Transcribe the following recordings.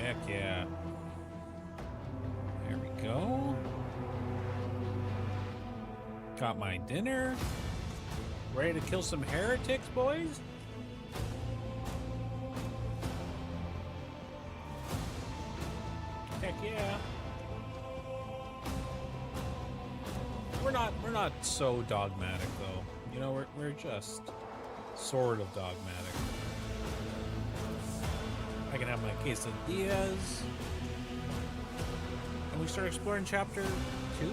Heck yeah. There we go. Got my dinner. Ready to kill some heretics, boys? Heck yeah. We're not so dogmatic though. You know, we're just sort of dogmatic. I can have my quesadillas. And we start exploring chapter 2,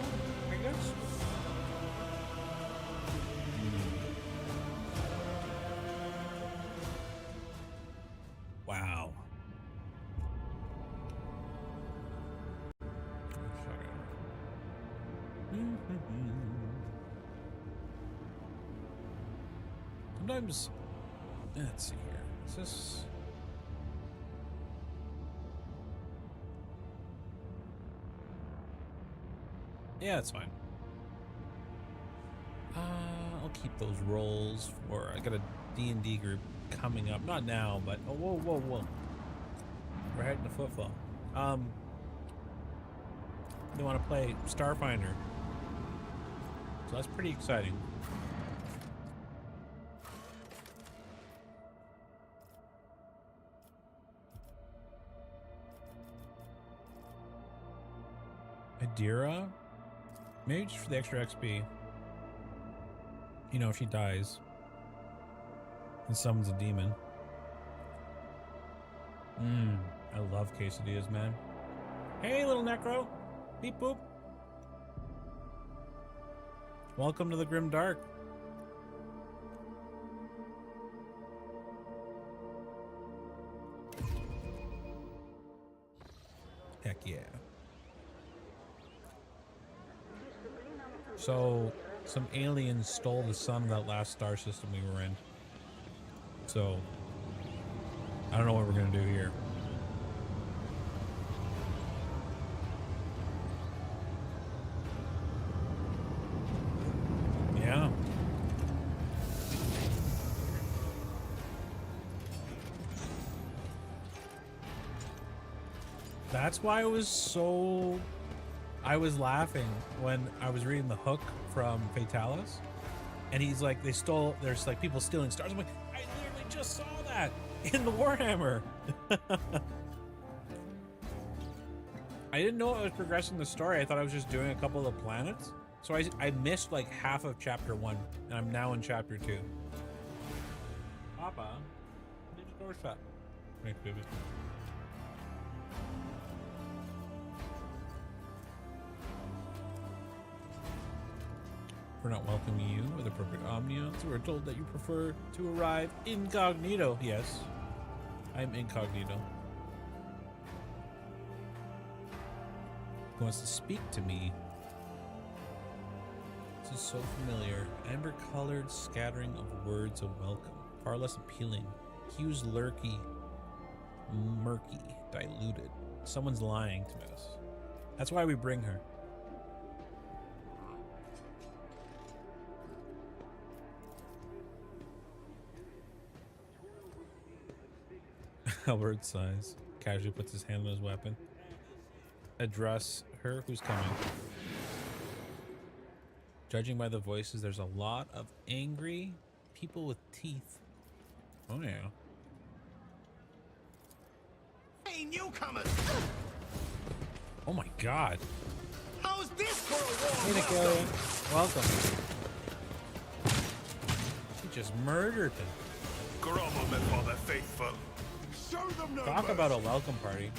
I guess. Wow. Sometimes, let's see here. Is this? Yeah, it's fine. I'll keep those rolls for. I got a D&D group coming up. Not now, but oh, whoa. We're heading to Footfall. They want to play Starfinder, so that's pretty exciting. Adira? Maybe just for the extra XP. You know, if she dies and summons a demon. I love quesadillas, man. Hey, little Necro. Beep boop. Welcome to the Grim Dark. Heck yeah. So, some aliens stole the sun of that last star system we were in. So, I don't know what we're gonna do here. Yeah. That's why I was laughing when I was reading the hook from Fatalis, and he's like, there's like people stealing stars. I'm like, I literally just saw that in the Warhammer. I didn't know it was progressing the story. I thought I was just doing a couple of planets. So I missed like half of chapter 1, and I'm now in chapter 2. Papa, did you door shut? Thanks, baby. We're not welcoming you with appropriate ambiance. We're told that you prefer to arrive incognito. Yes, I'm incognito. Who wants to speak to me? This is so familiar. Amber-colored scattering of words of welcome. Far less appealing. Hues lurky, murky, diluted. Someone's lying to us. That's why we bring her. Albert sighs. Casually puts his hand on his weapon. Address her. Who's coming? Judging by the voices, there's a lot of angry people with teeth. Oh yeah. Hey, newcomers! Oh my god. How's this for a Hey, war? Nicola. Welcome. She just murdered them. Grovel before the faithful. Show them no Talk about a welcome party.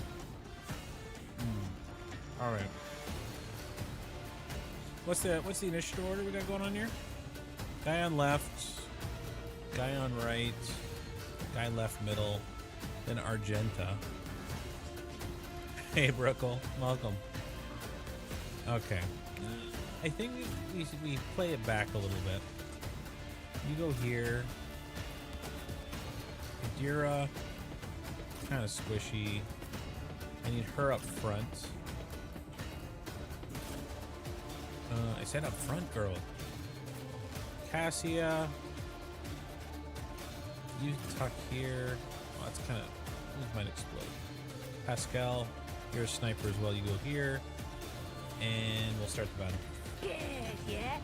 All right. What's the initiative order we got going on here? Guy on left, guy on right, guy left middle, then Argenta. Hey, Brookle, welcome. Okay. I think we play it back a little bit. You go here. Adira, kind of squishy. I need her up front. I said up front, girl. Cassia. You tuck here. Oh, that's kind of... These might explode. Pascal, you're a sniper as well. You go here, and we'll start the battle. Yeah.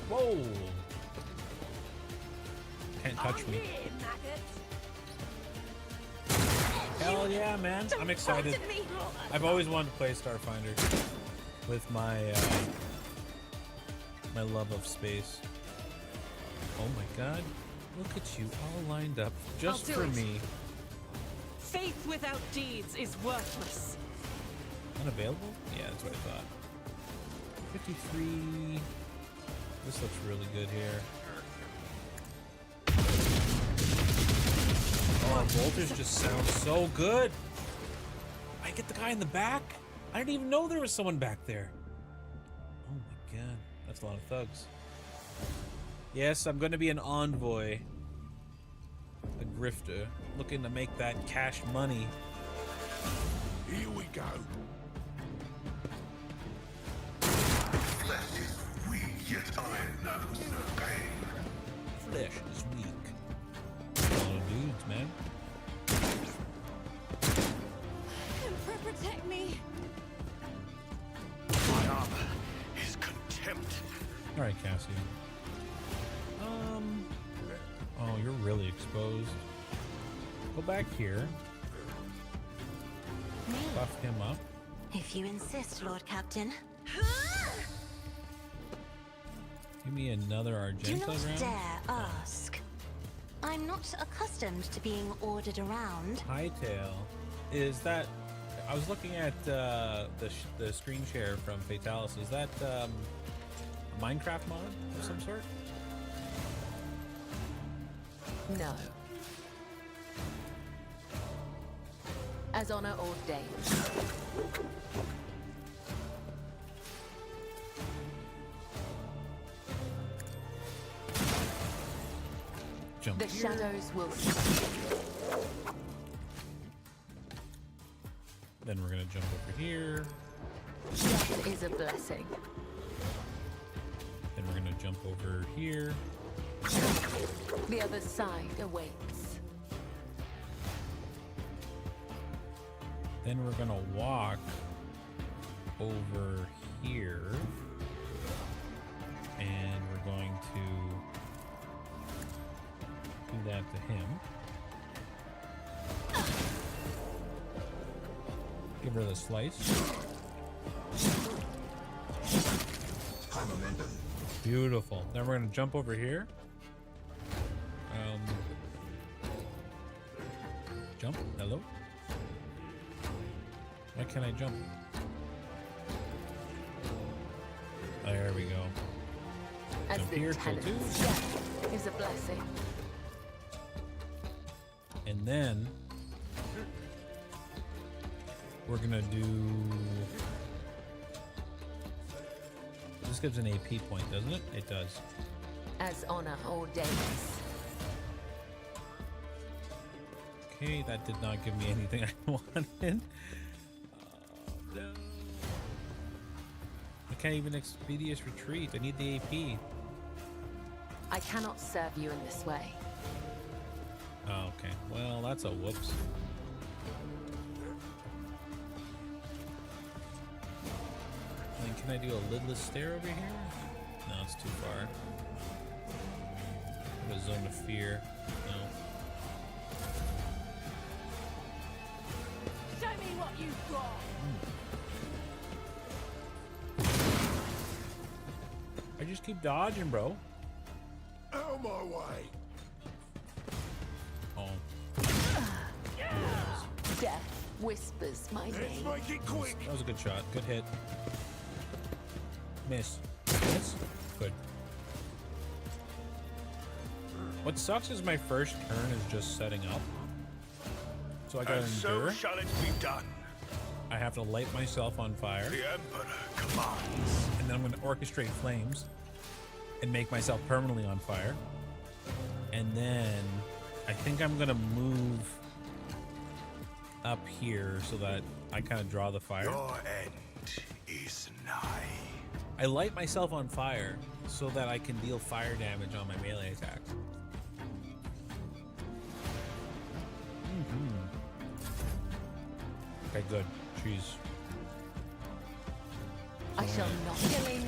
Whoa! Can't touch me. Hell yeah, man! I'm excited. I've always wanted to play Starfinder with my my love of space. Oh my god! Look at you, all lined up just for me. Faith without deeds is worthless. Unavailable? Yeah, that's what I thought. 53. This looks really good here. Oh, our voltage just sounds so good. I get the guy in the back. I didn't even know there was someone back there. Oh my god, that's a lot of thugs. Yes, I'm going to be an envoy. A grifter, looking to make that cash money. Here we go. Flesh is weak, yet iron knows no pain. Flesh is weak. All dudes, man. Emperor, protect me. My armor is contempt. All right, Cassie. Oh, you're really exposed. Go back here. Buff him up. If you insist, Lord Captain. Give me another Do Argenta not round. dare ask. I'm not accustomed to being ordered around. Hightail. Is that... I was looking at the screen share from Fatalis. Is that a Minecraft mod of some sort? No. As honor ordained. Jump The here. shadows will see. Then we're gonna jump over here. Death is a blessing. Then we're gonna jump over here. The other side awaits. Then we're gonna walk over here. And we're going to do that to him. Give her the slice. Beautiful. Then we're gonna jump over here. Jump. Hello. Why can't I jump? There we go. As Jump the here, kill talent. two. Death is a blessing. And then we're gonna do. This gives an AP point, doesn't it? It does. As honor ordains. Okay, that did not give me anything I wanted. Oh, no. I can't even expeditious retreat. I need the AP. I cannot serve you in this way. Oh, okay. Well, that's a whoops. And can I do a lidless stare over here? No, it's too far. Have a zone of fear. No. Show me what you've got. I just keep dodging, bro. Out of my way. Oh. Death whispers my Let's name. make it quick. That was a good shot. Good hit. Miss. Miss. Good. What sucks is my first turn is just setting up. So I gotta And so endure. shall it be done. I have to light myself on fire. The Emperor commands. And then I'm going to orchestrate flames and make myself permanently on fire. And then I think I'm going to move up here so that I kind of draw the fire. Your end is nigh. I light myself on fire so that I can deal fire damage on my melee attacks. Okay, good. Jeez. I shall not killing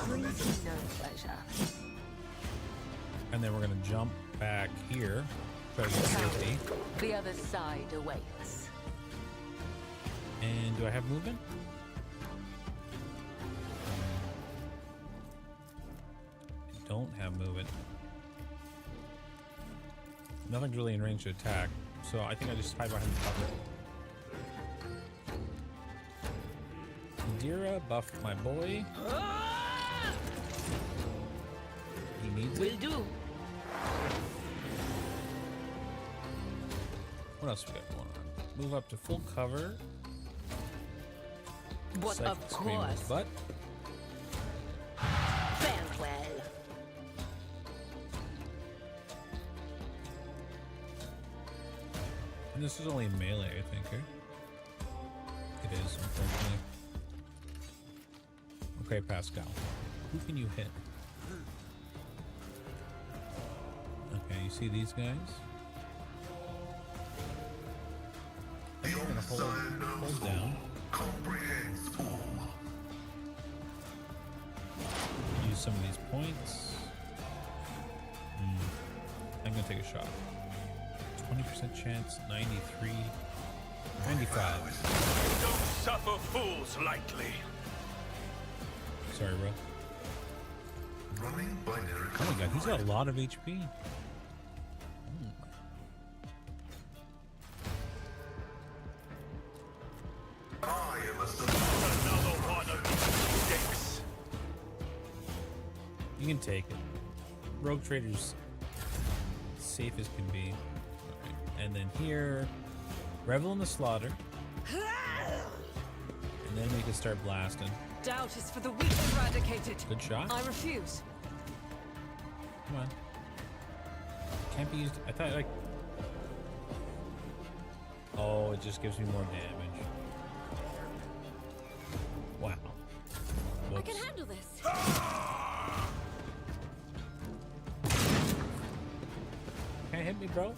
brings me no pleasure. And then we're gonna jump back here. Try to get safety. The other side awaits. And do I have movement? I don't have movement. Nothing's really in range to attack, so I think I just hide behind the cover. Dira buffed my boy. He needs it. do. What else we got going on? Move up to full cover. What Psychic of scream in his course. butt. Farewell. And this is only melee, I think, here. It is, unfortunately. Okay, Pascal. Who can you hit? Okay, you see these guys? The I'm gonna hold down. comprehends all. Use some of these points. I'm gonna take a shot. 20% chance, 93, 95. Don't suffer fools lightly. Sorry, bro. Running binary Oh my god, he's got a lot of HP. I am a survivor. Another one of these dicks. You can take it. Rogue Trader's safe as can be. Okay. And then here, Revel in the Slaughter. And then we can start blasting. Doubt is for the weak eradicated. Good shot. I refuse. Come on. Can't be used. I thought like. Oh, it just gives me more damage. Wow. I Whoops. can handle this. Can't hit me, bro.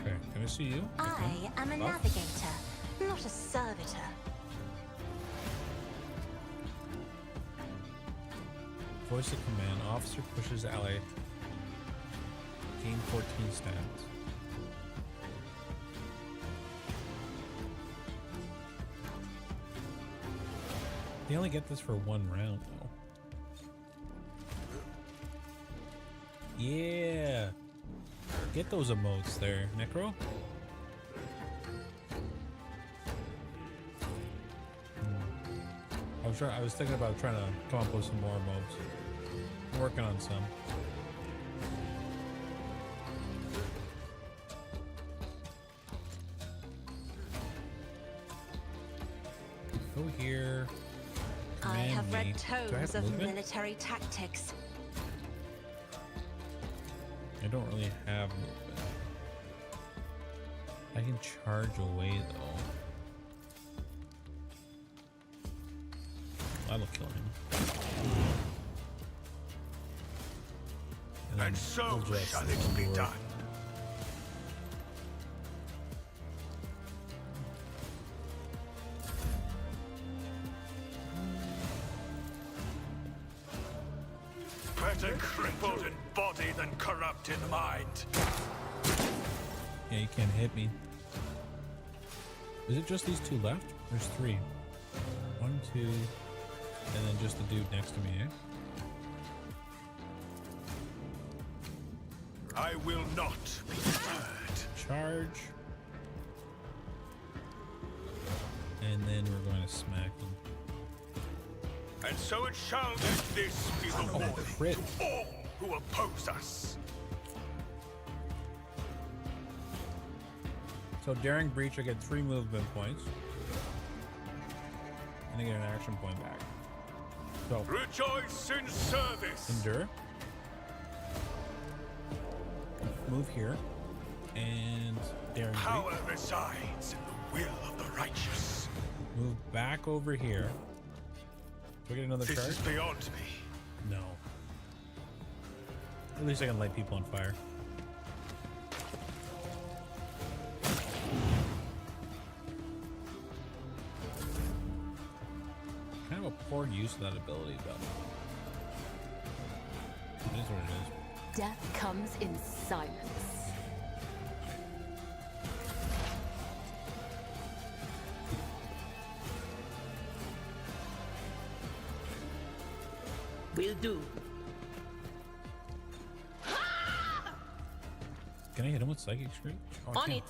Okay, can I see you? I am a Oh. navigator, not a servitor. Voice of command. Officer pushes ally. Gain 14 stats. They only get this for one round, though. Yeah. Get those emotes there, Necro. I was thinking about trying to come up with some more emotes. I'm working on some. Go here. I Command have me. read Do I tomes have of movement? military tactics. I don't really have movement. I can charge away though. That'll kill him. then And so we'll just shall it be endure. done. Better crippled in body than corrupt in mind. Yeah, you can't hit me. Is it just these two left? There's three. 1, 2, and then just the dude next to me, eh? I will not be deterred. Charge. And then we're going to smack them. And so it shall let this be the Oh, warning crit. to all who oppose us. So daring breach, I get 3 movement points. And I get an action point back. So Rejoice in service. endure. Move here. And daring Power breach. resides in the will of the righteous. Move back over here. Do I get another This charge? is beyond me. No. At least I can light people on fire. Kind of a poor use of that ability, but it is what it is. Death comes in silence. Will do. Can I hit him with Psychic Screech? Oh, I On can. it.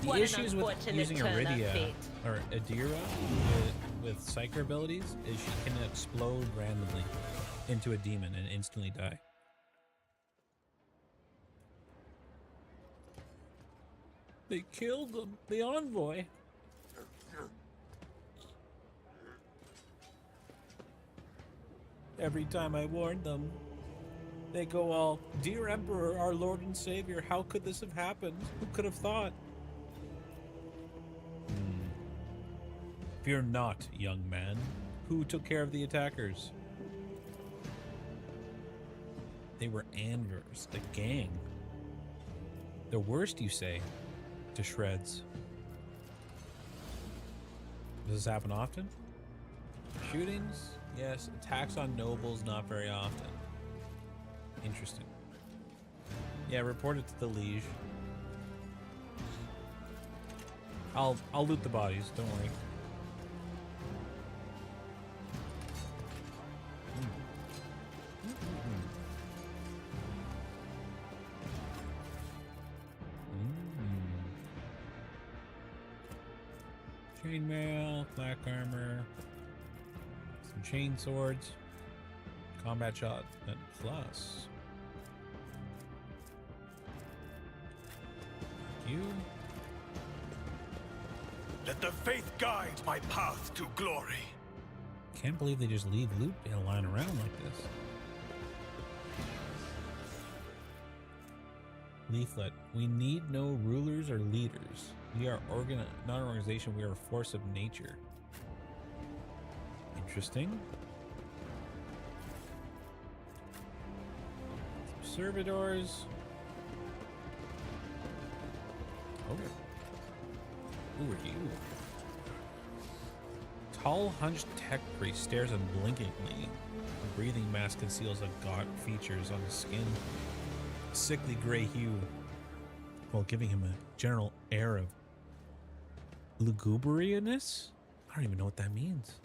The What an issues with unfortunate using turn of Iridia fate. or Adira with Psyker abilities is she can explode randomly into a demon and instantly die. They killed them, the envoy. Every time I warned them, they go all, "Dear Emperor, our Lord and Savior, how could this have happened? Who could have thought?" Fear not, young man. Who took care of the attackers? They were Anvers, the gang. The worst, you say? To shreds. Does this happen often? Shootings? Yes. Attacks on nobles, not very often. Interesting. Yeah, report it to the liege. I'll loot the bodies, don't worry. Chainmail, black armor, some chain swords, combat shot, and plus. Thank you. Let the faith guide my path to glory. Can't believe they just leave loot lying around like this. Leaflet. We need no rulers or leaders. We are not an organization, we are a force of nature. Interesting. Servitors. Okay. Who are you? Tall, hunched tech priest stares unblinkingly. A breathing mask conceals the gaunt features on his skin. A sickly gray hue, while giving him a general air of lugubriousness? I don't even know what that means.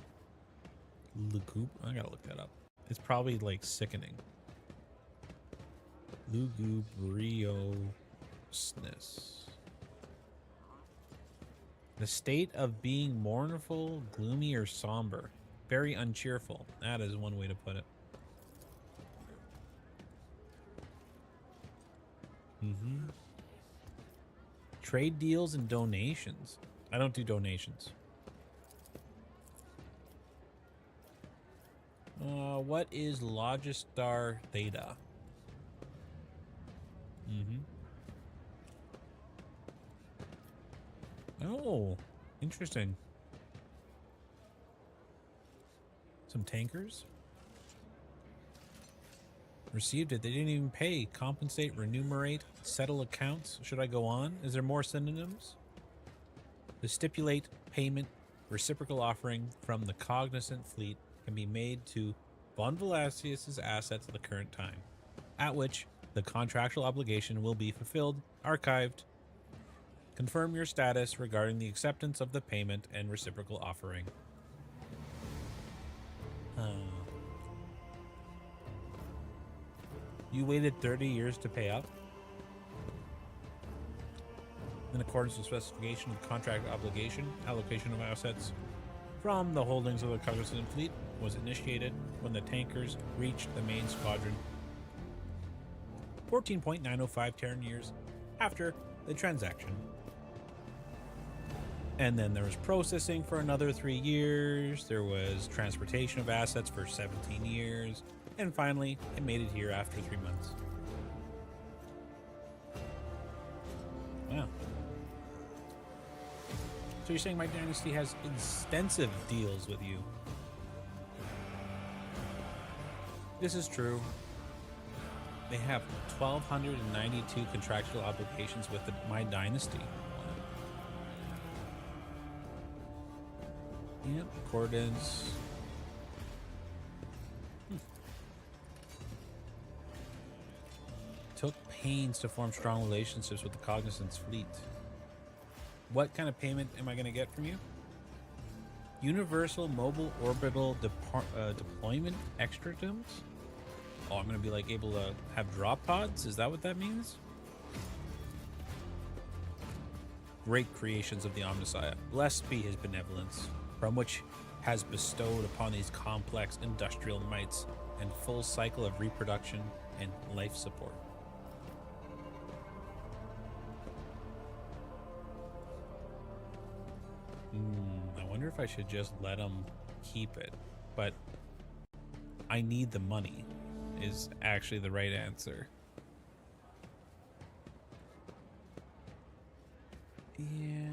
I gotta look that up. It's probably like sickening. Lugubriousness. The state of being mournful, gloomy, or somber. Very uncheerful. That is one way to put it. Trade deals and donations. I don't do donations. What is Logistar Theta? Oh, interesting. Some tankers. Received it. They didn't even pay. Compensate, remunerate, settle accounts. Should I go on? Is there more synonyms? The stipulate payment reciprocal offering from the cognizant fleet can be made to Von Velasius's assets at the current time, at which the contractual obligation will be fulfilled, archived. Confirm your status regarding the acceptance of the payment and reciprocal offering. You waited 30 years to pay up? In accordance with specification of contract obligation, allocation of assets from the holdings of the Cognizant Fleet was initiated when the tankers reached the main squadron 14.905 Terran years after the transaction. And then there was processing for another 3 years. There was transportation of assets for 17 years. And finally, it made it here after 3 months. Wow. So you're saying my dynasty has extensive deals with you? This is true. They have 1,292 contractual obligations with my dynasty. Yep, coordinates. Took pains to form strong relationships with the Cognizance fleet. What kind of payment am I going to get from you? Universal Mobile Orbital Deployment Extratoms? Oh, I'm going to be like able to have drop pods? Is that what that means? Great creations of the Omnissiah. Blessed be his benevolence, from which has bestowed upon these complex industrial mites and full cycle of reproduction and life support. I wonder if I should just let him keep it, but I need the money is actually the right answer. Yeah.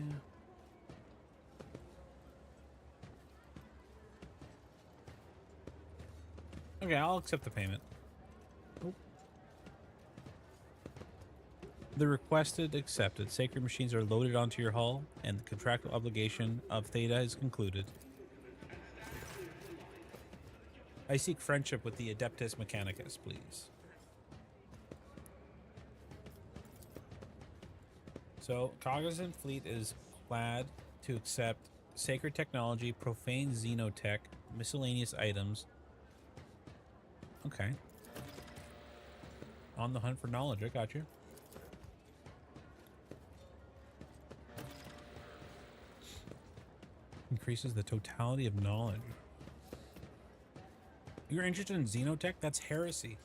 Okay, I'll accept the payment. Oh. The requested accepted. Sacred machines are loaded onto your hull, and the contractual obligation of Theta is concluded. I seek friendship with the Adeptus Mechanicus, please. So, Cognizant Fleet is glad to accept sacred technology, profane xenotech, miscellaneous items. Okay. On the hunt for knowledge, I got you. Increases the totality of knowledge. You're interested in xenotech? That's heresy.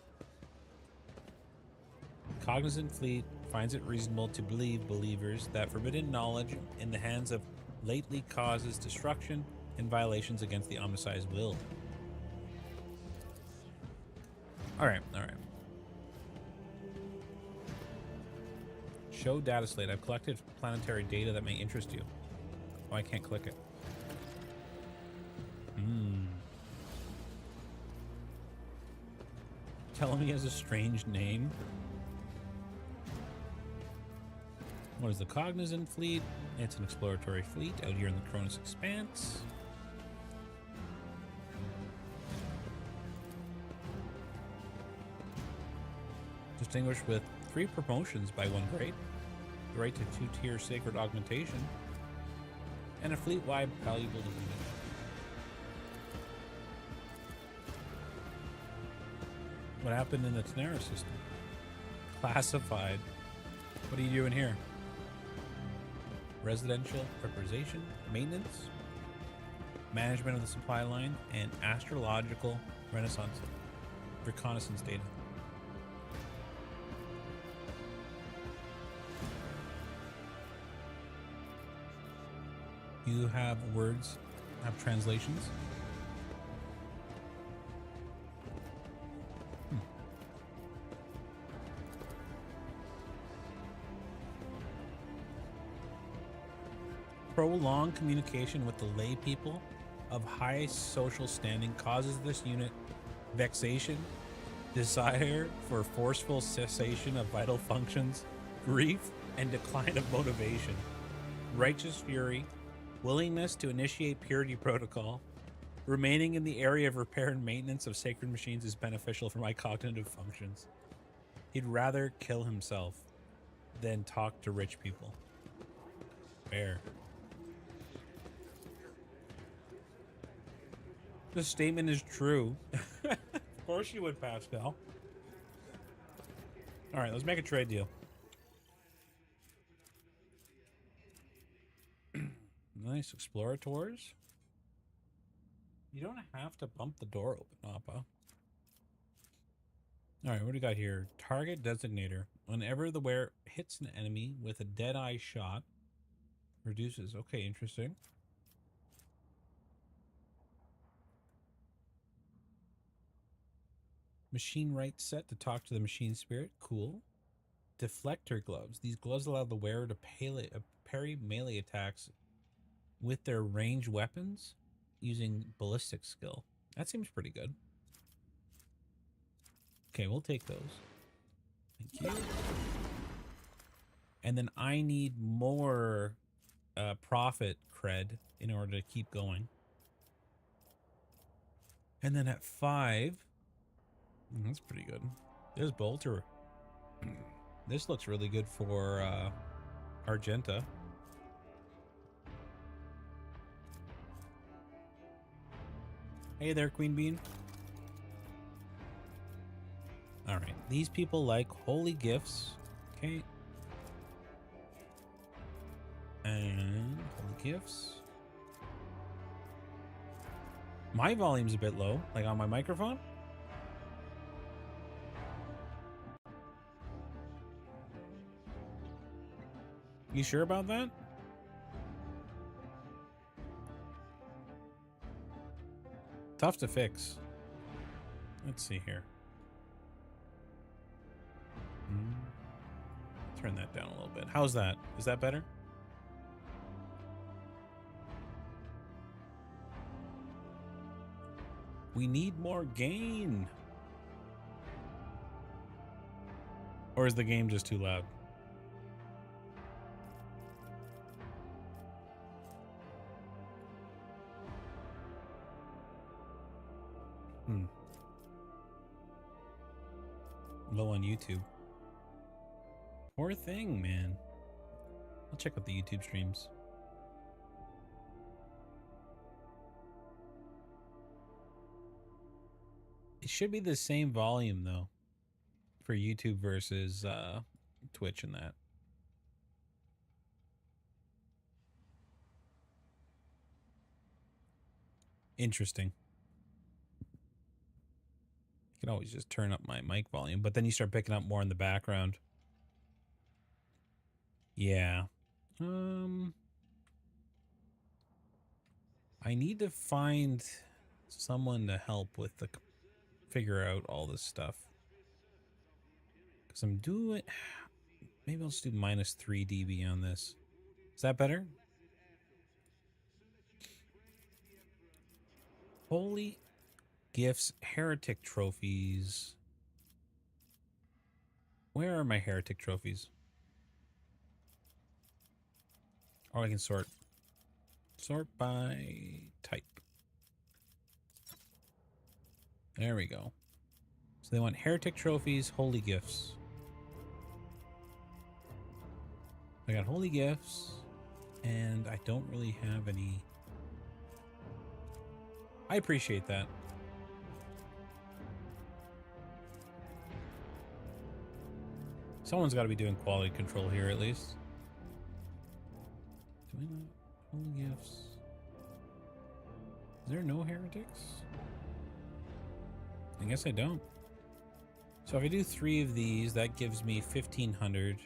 Cognizant Fleet finds it reasonable to believe believers that forbidden knowledge in the hands of lately causes destruction and violations against the Omnissiah's will. Alright, alright. Show data slate. I've collected planetary data that may interest you. Oh, I can't click it. Telling me he has a strange name. What is the Cognizant Fleet? It's an exploratory fleet out here in the Cronus Expanse. Distinguished with 3 promotions by 1 grade, the right to 2-tier sacred augmentation, and a fleet-wide valuable divinity. What happened in the Tenera system? Classified. What are you doing here? Residential preparation, maintenance, management of the supply line, and astrological reconnaissance data. You have words, have translations. Prolonged communication with the lay people of high social standing causes this unit vexation, desire for forceful cessation of vital functions, grief, and decline of motivation, righteous fury, willingness to initiate purity protocol. Remaining in the area of repair and maintenance of sacred machines is beneficial for my cognitive functions. He'd rather kill himself than talk to rich people. Fair. The statement is true. Of course you would, Pascal. All right, let's make a trade deal. Nice explorators. You don't have to bump the door open, Appa. All right, what do we got here? Target designator. Whenever the wearer hits an enemy with a dead-eye shot, reduces. Okay, interesting. Machine right set to talk to the machine spirit. Cool. Deflector gloves. These gloves allow the wearer to parry melee attacks with their ranged weapons using ballistic skill. That seems pretty good. Okay, we'll take those. Thank you. And then I need more profit cred in order to keep going. And then at 5, that's pretty good. There's Bolter. This looks really good for Argenta. Hey there, Queen Bean. All right, these people like holy gifts. Okay. And holy gifts. My volume's a bit low, like on my microphone. You sure about that? Tough to fix. Let's see here. Turn that down a little bit. How's that? Is that better? We need more gain. Or is the game just too loud? Low on YouTube. Poor thing, man. I'll check out the YouTube streams. It should be the same volume though for YouTube versus Twitch and that. Interesting. I can always just turn up my mic volume, but then you start picking up more in the background. Yeah. I need to find someone to help with the figure out all this stuff. Because I'm doing... Maybe I'll just do -3 dB on this. Is that better? Holy gifts, heretic trophies. Where are my heretic trophies? Oh, I can sort. Sort by type. There we go. So they want heretic trophies, holy gifts. I got holy gifts, and I don't really have any. I appreciate that. Someone's got to be doing quality control here at least. Do I not? Holy gifts. Is there no heretics? I guess I don't. So if I do 3 of these, that gives me 1,500.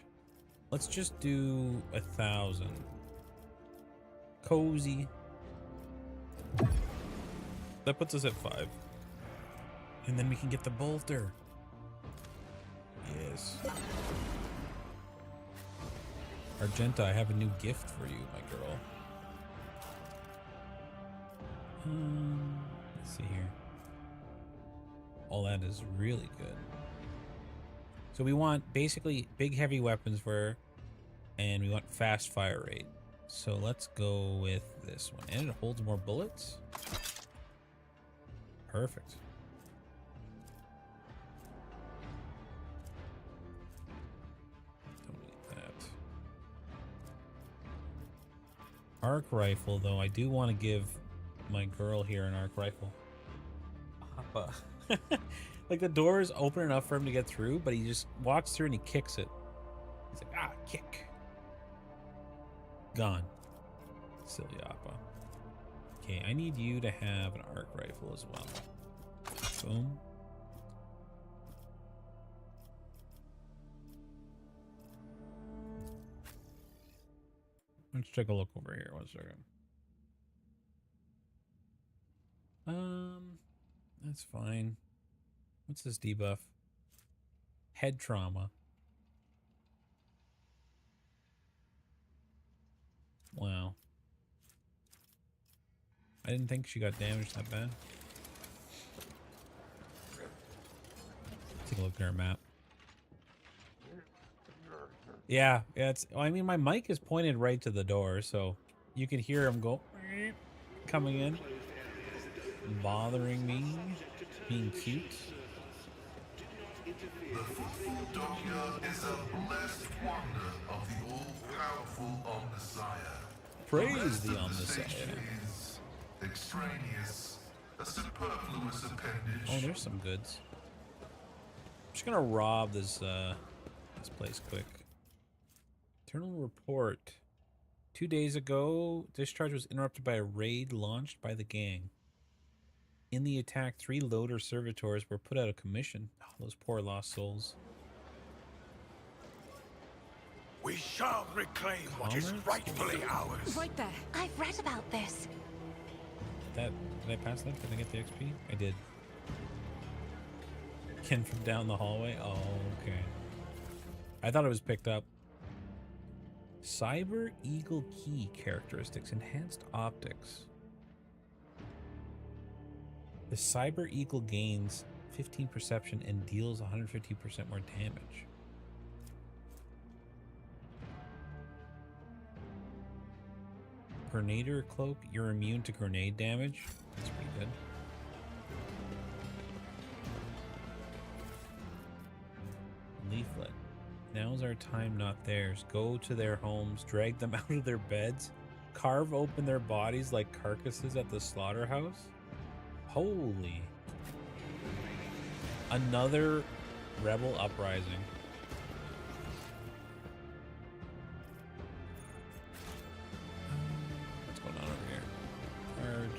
Let's just do 1,000. Cozy. That puts us at 5. And then we can get the bolter. Yes. Argenta, I have a new gift for you, my girl. Let's see here. All that is really good. So we want basically big heavy weapons for her, and we want fast fire rate. So let's go with this one. And it holds more bullets. Perfect. Don't need that. Arc rifle, though, I do want to give my girl here an arc rifle. Appa. Like the door is open enough for him to get through, but he just walks through and he kicks it. He's like, ah, kick. Gone. Silly Appa. Okay, I need you to have an arc rifle as well. Boom. Let's take a look over here. 1 second. That's fine. What's this debuff? Head trauma. Wow. I didn't think she got damaged that bad. Take a look at our map. Yeah, it's. I mean, my mic is pointed right to the door, so you can hear him go coming in. bothering me, being cute. The fruitful dockyard is a blessed wonder of the all-powerful Omnissiah. Praise the rest of Omnissiah. station is extraneous, a superfluous appendage. Oh, there's some goods. I'm just gonna rob this place quick. Internal report. 2 days ago, discharge was interrupted by a raid launched by the gang. In the attack, 3 loader servitors were put out of commission. Oh, those poor lost souls. We shall reclaim what is Commerce? rightfully ours. Right there. I've read about this. Did I pass that? Did I get the XP? I did. Ken from down the hallway? Oh, okay. I thought it was picked up. Cyber Eagle Key characteristics. Enhanced optics. The Cyber Eagle gains 15 perception and deals 150% more damage. Grenader cloak. You're immune to grenade damage. That's pretty good. Leaflet. Now's our time, not theirs. Go to their homes, drag them out of their beds, carve open their bodies like carcasses at the slaughterhouse. Holy. Another rebel uprising. What's going on over here? Card.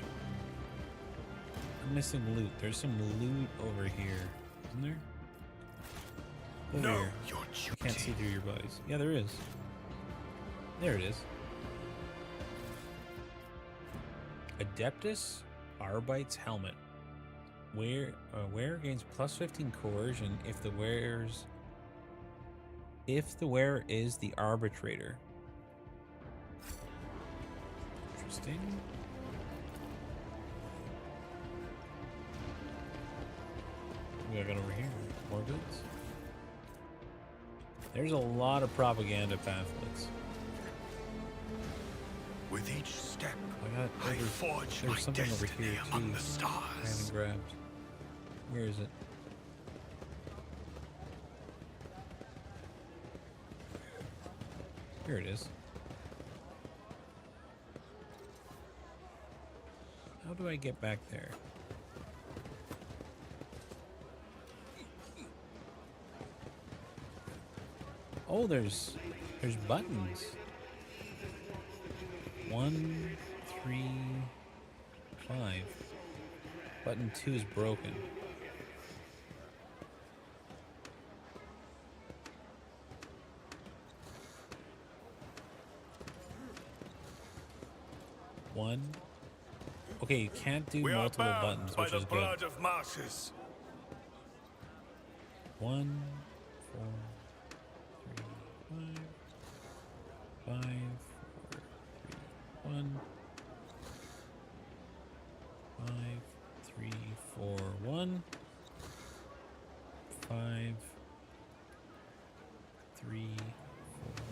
I'm missing loot. There's some loot over here. Isn't there? Over No, here. your I can't see duty. through your bodies. Yeah, there is. There it is. Adeptus Arbite's helmet. Wearer gains plus 15 coercion if the wearer is the arbitrator. Interesting. What do we got over here? More goods. There's a lot of propaganda pamphlets. With each step, I I forge there my was something over destiny here among too. the I haven't stars. grabbed. Where is it? Here it is. How do I get back there? Oh, there's buttons. 1, 3, 5. Button 2 is broken. One. Okay, you can't do We are multiple bound buttons, by which the is good. blood of masses. 1, 4, 3, 5, 5, 4, 3, 1, 5, 3, 4, 1, 5, 3, 4.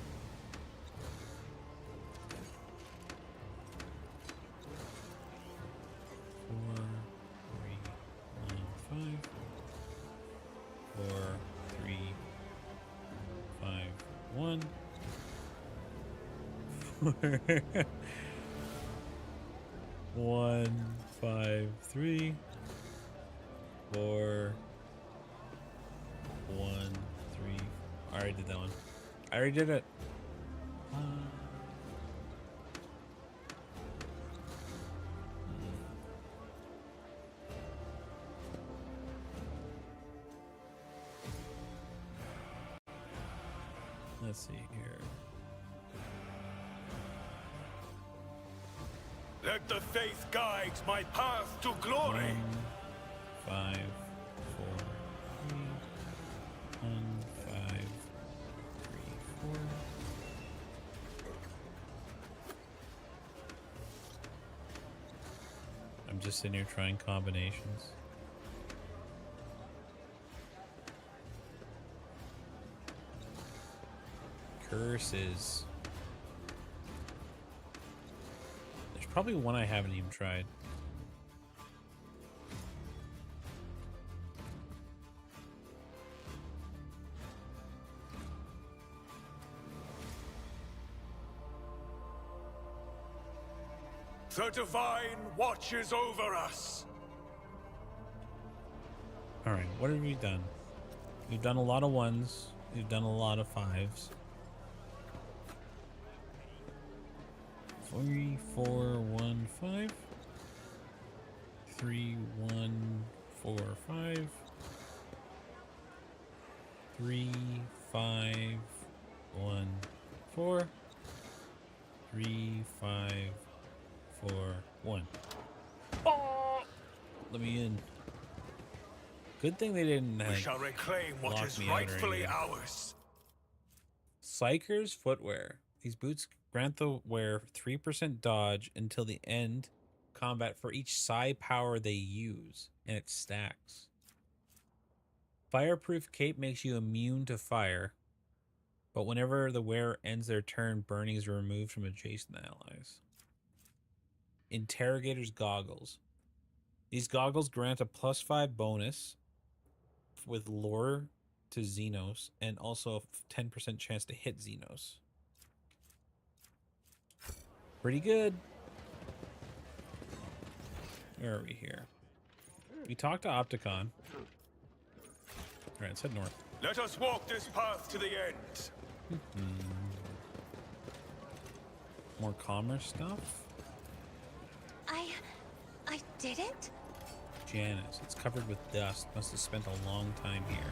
Four, three, one, 5. 4, 3, 5, 1. 1, 5, 3, 4, 1, 3. I already did that one. I already did it. Let's see here. Let the faith guide my path to glory. 1, 5, 4, 3, 1, 5, 3, 4. I'm just sitting here trying combinations. Curses. There's probably one I haven't even tried. The Divine watches over us. All right, what have we done? We've done a lot of ones. We've done a lot of fives. 3, 4, 1, 5. 3, 1, 4, 5. 3, 5, 1, 4. 3, 5, 4, 1. Oh! Let me in. Good thing they didn't We shall reclaim what lock is me out or rightfully anything. ours. Psyker's footwear. These boots grant the wearer 3% dodge until the end combat for each psi power they use, and it stacks. Fireproof cape makes you immune to fire, but whenever the wearer ends their turn, burning is removed from adjacent allies. Interrogator's goggles. These goggles grant a +5 bonus with lore to Xenos, and also a 10% chance to hit Xenos. Pretty good. Where are we here? We talked to Opticon. Alright, let's head north. Let us walk this path to the end. More commerce stuff? I did it? Janice. It's covered with dust. Must have spent a long time here.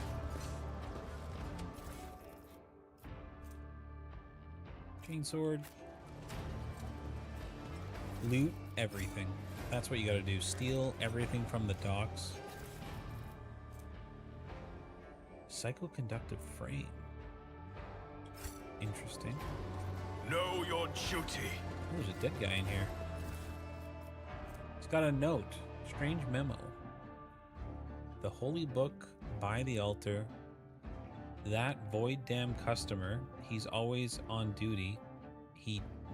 Chainsword. Loot everything. That's what you gotta do. Steal everything from the docks. Psychoconductive frame. Interesting. Know your duty. Oh, there's a dead guy in here. He's got a note. Strange memo. The holy book by the altar. That void damn customer. He's always on duty.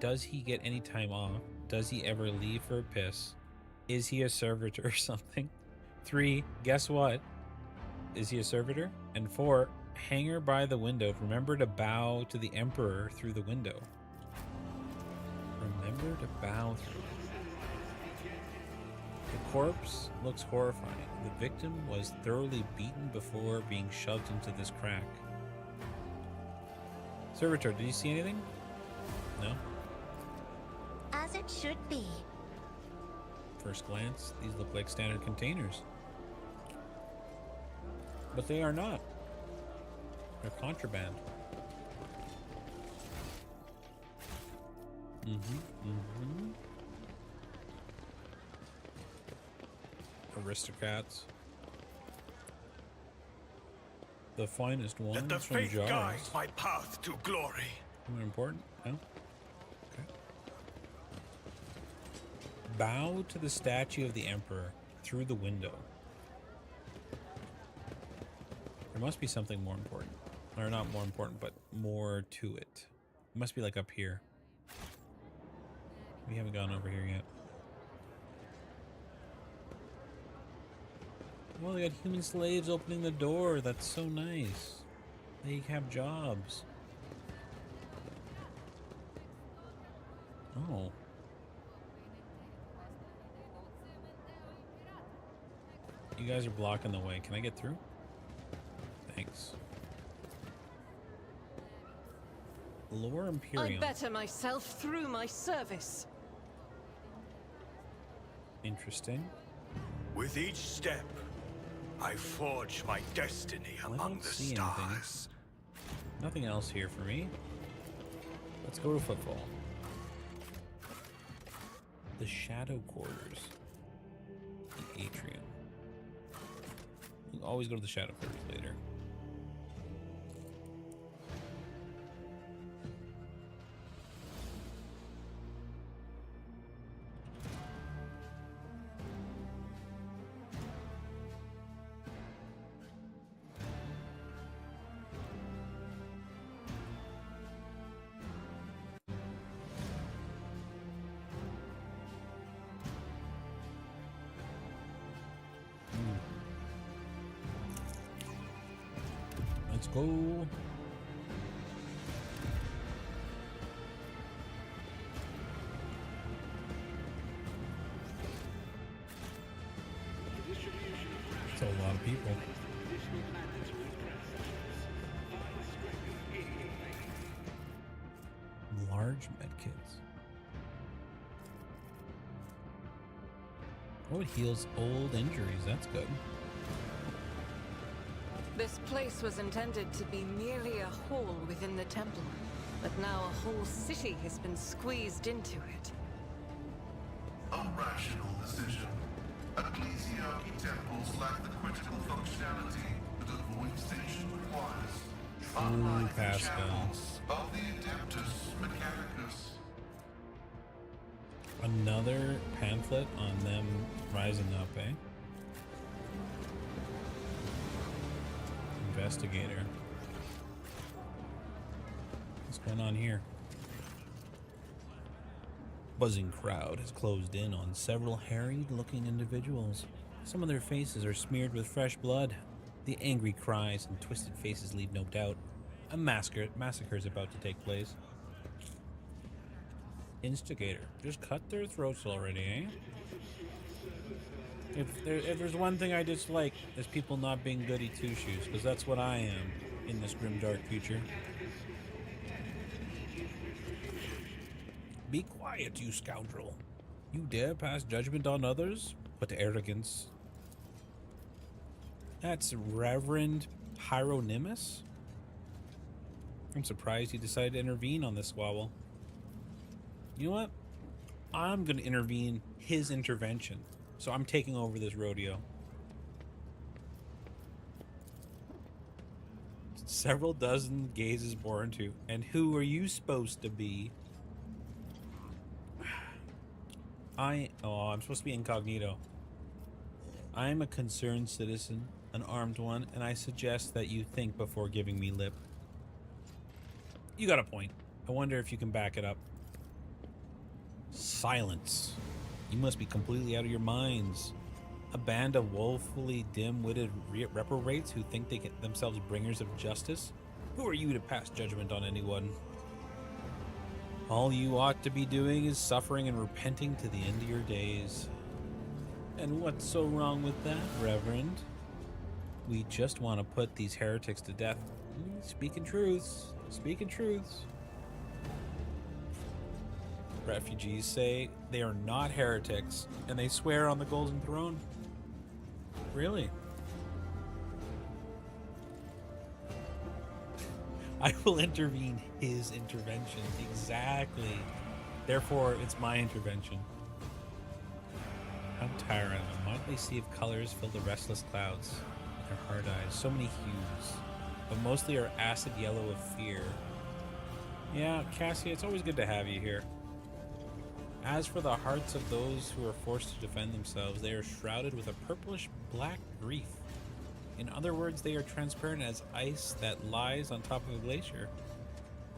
Does he get any time off? Does he ever leave for a piss? Is he a servitor or something? 3, guess what? Is he a servitor? And 4, hanger by the window. Remember to bow to the emperor through the window. Remember to bow through. The corpse looks horrifying. The victim was thoroughly beaten before being shoved into this crack. Servitor, did you see anything? No? As it should be. First glance, these look like standard containers. But they are not. They're contraband. Aristocrats. The finest ones Let the from faith jars. guide my path to glory. More important? No? Okay. Bow to the statue of the Emperor through the window. There must be something more important. Or not more important, but more to it. It must be like up here. We haven't gone over here yet. Well, they got human slaves opening the door. That's so nice. They have jobs. Oh. You guys are blocking the way. Can I get through? Thanks. Lore I Imperium. better myself through my service. Interesting. With each step, I forge my destiny I among don't the see stars. Nothing else here for me. Let's go to Footfall. The Shadow Quarters. The Atrium. We'll always go to the Shadow Quarters later. Let's go. people. Large medkits. Oh, it heals old injuries. That's good. This place was intended to be merely a hall within the temple, but now a whole city has been squeezed into it. A rational decision. Ecclesiarchy temples lack the critical functionality that a void station requires. Unlike the Pascal. chapels of the Adeptus Mechanicus. Another pamphlet on them rising up, eh? Investigator. What's going on here? Buzzing crowd has closed in on several harried-looking individuals. Some of their faces are smeared with fresh blood. The angry cries and twisted faces leave no doubt. A massacre is about to take place. Instigator. Just cut their throats already, eh? If there's one thing I dislike, it's people not being goody two-shoes, because that's what I am in this grim, dark future. Be quiet, you scoundrel. You dare pass judgment on others? What arrogance. That's Reverend Hieronymus? I'm surprised he decided to intervene on this squabble. You know what? I'm going to intervene his intervention. So I'm taking over this rodeo. Several dozen gazes born to. And who are you supposed to be? I'm supposed to be incognito. I'm a concerned citizen, an armed one, and I suggest that you think before giving me lip. You got a point. I wonder if you can back it up. Silence. You must be completely out of your minds. A band of woefully dim-witted reprobates who think they get themselves bringers of justice? Who are you to pass judgment on anyone? All you ought to be doing is suffering and repenting to the end of your days. And what's so wrong with that, Reverend? We just want to put these heretics to death. Speaking truths. Speaking truths. Refugees say they are not heretics, and they swear on the Golden Throne. Really? I will intervene his intervention. Exactly. Therefore, it's my intervention. How tiring. A motley sea of colors fill the restless clouds with their hard eyes. So many hues, but mostly are acid yellow of fear. Yeah, Cassie, it's always good to have you here. As for the hearts of those who are forced to defend themselves, they are shrouded with a purplish black grief. In other words, they are transparent as ice that lies on top of a glacier.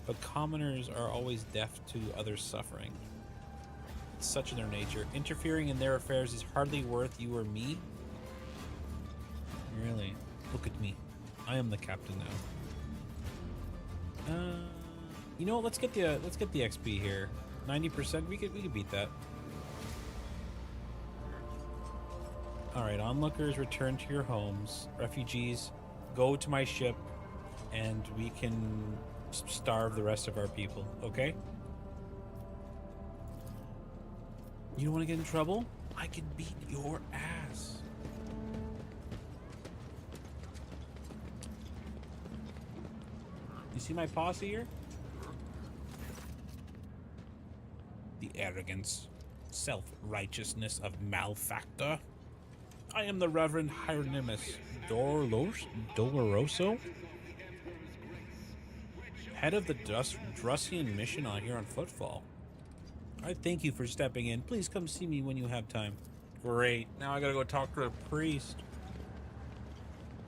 But commoners are always deaf to others' suffering. It's such in their nature. Interfering in their affairs is hardly worth you or me. Really? Look at me. I am the captain now. You know what? Let's get the XP here. 90%. We could beat that. Alright, onlookers, return to your homes. Refugees, go to my ship, and we can starve the rest of our people, okay? You don't want to get in trouble? I can beat your ass. You see my posse here? The arrogance, self-righteousness of malefactor. I am the Reverend Hieronymus Doloroso, head of the Drussian mission on here on Footfall. I thank you for stepping in. Please come see me when you have time. Great. Now I gotta go talk to a priest.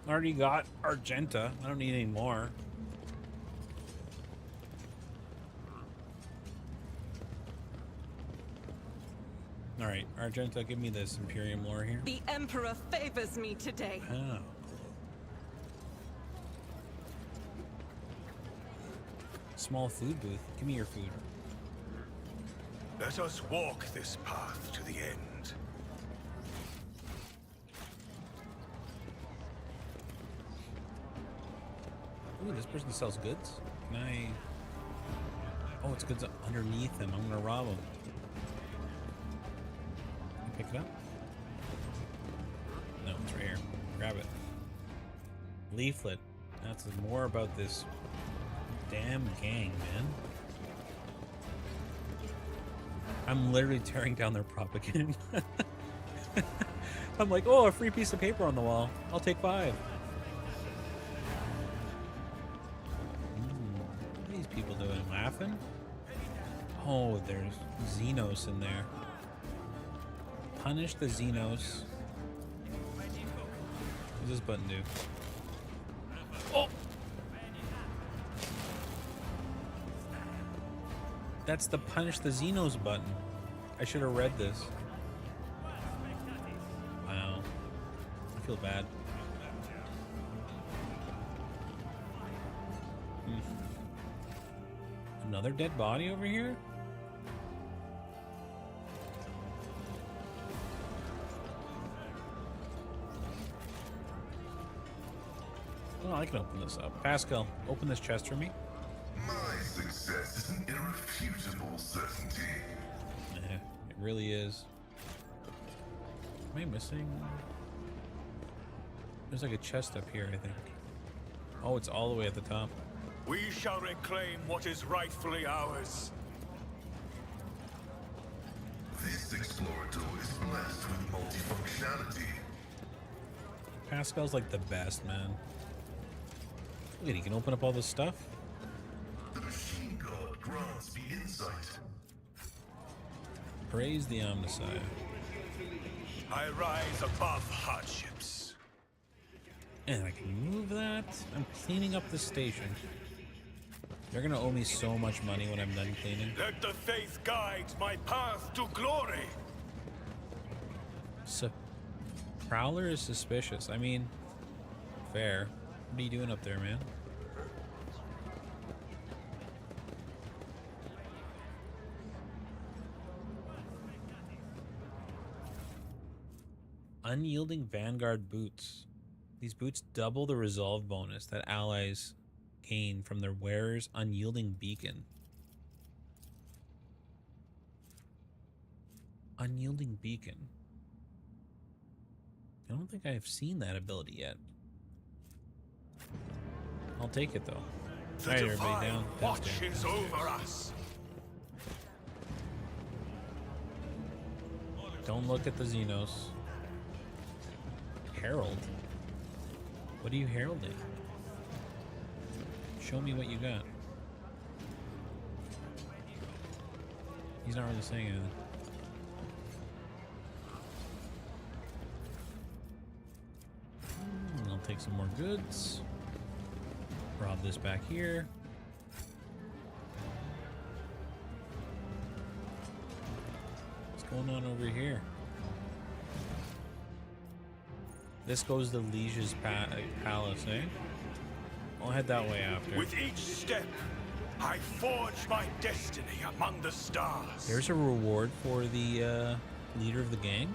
I already got Argenta. I don't need any more. Alright, Argenta, give me this Imperium lore here. The Emperor favors me today. Oh. Small food booth. Give me your food. Let us walk this path to the end. Ooh, this person sells goods. Can I? Oh, it's goods underneath him. I'm gonna rob him. Can I pick it up? No, it's right here. Grab it. Leaflet. That's more about this damn gang, man. I'm literally tearing down their propaganda. I'm like, oh, a free piece of paper on the wall. I'll take 5. What are these people doing? Laughing? Oh, there's Xenos in there. Punish the Xenos. What does this button do? Oh! That's the punish the Xenos button. I should have read this. Wow. I feel bad. Another dead body over here? Oh, I can open this up. Pascal, open this chest for me. My success is an irrefutable certainty. Yeah, it really is. Am I missing? There's like a chest up here, I think. Oh, it's all the way at the top. We shall reclaim what is rightfully ours. This explorator is blessed with multifunctionality. Pascal's like the best, man. Look at, he can open up all this stuff. The machine god grants me insight. Praise the Omnicide. I rise above hardships. And I can move that. I'm cleaning up the station. They're gonna owe me so much money when I'm done cleaning. Let the faith guide my path to glory. So, Prowler is suspicious. I mean, fair. What are you doing up there, man? Unyielding Vanguard boots. These boots double the resolve bonus that allies gain from their wearer's unyielding beacon. Unyielding beacon. I don't think I've seen that ability yet. I'll take it though. The Alright, everybody, divine down. watches over us. Don't look at the Xenos. Herald? What are you heralding? Show me what you got. He's not really saying anything. I'll take some more goods. Rob this back here. What's going on over here? This goes to Liege's palace, eh? I'll head that way after. With each step, I forge my destiny among the stars. There's a reward for the leader of the gang.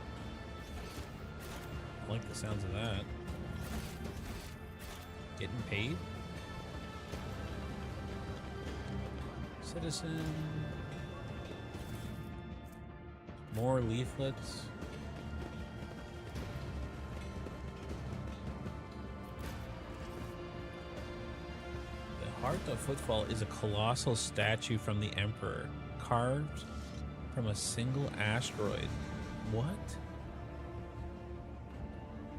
I like the sounds of that. Getting paid. Citizen. More leaflets. The Heart of Footfall is a colossal statue from the Emperor, carved from a single asteroid. What?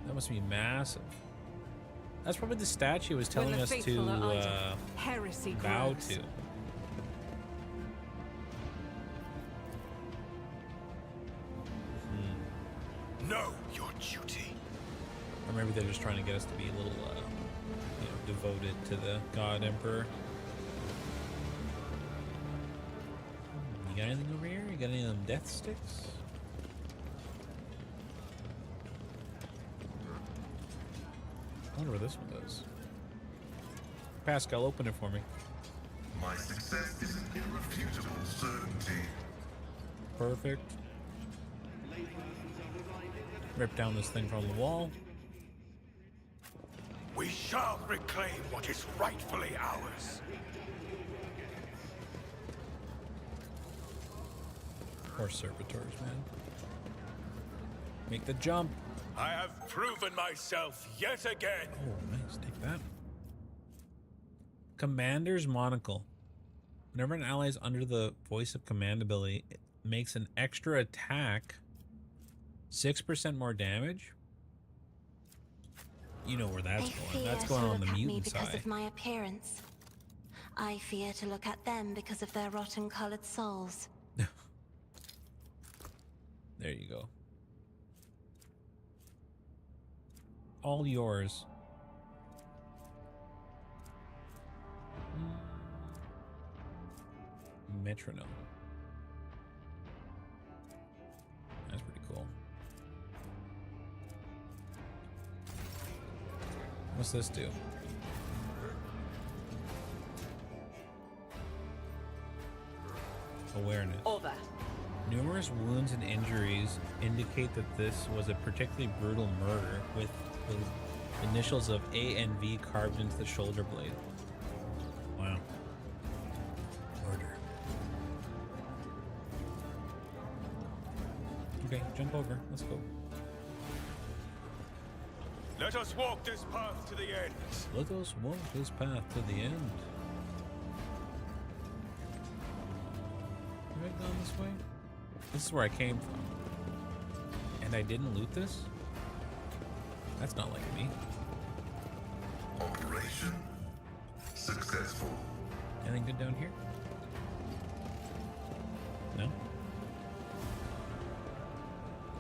That must be massive. That's probably the statue was telling us to heresy bow grows. to. Know your duty. Or maybe they're just trying to get us to be a little, devoted to the God Emperor. You got anything over here? You got any of them death sticks? I wonder what this one does. Pascal, open it for me. My success is an irrefutable certainty. Perfect. Rip down this thing from the wall. We shall reclaim what is rightfully ours. Poor servitors, man. Make the jump. I have proven myself yet again. Oh, nice. Take that. Commander's Monocle. Whenever an ally is under the voice of command ability, it makes an extra attack 6% more damage. You know where that's going. That's going on the mutant because side. of my appearance. I fear to look at them because of their rotten-colored souls. There you go. All yours. Metronome. That's pretty cool. What's this do? Awareness. Over. Numerous wounds and injuries indicate that this was a particularly brutal murder, with the initials of A and V carved into the shoulder blade. Wow. Murder. Okay, jump over. Let's go. Let us walk this path to the end. Let us walk this path to the end. Have I gone this way? This is where I came from. And I didn't loot this? That's not like me. Operation successful. Anything good down here? No?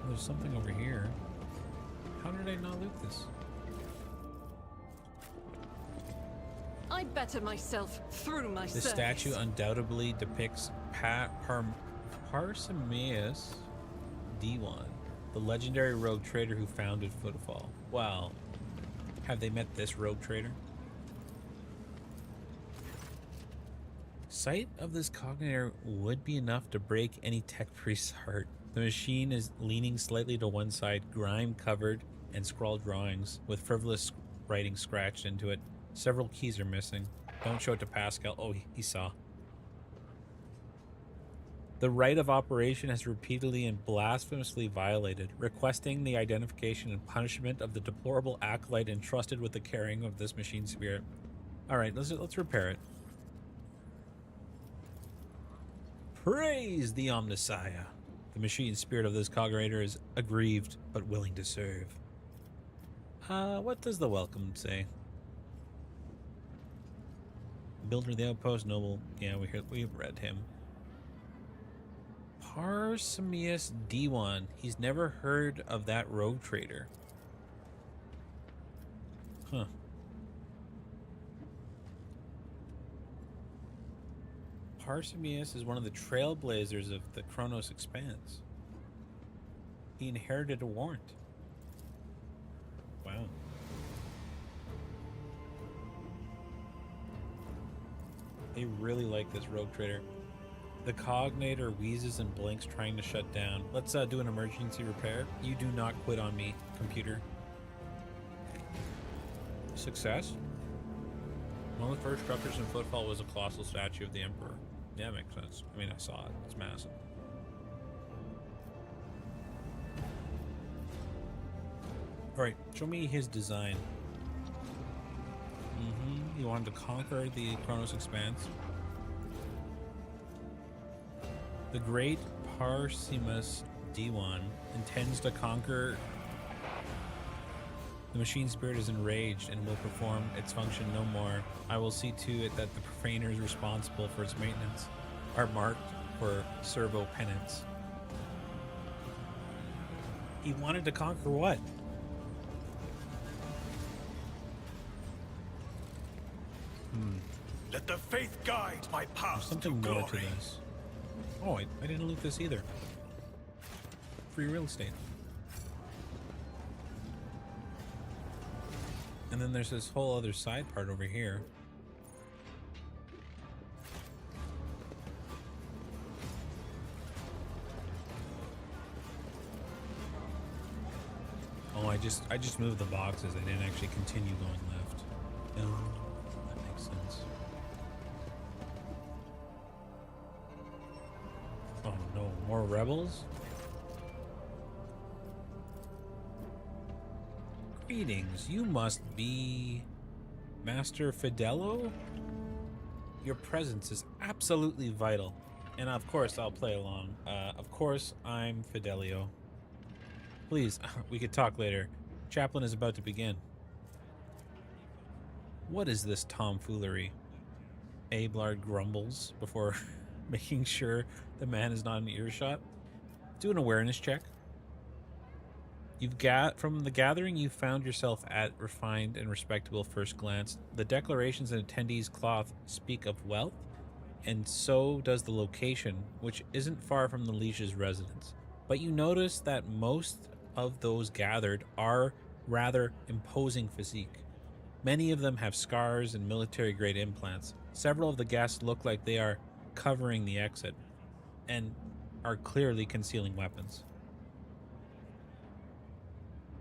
There's something over here. How did I not loot this? I better myself through my This service. statue undoubtedly depicts Parsemeus D1, the legendary rogue trader who founded Footfall. Wow. Have they met this rogue trader? Sight of this cognator would be enough to break any tech priest's heart. The machine is leaning slightly to one side, grime covered and scrawled drawings with frivolous writing scratched into it. Several keys are missing. Don't show it to Pascal. Oh, he saw. The right of operation has repeatedly and blasphemously violated, requesting the identification and punishment of the deplorable acolyte entrusted with the carrying of this machine spirit. All right, let's repair it. Praise the Omnissiah. The machine spirit of this cognator is aggrieved but willing to serve. What does the welcome say? Builder of the outpost, noble. Yeah, we've read him. Parsemeus D1. He's never heard of that rogue trader. Huh. Parsemeus is one of the trailblazers of the Kronos Expanse. He inherited a warrant. Wow. They really like this rogue trader. The cognator wheezes and blinks, trying to shut down. Let's do an emergency repair. You do not quit on me, computer. Success. One of the first structures in Footfall was a colossal statue of the Emperor. Yeah, makes sense. I mean, I saw it. It's massive. Alright, show me his design. He wanted to conquer the Kronos Expanse. The great Parsemeus D1 intends to conquer. The machine spirit is enraged and will perform its function no more. I will see to it that the profaners responsible for its maintenance are marked for servo penance. He wanted to conquer what? Let the faith guide my There's path something to more glory. to this. Oh, I didn't loot this either. Free real estate. And then there's this whole other side part over here. Oh, I just moved the boxes. I didn't actually continue going left. No, that makes sense. Oh no, more rebels? Greetings, you must be Master Fidelio? Your presence is absolutely vital. And of course, I'll play along. Of course, I'm Fidelio. Please, we could talk later. Chaplain is about to begin. What is this tomfoolery? Abelard grumbles before making sure the man is not in earshot. Do an awareness check. From the gathering you found yourself at refined and respectable first glance. The declarations and attendees' cloth speak of wealth, and so does the location, which isn't far from the Liege's residence. But you notice that most of those gathered are rather imposing physique. Many of them have scars and military-grade implants. Several of the guests look like they are covering the exit and are clearly concealing weapons.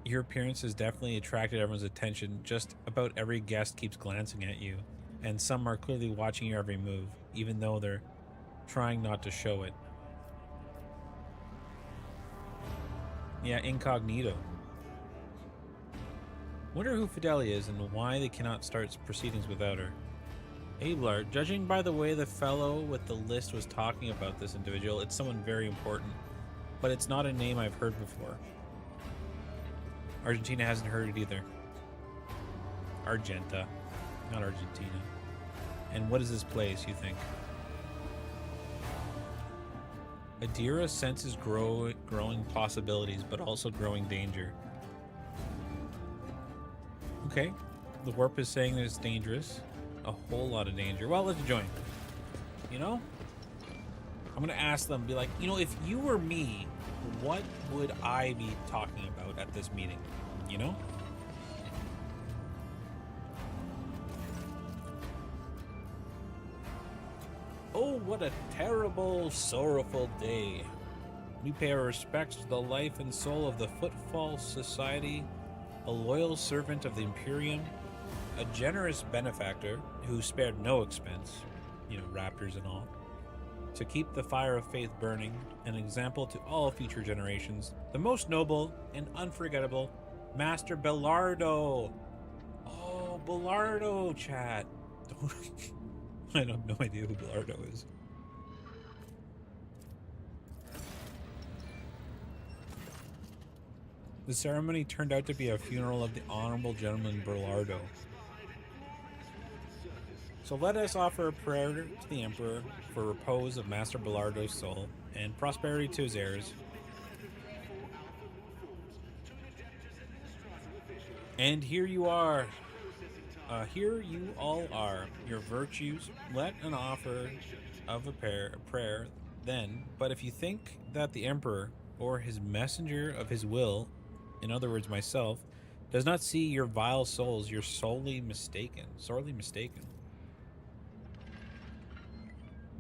Your appearance has definitely attracted everyone's attention. Just about every guest keeps glancing at you, and some are clearly watching your every move, even though they're trying not to show it. Yeah, incognito. Wonder who Fidelia is and why they cannot start proceedings without her. Abelard, judging by the way the fellow with the list was talking about this individual, it's someone very important, but it's not a name I've heard before. Argentina hasn't heard it either. Argenta, not Argentina. And what is this place, you think? Adira senses growing possibilities, but also growing danger. Okay, the warp is saying that it's dangerous. A whole lot of danger. Well, let's join. You know? I'm gonna ask them, be like, you know, if you were me, what would I be talking about at this meeting? You know? Oh, what a terrible, sorrowful day. We pay our respects to the life and soul of the Footfall Society, a loyal servant of the Imperium, a generous benefactor who spared no expense, you know, raptors and all, to keep the fire of faith burning, an example to all future generations, the most noble and unforgettable Master Belardo. Oh, Belardo, chat. I have no idea who Belardo is. The ceremony turned out to be a funeral of the Honorable Gentleman Belardo. So let us offer a prayer to the Emperor for repose of Master Belardo's soul and prosperity to his heirs. And here you are. Here you all are, your virtues. Let an offer of a prayer then. But if you think that the Emperor or his messenger of his will, in other words myself, does not see your vile souls, you're sorely mistaken.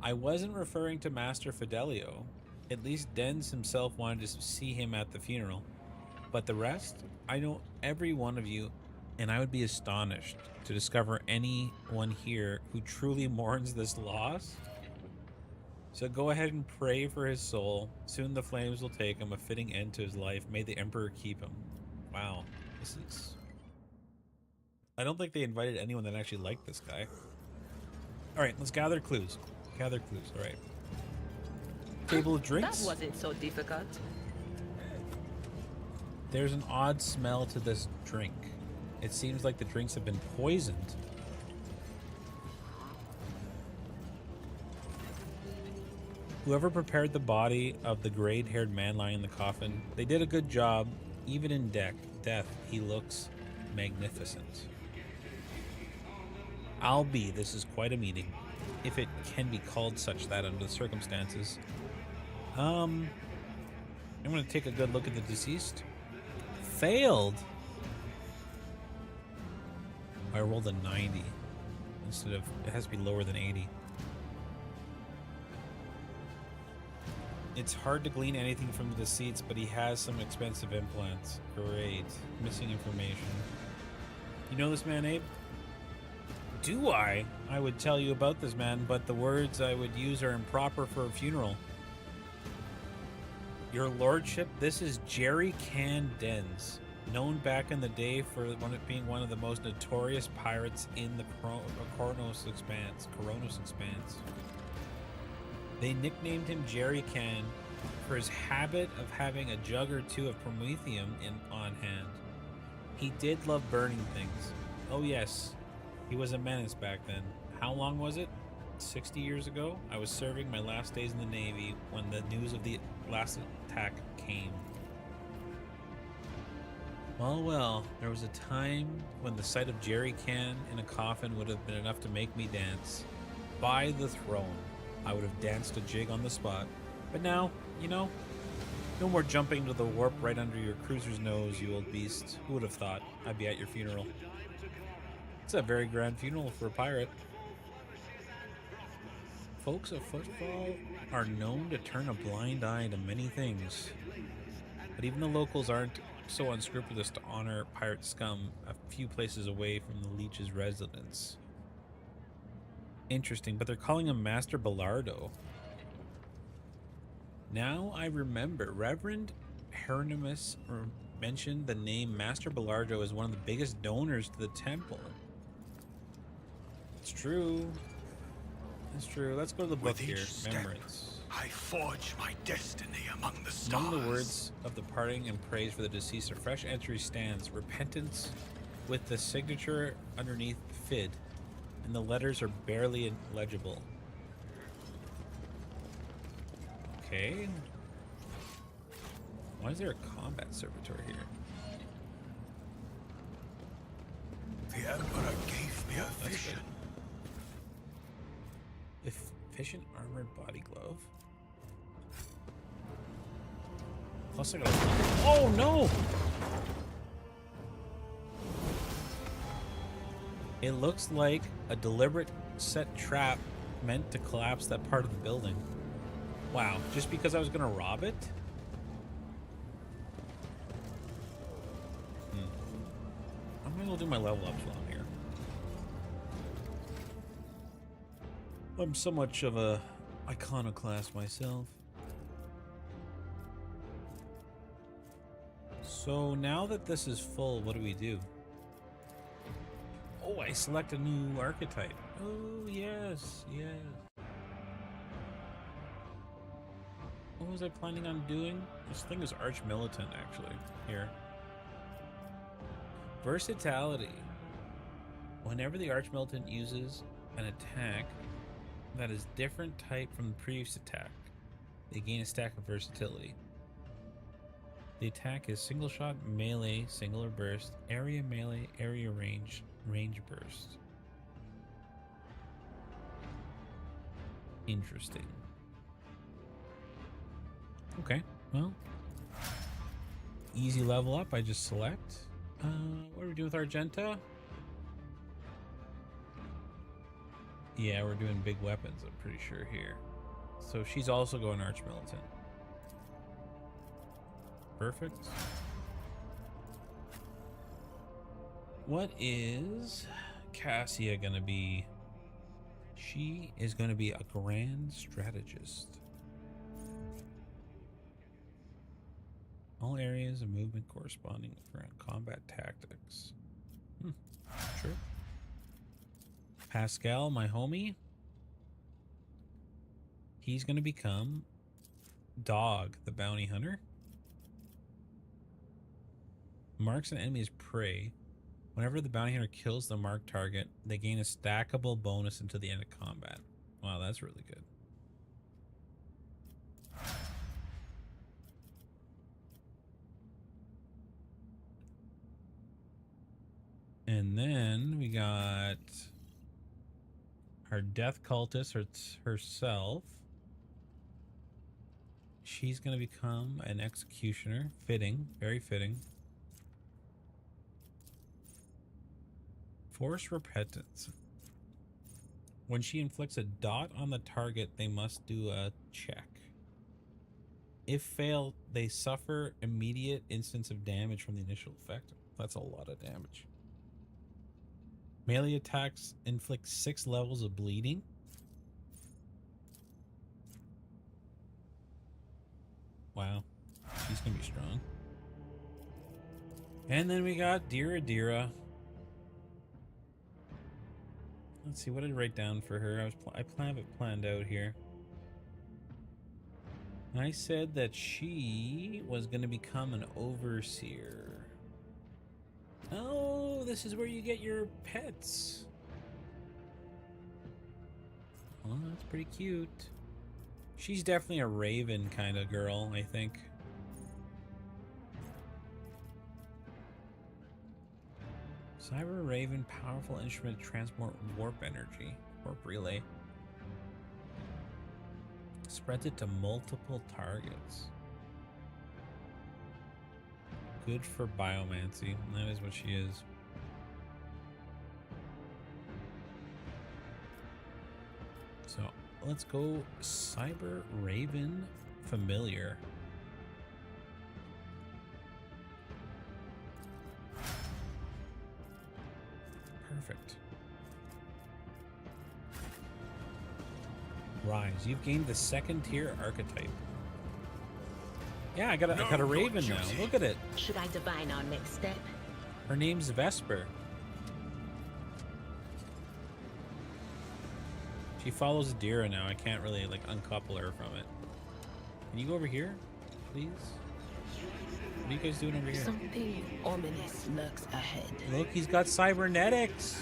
I wasn't referring to Master Fidelio. At least Dens himself wanted to see him at the funeral. But the rest, I know every one of you, and I would be astonished to discover anyone here who truly mourns this loss. So go ahead and pray for his soul. Soon the flames will take him, a fitting end to his life. May the Emperor keep him. Wow, this is... I don't think they invited anyone that actually liked this guy. Alright, let's gather clues. Alright. Table of drinks? That wasn't so difficult. There's an odd smell to this drink. It seems like the drinks have been poisoned. Whoever prepared the body of the gray-haired man lying in the coffin, they did a good job. Even in death, he looks magnificent. This is quite a meeting, if it can be called such that under the circumstances. I'm going to take a good look at the deceased. Failed. I rolled a 90 instead of, it has to be lower than 80. It's hard to glean anything from the deceased, but he has some expensive implants. Great. Missing information. You know this man, Abe? Do I? I would tell you about this man, but the words I would use are improper for a funeral. Your lordship, this is Jerry Can Dens, known back in the day for being one of the most notorious pirates in the Coronos Expanse. They nicknamed him Jerry Can for his habit of having a jug or two of promethium on hand. He did love burning things. Oh yes, he was a menace back then. How long was it? 60 years ago? I was serving my last days in the Navy when the news of the last attack came. Well, there was a time when the sight of Jerry Can in a coffin would have been enough to make me dance. By the throne, I would have danced a jig on the spot. But now, you know, no more jumping into the warp right under your cruiser's nose, you old beast. Who would have thought I'd be at your funeral? It's a very grand funeral for a pirate. Folks of Footfall are known to turn a blind eye to many things. But even the locals aren't so unscrupulous to honor pirate scum a few places away from the Leech's residence. Interesting, but they're calling him Master Bellardo. Now I remember Reverend Hieronymus mentioned the name Master Bellardo as one of the biggest donors to the temple. It's true. It's true. Let's go to the book here. Memories. I forge my destiny among the stars. Among the words of the parting and praise for the deceased, a fresh entry stands. Repentance with the signature underneath Fid, and the letters are barely legible. Okay. Why is there a combat servitor here? The Emperor gave me a vision. Efficient armored body glove. Plus I gotta... Oh no! It looks like a deliberate set trap meant to collapse that part of the building. Wow, just because I was gonna rob it? I might as well do my level ups while I'm here. I'm so much of a iconoclast myself. So now that this is full, what do we do? Oh, I select a new archetype. Oh, yes, yes. What was I planning on doing? This thing is Arch Militant, actually. Here. Versatility. Whenever the Arch Militant uses an attack that is different type from the previous attack, they gain a stack of versatility. The attack is single shot, melee, singular burst, area melee, area range, range burst. Interesting. Okay, well, easy level up. I just select. What do we do with Argenta? Yeah, we're doing big weapons, I'm pretty sure here. So she's also going Arch Militant. Perfect. What is Cassia gonna be? She is gonna be a grand strategist. All areas of movement corresponding for combat tactics. Sure. Pascal, my homie, he's going to become Dog, the bounty hunter. Marks an enemy's prey. Whenever the bounty hunter kills the marked target, they gain a stackable bonus until the end of combat. Wow, that's really good. And then we got our death cultist herself. She's going to become an executioner. Fitting. Very fitting. Force repentance. When she inflicts a dot on the target, they must do a check. If failed, they suffer immediate instance of damage from the initial effect. That's a lot of damage. Melee attacks inflict 6 levels of bleeding. Wow. She's gonna be strong. And then we got Dira. Let's see, what did I write down for her? I have it planned out here. I said that she was going to become an overseer. Oh, this is where you get your pets. Oh, that's pretty cute. She's definitely a raven kind of girl, I think. Cyber Raven, powerful instrument to transport warp energy. Warp relay. Spreads it to multiple targets. Good for biomancy. That is what she is. So let's go Cyber Raven Familiar. Perfect. Rise. You've gained the 2nd tier archetype. Yeah, I got a raven now. Look at it. Should I divine our next step? Her name's Vesper. She follows Dira now. I can't really like uncouple her from it. Can you go over here, please? What are you guys doing over here? Something ominous lurks ahead. Look, he's got cybernetics.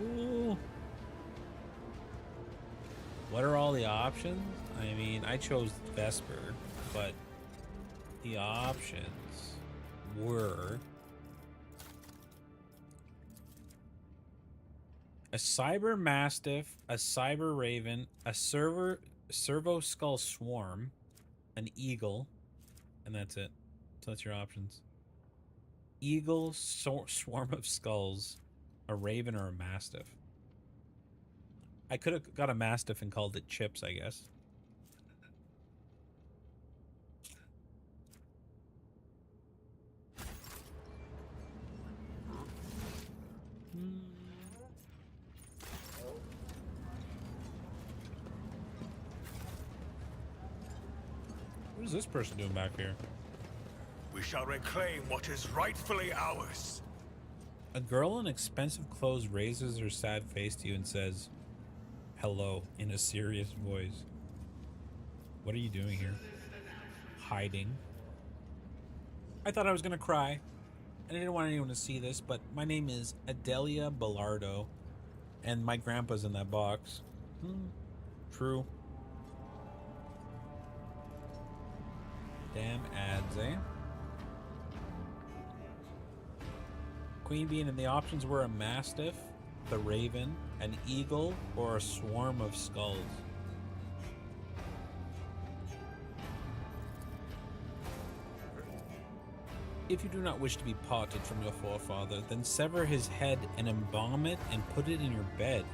Ooh. What are all the options? I mean, I chose Vesper, but the options were a Cyber Mastiff, a Cyber Raven, a Servo Skull Swarm, an Eagle, and that's it. So that's your options. Eagle, Swarm of Skulls, a Raven, or a Mastiff. I could have got a Mastiff and called it Chips, I guess. What is this person doing back here? We shall reclaim what is rightfully ours. A girl in expensive clothes raises her sad face to you and says, "Hello," in a serious voice. What are you doing here? Hiding. I thought I was gonna cry. And I didn't want anyone to see this, but my name is Adelia Bellardo, and my grandpa's in that box. True. Damn ads, eh? Queen Bean, and the options were a Mastiff, the Raven, an Eagle, or a Swarm of Skulls. If you do not wish to be parted from your forefather, then sever his head and embalm it and put it in your bed.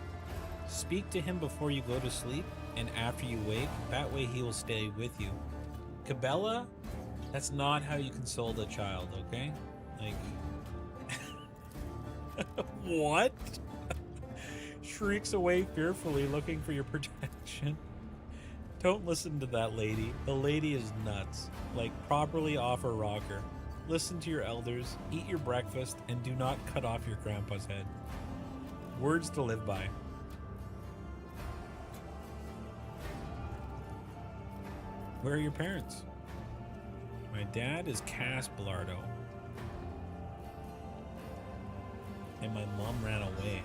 Speak to him before you go to sleep and after you wake. That way he will stay with you. Cabela, that's not how you console a child, okay? Like... What? Shrieks away fearfully, looking for your protection. Don't listen to that lady. The lady is nuts. Like, properly off her rocker. Listen to your elders, eat your breakfast, and do not cut off your grandpa's head. Words to live by. Where are your parents? My dad is Cass Bellardo. And my mom ran away.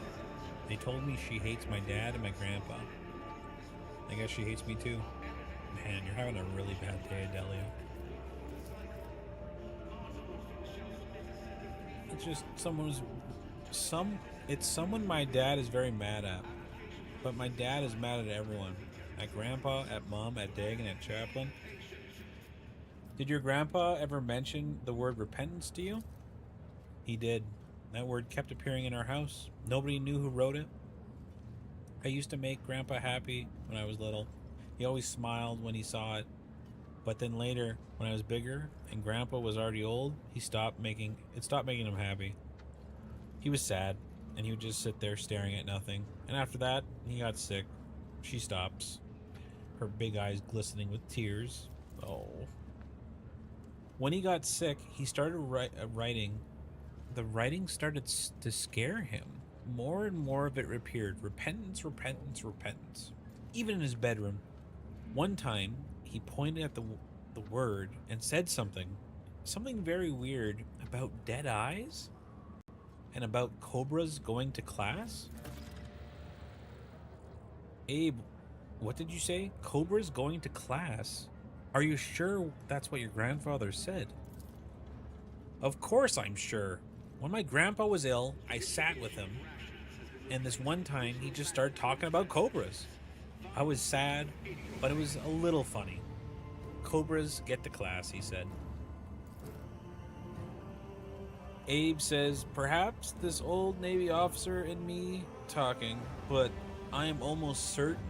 They told me she hates my dad and my grandpa. I guess she hates me too. Man, you're having a really bad day, Adelia. It's just it's someone my dad is very mad at. But my dad is mad at everyone. At grandpa, at mom, at Dagon, at Chaplain. Did your grandpa ever mention the word repentance to you? He did. That word kept appearing in our house. Nobody knew who wrote it. I used to make Grandpa happy when I was little. He always smiled when he saw it. But then later, when I was bigger and Grandpa was already old, it stopped making him happy. He was sad, and he would just sit there staring at nothing. And after that, he got sick. She stops, her big eyes glistening with tears. Oh. When he got sick, he started writing. The writing started to scare him. More and more of it appeared. Repentance, repentance, repentance. Even in his bedroom. One time, he pointed at the word and said something very weird about dead eyes and about cobras going to class. Abe, what did you say? Cobras going to class? Are you sure that's what your grandfather said? Of course I'm sure. When my grandpa was ill, I sat with him, and this one time he just started talking about cobras. I was sad, but it was a little funny. Cobras get to class, he said. Abe says, perhaps this old Navy officer and me talking, but I am almost certain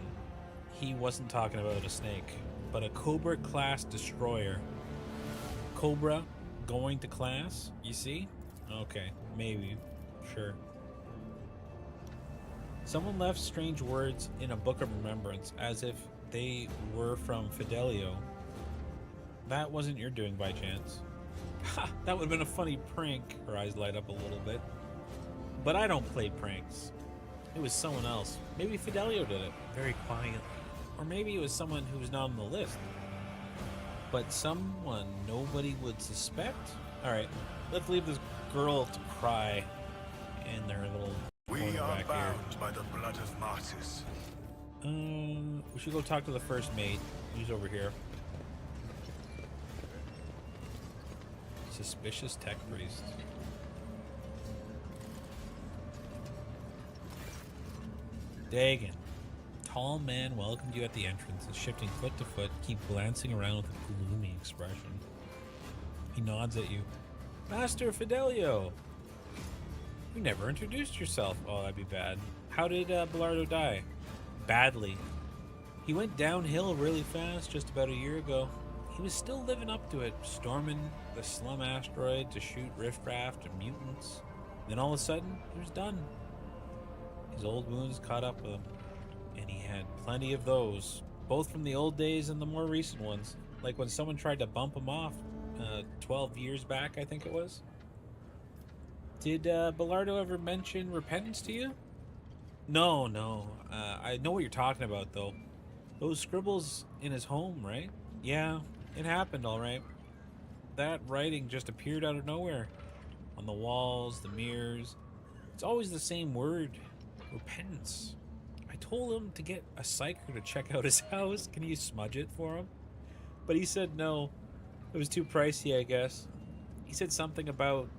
he wasn't talking about a snake, but a Cobra class destroyer. Cobra going to class, you see? Okay, maybe, sure. Someone left strange words in a book of remembrance as if they were from Fidelio. That wasn't your doing by chance. Ha! That would have been a funny prank. Her eyes light up a little bit. But I don't play pranks. It was someone else. Maybe Fidelio did it, very quietly. Or maybe it was someone who was not on the list. But someone nobody would suspect? Alright, let's leave this girl to cry in their little We corner are back bound by the blood of martyrs. We should go talk to the first mate. Who's over here? Suspicious tech priest. Dagon. Tall man welcomed you at the entrance and shifting foot to foot, keep glancing around with a gloomy expression. He nods at you. Master Fidelio! You never introduced yourself. Oh, that'd be bad. How did Belardo die? Badly. He went downhill really fast just about a year ago. He was still living up to it, storming the slum asteroid to shoot riffraff and mutants. Then all of a sudden, he was done. His old wounds caught up with him, and he had plenty of those, both from the old days and the more recent ones, like when someone tried to bump him off 12 years back, I think it was. Did Belardo ever mention repentance to you? No. I know what you're talking about, though. Those scribbles in his home, right? Yeah, it happened, all right. That writing just appeared out of nowhere. On the walls, the mirrors. It's always the same word. Repentance. I told him to get a psyker to check out his house. Can you smudge it for him? But he said no. It was too pricey, I guess. He said something about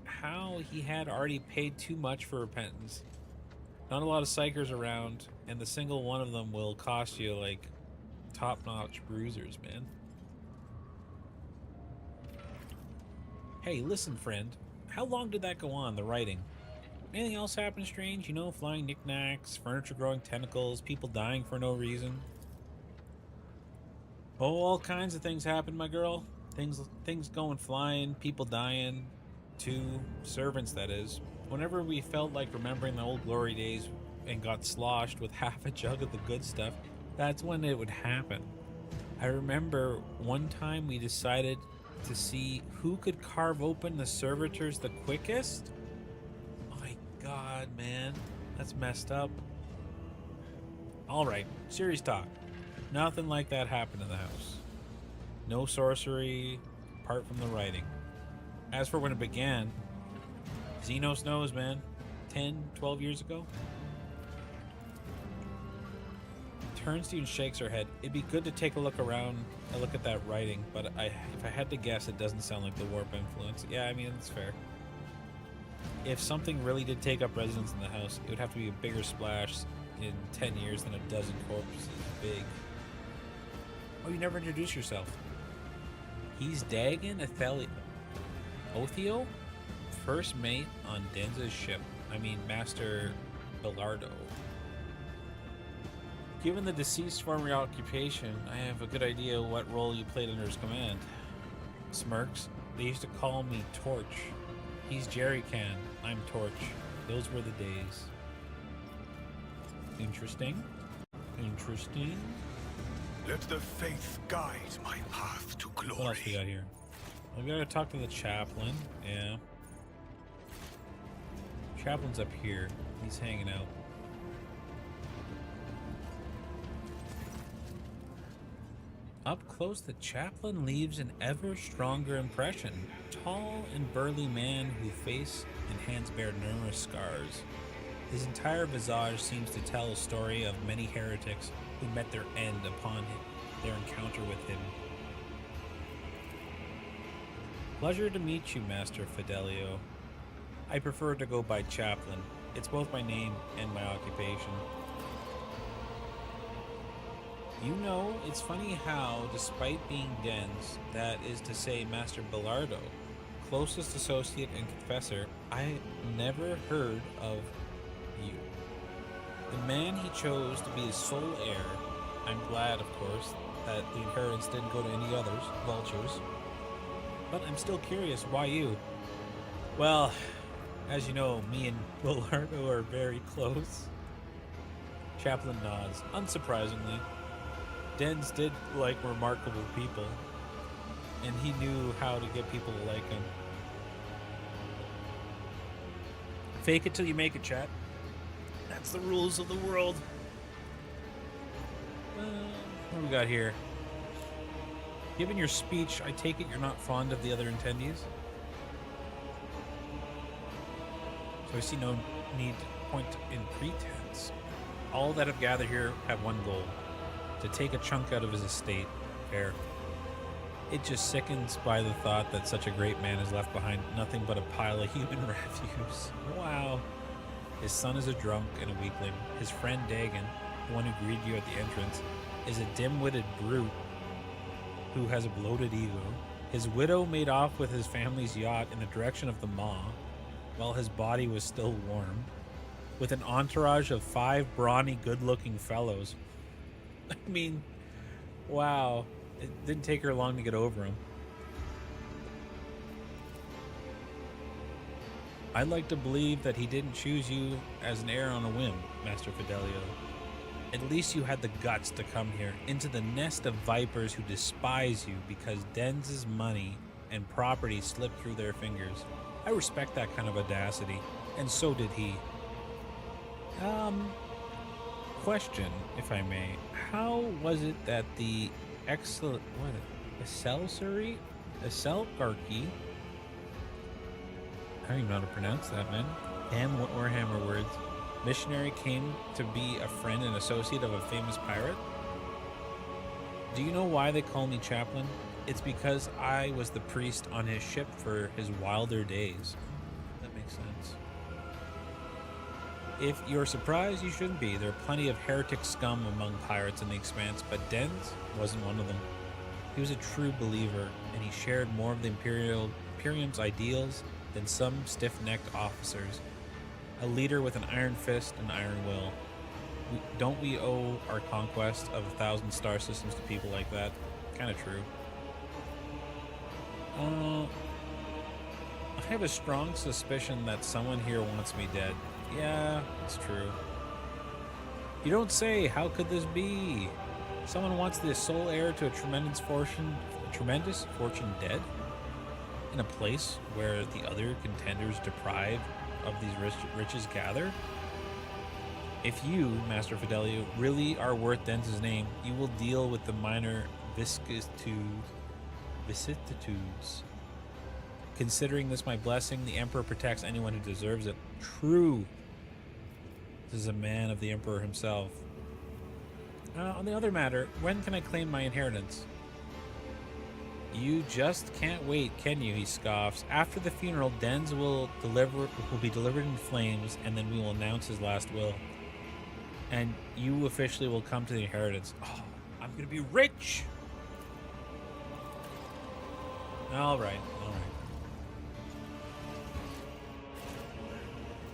how he had already paid too much for repentance. Not a lot of psychers around, and the single one of them will cost you like top-notch bruisers, man. Hey, listen, friend. How long did that go on, the writing? Anything else happen strange? You know, flying knickknacks, furniture growing tentacles, people dying for no reason? Oh, all kinds of things happen, my girl. Things going flying, people dying. 2 servants, that is. Whenever we felt like remembering the old glory days and got sloshed with half a jug of the good stuff, that's when it would happen. I remember one time we decided to see who could carve open the servitors the quickest. My God, man. That's messed up. Alright, serious talk. Nothing like that happened in the house. No sorcery, apart from the writing. As for when it began, Xenos knows, man. 10, 12 years ago? Turns to you and shakes her head. It'd be good to take a look around, a look at that writing, but if I had to guess, it doesn't sound like the warp influence. Yeah, I mean, that's fair. If something really did take up residence in the house, it would have to be a bigger splash in 10 years than a dozen corpses big. Oh, you never introduced yourself. He's Dagon Othio? First mate on Denza's ship. I mean, Master Belardo. Given the deceased former occupation, I have a good idea what role you played under his command. Smirks. They used to call me Torch. He's Jerry Can. I'm Torch. Those were the days. Interesting. Interesting. Let the faith guide my path to glory. What else we got here? We gotta talk to the chaplain. Yeah. Chaplain's up here. He's hanging out. Up close, the chaplain leaves an ever stronger impression. Tall and burly man whose face and hands bear numerous scars. His entire visage seems to tell a story of many heretics who met their end upon their encounter with him. Pleasure to meet you, Master Fidelio. I prefer to go by chaplain. It's both my name and my occupation. You know, it's funny how, despite being Den's, that is to say Master Bellardo, closest associate and confessor, I never heard of you. The man he chose to be his sole heir, I'm glad, of course, that the inheritance didn't go to any others, vultures. But I'm still curious, why you? Well, as you know, me and Bellardo are very close. Chaplain nods, unsurprisingly. Dens did like remarkable people, and he knew how to get people to like him. Fake it till you make it, chat. That's the rules of the world. What do we got here? Given your speech, I take it you're not fond of the other attendees? So I see no need to point in pretense. All that have gathered here have one goal: to take a chunk out of his estate. Fair. It just sickens by the thought that such a great man has left behind nothing but a pile of human refuse. Wow. His son is a drunk and a weakling. His friend Dagon, the one who greeted you at the entrance, is a dim-witted brute who has a bloated ego. His widow made off with his family's yacht in the direction of the Maw, while his body was still warm, with an entourage of 5 brawny, good-looking fellows. I mean, wow. It didn't take her long to get over him. I'd like to believe that he didn't choose you as an heir on a whim, Master Fidelio. At least you had the guts to come here, into the nest of vipers who despise you because Dens' money and property slipped through their fingers. I respect that kind of audacity, and so did he. Question, if I may. How was it that the Excelsiority? I don't even know how to pronounce that, man. Damn Warhammer words. Missionary came to be a friend and associate of a famous pirate? Do you know why they call me chaplain? It's because I was the priest on his ship for his wilder days. That makes sense. If you're surprised, you shouldn't be. There are plenty of heretic scum among pirates in the Expanse, but Dens wasn't one of them. He was a true believer, and he shared more of the Imperium's ideals than some stiff-necked officers. A leader with an iron fist and iron will. Don't we owe our conquest of 1,000 star systems to people like that? Kind of true. I have a strong suspicion that someone here wants me dead. Yeah, it's true. You don't say. How could this be? Someone wants the sole heir to a tremendous fortune dead? In a place where the other contenders deprived of these riches gather? If you, Master Fidelio, really are worth Dens' name, you will deal with the minor vicissitudes. Considering this my blessing, the Emperor protects anyone who deserves it. True. This is a man of the Emperor himself. On the other matter, when can I claim my inheritance? You just can't wait, can you? He scoffs. After the funeral, Dens will be delivered in flames, and then we will announce his last will. And you officially will come to the inheritance. Oh, I'm gonna be rich! Alright.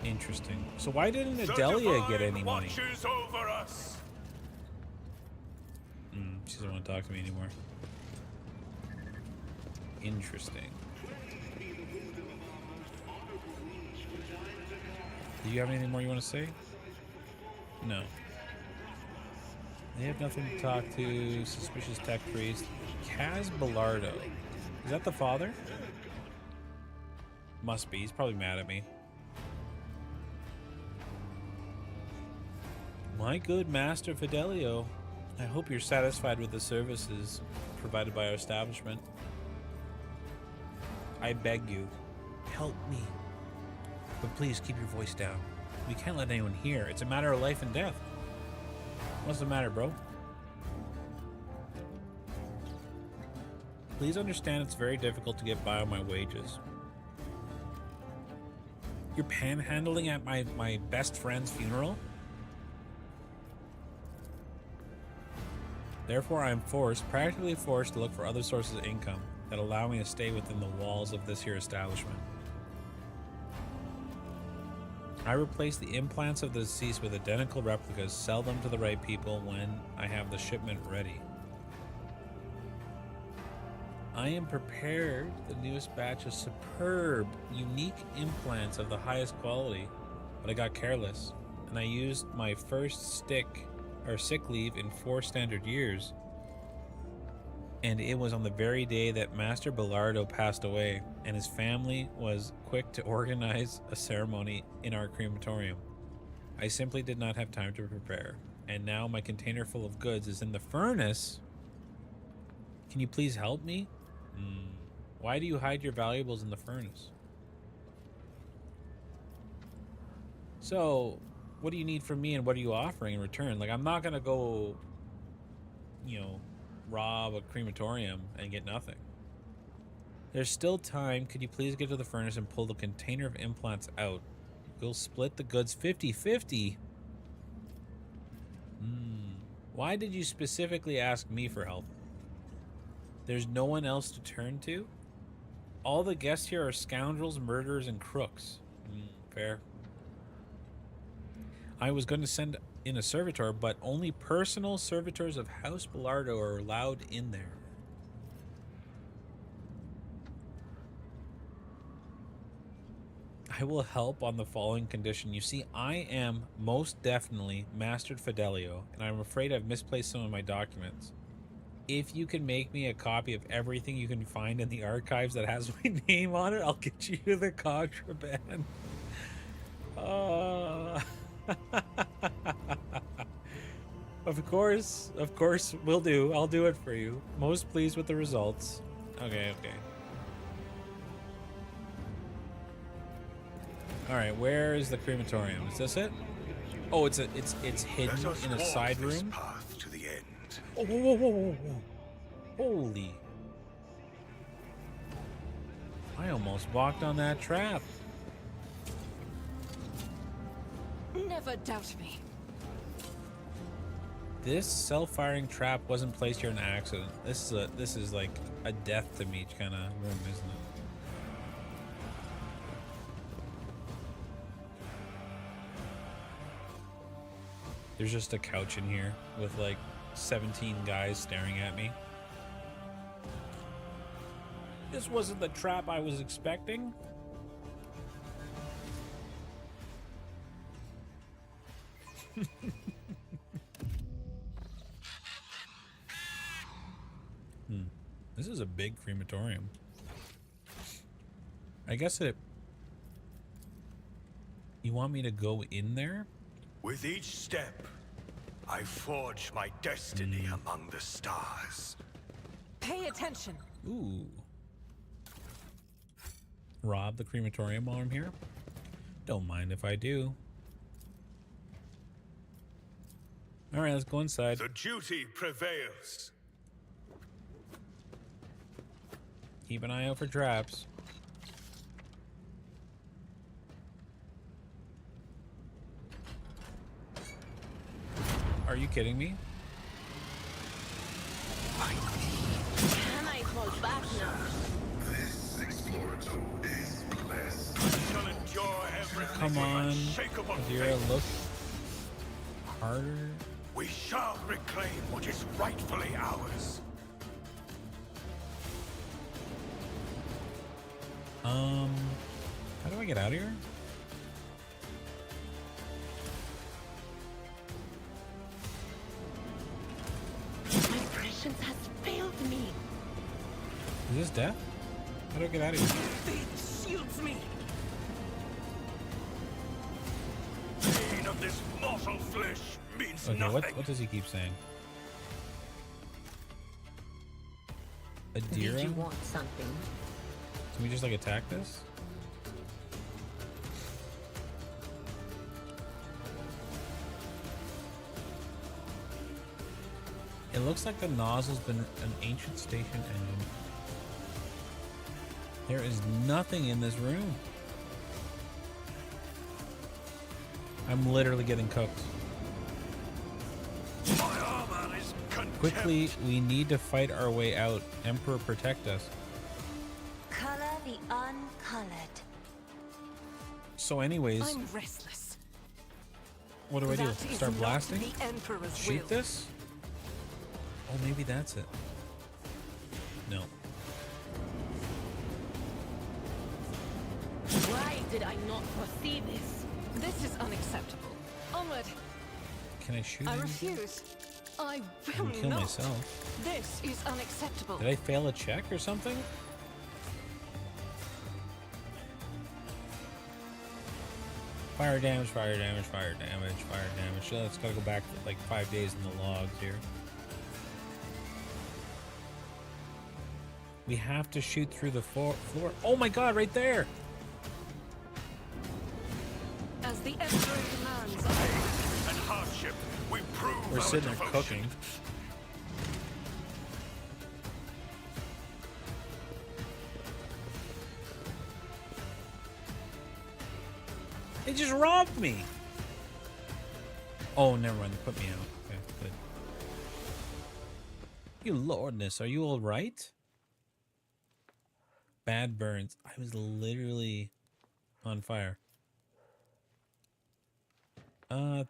Interesting. So why didn't Adelia get any money? Over us. She doesn't want to talk to me anymore. Interesting. Do you have anything more you want to say? No. They have nothing to talk to. Suspicious tech priest. Kaz Bellardo. Is that the father? Must be. He's probably mad at me. My good Master Fidelio. I hope you're satisfied with the services provided by our establishment. I beg you, help me. But please keep your voice down. We can't let anyone hear. It's a matter of life and death. What's the matter, bro? Please understand it's very difficult to get by on my wages. You're panhandling at my best friend's funeral? Therefore, I am practically forced to look for other sources of income that allow me to stay within the walls of this here establishment. I replace the implants of the deceased with identical replicas, sell them to the right people when I have the shipment ready. I am prepared the newest batch of superb, unique implants of the highest quality, but I got careless, and I used my first sick leave in 4 standard years, and it was on the very day that Master Bellardo passed away, and his family was quick to organize a ceremony in our crematorium. I simply did not have time to prepare, and now my container full of goods is in the furnace. Can you please help me? Why do you hide your valuables in the furnace? So, what do you need from me and what are you offering in return? Like, I'm not gonna go, rob a crematorium and get nothing. There's still time. Could you please get to the furnace and pull the container of implants out? We'll split the goods 50-50. Why did you specifically ask me for help? There's no one else to turn to? All the guests here are scoundrels, murderers, and crooks. Fair. I was going to send in a servitor, but only personal servitors of House Bellardo are allowed in there. I will help on the following condition. You see, I am most definitely Master Fidelio, and I'm afraid I've misplaced some of my documents. If you can make me a copy of everything you can find in the archives that has my name on it, I'll get you the contraband. Of course, will do. I'll do it for you. Most pleased with the results. Okay. All right, where is the crematorium? Is this it? Oh, it's hidden in a side room. Path to the end. Oh, whoa. Holy. I almost walked on that trap. Never doubt me. This self-firing trap wasn't placed here in an accident. This is like a death to me kind of room, isn't it? There's just a couch in here with like 17 guys staring at me. This wasn't the trap I was expecting. This is a big crematorium. I guess you want me to go in there? With each step, I forge my destiny among the stars. Pay attention. Ooh. Rob the crematorium while I'm here? Don't mind if I do. Alright, let's go inside. The duty prevails. Keep an eye out for traps. Are you kidding me? Can I fall back now? This explorator is blessed. We shall endure everything Come with on, unshakable Adira, faith. look harder. We shall reclaim what is rightfully ours. How do I get out of here? this death? How do I get out of here? Fate shields me. Pain of this mortal flesh means Okay, nothing. what does he keep saying? Did you Adira? want something? Can we just like attack this? It looks like the nozzle's been an ancient station engine. There is nothing in this room. I'm literally getting cooked. My armor is contempt. Quickly, we need to fight our way out. Emperor, protect us. Color the uncolored. So anyways, I'm restless. what do I do? That is Start not blasting? The Emperor's Shoot will. this? Oh, maybe that's it. No. Why did I not foresee this? This is unacceptable. Onward. Can I shoot I him? refuse. I I will can kill not. myself. This is unacceptable. Did I fail a check or something? Fire damage, fire damage, fire damage, fire damage. So it's gotta go back to like 5 days in the logs here. We have to shoot through the floor. Oh my god, right there! As the Emperor demands, And hardship, we prove We're our sitting there devotion. cooking. They just robbed me! Oh, never mind. They put me out. Okay, good. You lordness, are you alright? Bad burns. I was literally on fire.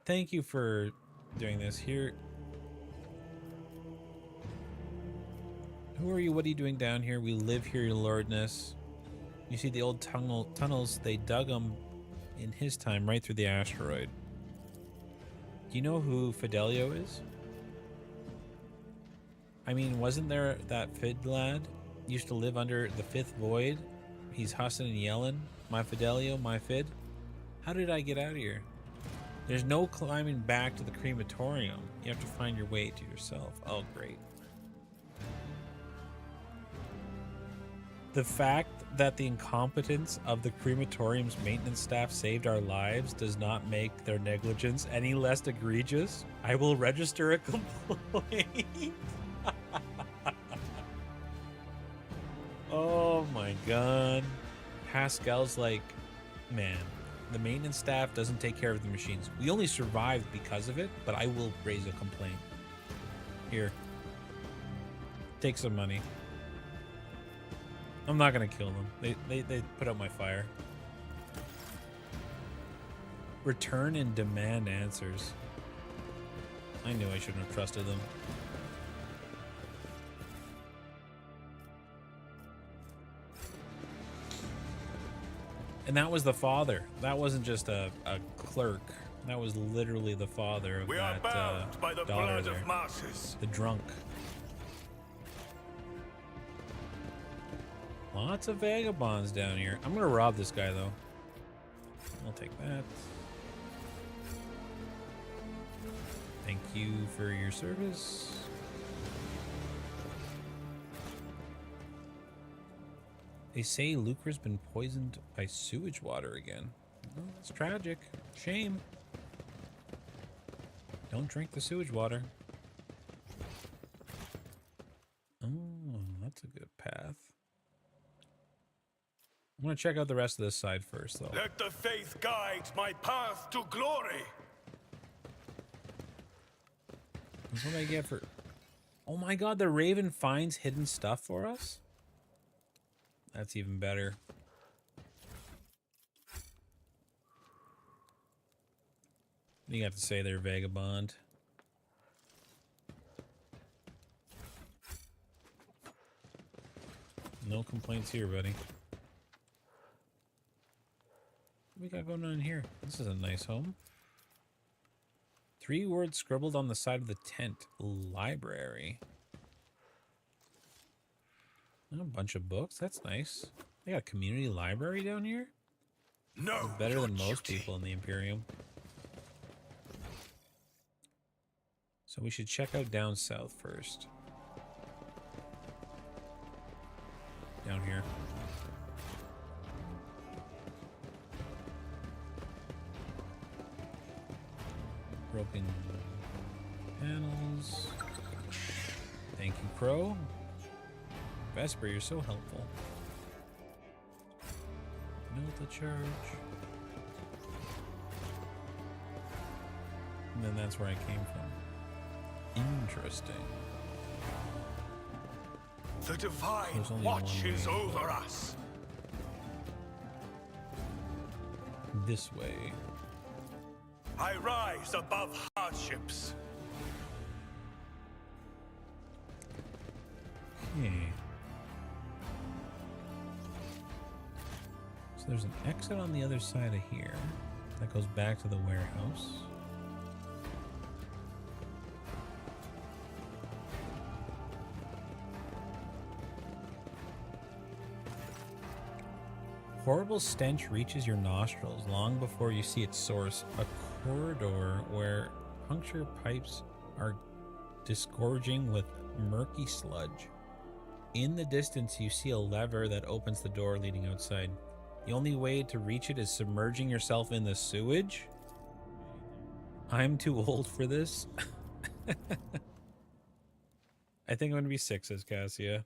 Thank you for doing this. Here. Who are you? What are you doing down here? We live here, your lordness. You see the old tunnels, they dug them in his time right through the asteroid. Do you know who Fidelio is? I mean, wasn't there that Fid lad? Used to live under the fifth void. He's hussing and yelling, my Fidelio, my Fid. How did I get out of here? There's no climbing back to the crematorium. You have to find your way to yourself. Oh, great. The fact that the incompetence of the crematorium's maintenance staff saved our lives does not make their negligence any less egregious. I will register a complaint. Oh my god. Pascal's like, man, the maintenance staff doesn't take care of the machines. We only survived because of it, but I will raise a complaint. Here. Take some money. I'm not gonna kill them. They put out my fire. Return and demand answers. I knew I shouldn't have trusted them. And that was the father. That wasn't just a clerk. That was literally the father of We are that bound by the dollar blood there. of masses. The drunk. Lots of vagabonds down here. I'm gonna rob this guy though. I'll take that. Thank you for your service. They say Lucre's been poisoned by sewage water again. Well, it's tragic. Shame. Don't drink the sewage water. Oh, that's a good path. I'm gonna check out the rest of this side first, though. Let the faith guide my path to glory. That's what I get for... Oh my god, the Raven finds hidden stuff for us? That's even better. What do you got to say there, vagabond? No complaints here, buddy. What we got going on here? This is a nice home. 3 words scribbled on the side of the tent. Library. A bunch of books. That's nice. They got a community library down here. No, Better your than most duty. people in the Imperium. So we should check out down south first. Down here. Broken panels. Thank you, Crow. Vesper, you're so helpful. Melt the charge. And then that's where I came from. Interesting. The divine There's only one watches way. over us. This way. I rise above hardships. Okay. So there's an exit on the other side of here that goes back to the warehouse. Horrible stench reaches your nostrils long before you see its source. A corridor where puncture pipes are disgorging with murky sludge. In the distance, you see a lever that opens the door leading outside. The only way to reach it is submerging yourself in the sewage? I'm too old for this. I think I'm going to be 6, says Cassia.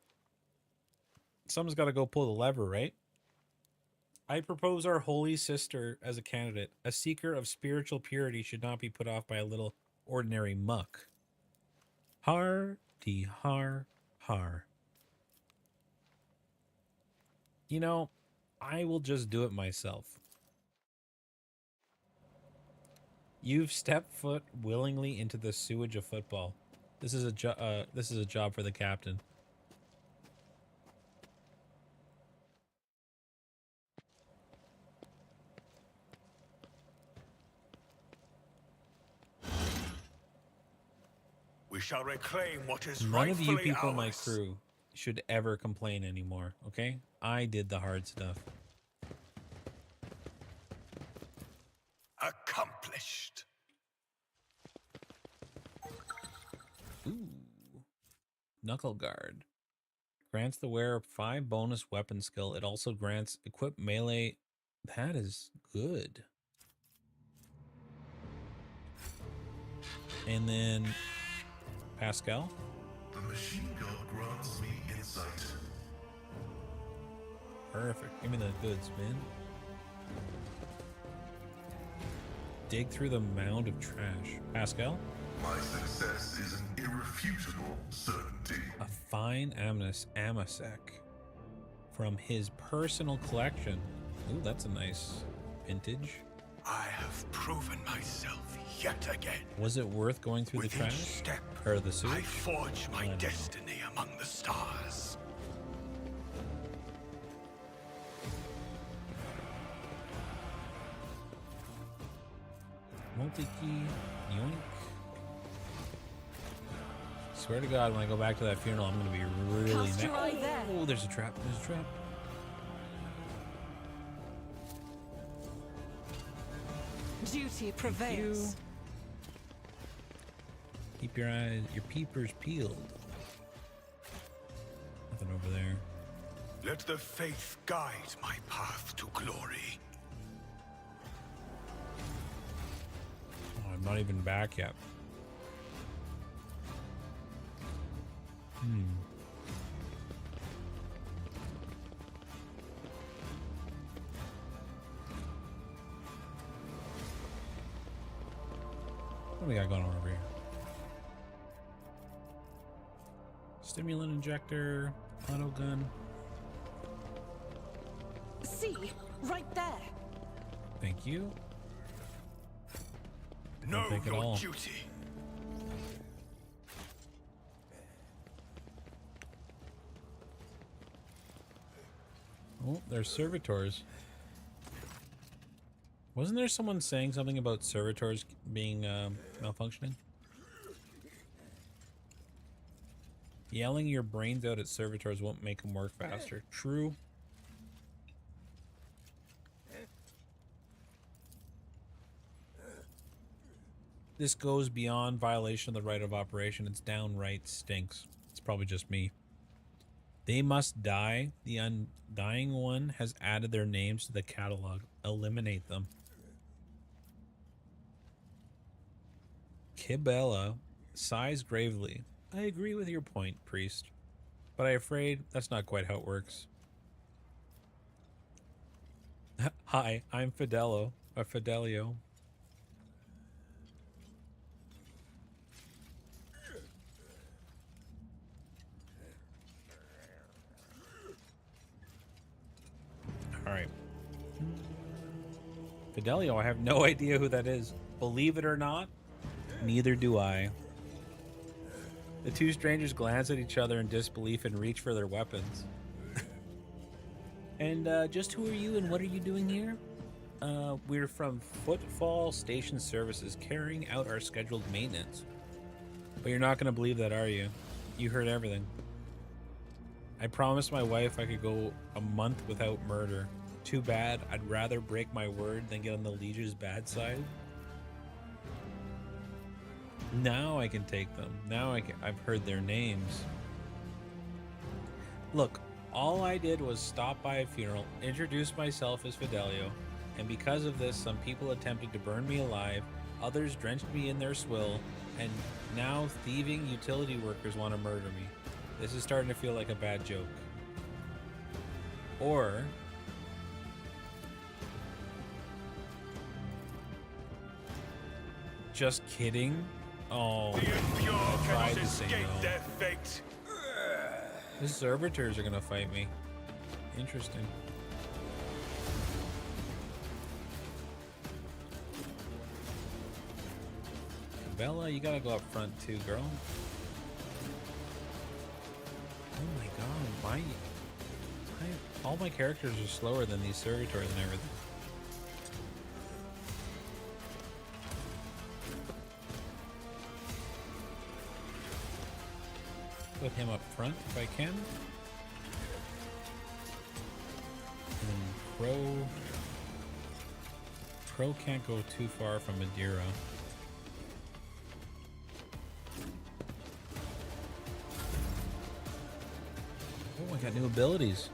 Someone's got to go pull the lever, right? I propose our holy sister as a candidate. A seeker of spiritual purity should not be put off by a little ordinary muck. Har-de har har. You know, I will just do it myself. You've stepped foot willingly into the sewage of football. This is a job for the captain. We shall reclaim what is None of you rightfully people in my ours. crew should ever complain anymore, okay? I did the hard stuff. Accomplished. Ooh. Knuckle Guard. Grants the wearer 5 bonus weapon skill. It also grants equip melee. That is good. And then Pascal. The machine gun grants me insight. Perfect. Give me the goods, man. Dig through the mound of trash. Pascal. My success is an irrefutable certainty. A fine Amasec from his personal collection. Ooh, that's a nice vintage. I have proven myself yet again. Was it worth going through With the trash? each step, Or the I sewage? forge my I don't know. destiny among the stars. Multi-key, yoink. Swear to God, when I go back to that funeral, I'm going to be really Cast your eye there. Oh, there's a trap. There's a trap. Duty prevails. Keep your eyes, your peepers peeled. Nothing over there. Let the faith guide my path to glory. Oh, I'm not even back yet. What do we got going on over here? Stimulant injector, auto gun. See, right there. Thank you. Know take it your all. duty. Oh, there's servitors. Wasn't there someone saying something about servitors being malfunctioning? Yelling your brains out at servitors won't make them work faster. True. This goes beyond violation of the right of operation. It's downright stinks. It's probably just me. They must die. The undying one has added their names to the catalog. Eliminate them. Kibella sighs gravely. I agree with your point, priest, but I'm afraid that's not quite how it works. Hi, I'm Fidelio. All right. Fidelio, I have no idea who that is. Believe it or not, neither do I. The two strangers glance at each other in disbelief and reach for their weapons. And just who are you and what are you doing here? We're from Footfall Station Services, carrying out our scheduled maintenance. But you're not going to believe that, are you? You heard everything. I promised my wife I could go a month without murder. Too bad. I'd rather break my word than get on the Liege's bad side. Now I can take them. Now I've heard their names. Look, all I did was stop by a funeral, introduce myself as Fidelio, and because of this, some people attempted to burn me alive, others drenched me in their swill, and now thieving utility workers want to murder me. This is starting to feel like a bad joke. Or... just kidding? Oh, The impure I tried cannot to say escape no. their fate. The servitors are gonna fight me. Interesting. Bella, you gotta go up front too, girl. Oh my god, all my characters are slower than these servitors and everything. Put him up front if I can. And Crow can't go too far from Madeira. Oh, I got new abilities.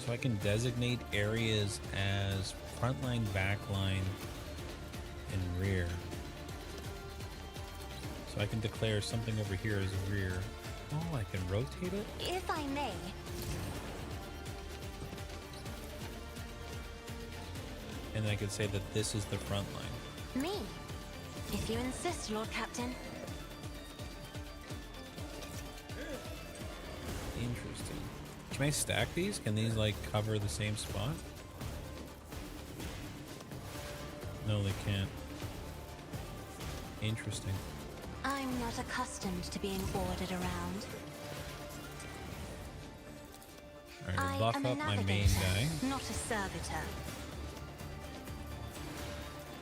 So I can designate areas as frontline, backline, and rear. So I can declare something over here as rear. Oh, I can rotate it? If I may, And I could say that this is the front line. me. If you insist, Lord Captain. Interesting. Can I stack these? Can these like cover the same spot? No, they can't. Interesting. I'm not accustomed to being ordered around. Alright, I we'll buff am a up my navigator, main guy. not a servitor.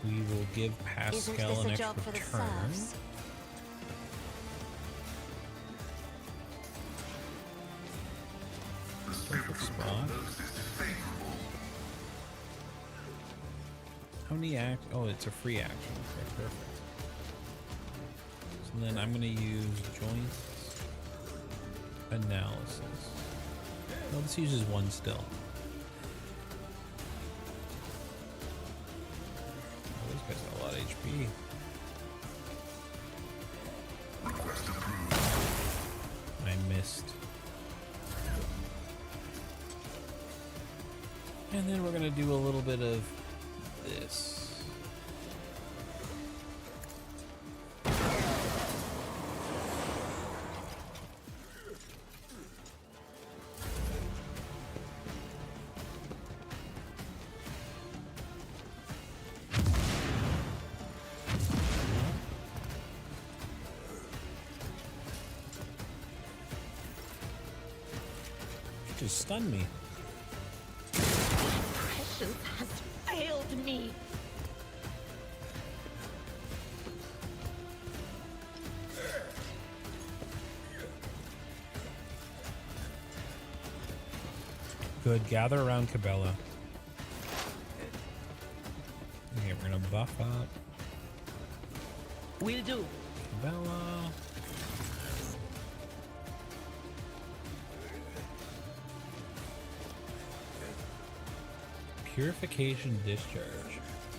We will give Isn't Pascal this an a job extra for the turn. serfs? Perfect spot. How many act? Oh, it's a free action. Okay, perfect. So then I'm going to use joints analysis. No, this uses one still. Oh, this guy's got a lot of HP. I missed. And then we're going to do a little bit of this. You just stunned me. Precious has failed me. Good. Gather around Cabela. Okay, we're gonna buff up. Will do. Cabela. Purification Discharge.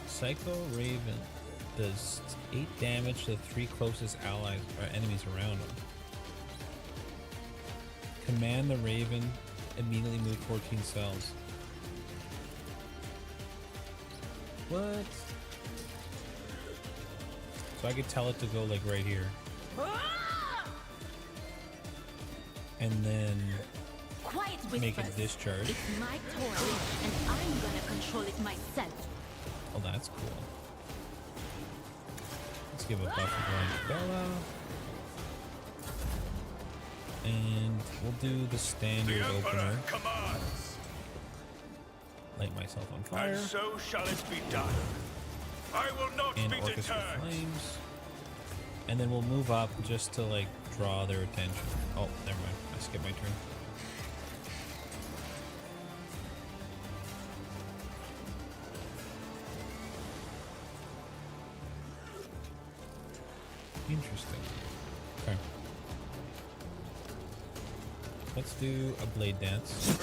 Psycho Raven does 8 damage to the 3 closest allies or enemies around him. Command the Raven, immediately move 14 cells. What? So I could tell it to go like right here. And then Quiet make whispers. it discharge. It's my toy, and I'm gonna control it myself. Oh, that's cool. Let's give a buff to Bella. And we'll do the standard The Emperor opener. commands, Light myself on fire. and so shall it be done. I will not And be orchestra deterred. flames. And then we'll move up just to like draw their attention. Oh, never mind. I skipped my turn. Interesting. Okay. Let's do a blade dance.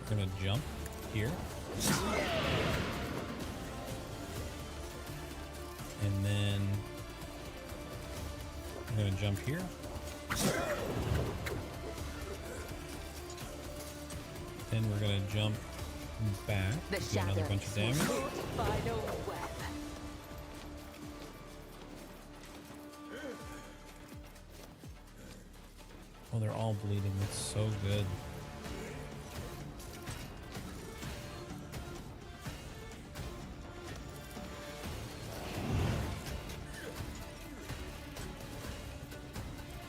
We're gonna jump here. And then I'm gonna jump here. Then we're gonna jump back. The Do another bunch of damage. Final web. Oh, they're all bleeding. That's so good.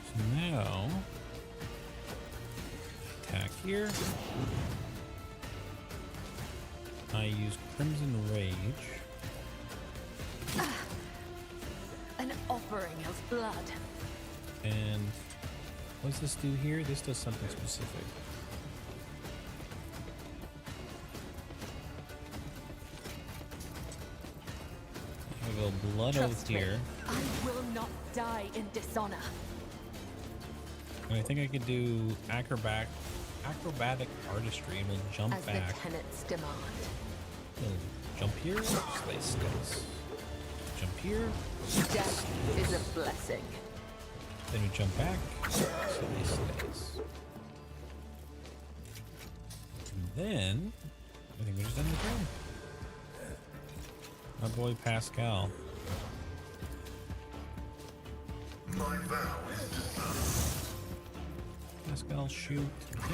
So now, attack here. I use Crimson Rage. An offering of blood. And what does this do here? This does something specific. I go blood Trust oath me, here. I will not die in dishonor. And I think I could do acrobatic artistry and we'll jump As back. the tenets demand. We'll jump here, slice slice. Jump here, Death is a blessing. then we jump back, slice slice. And then I think we're just done the turn. My boy Pascal. My vow is to serve. Pascal, shoot. him.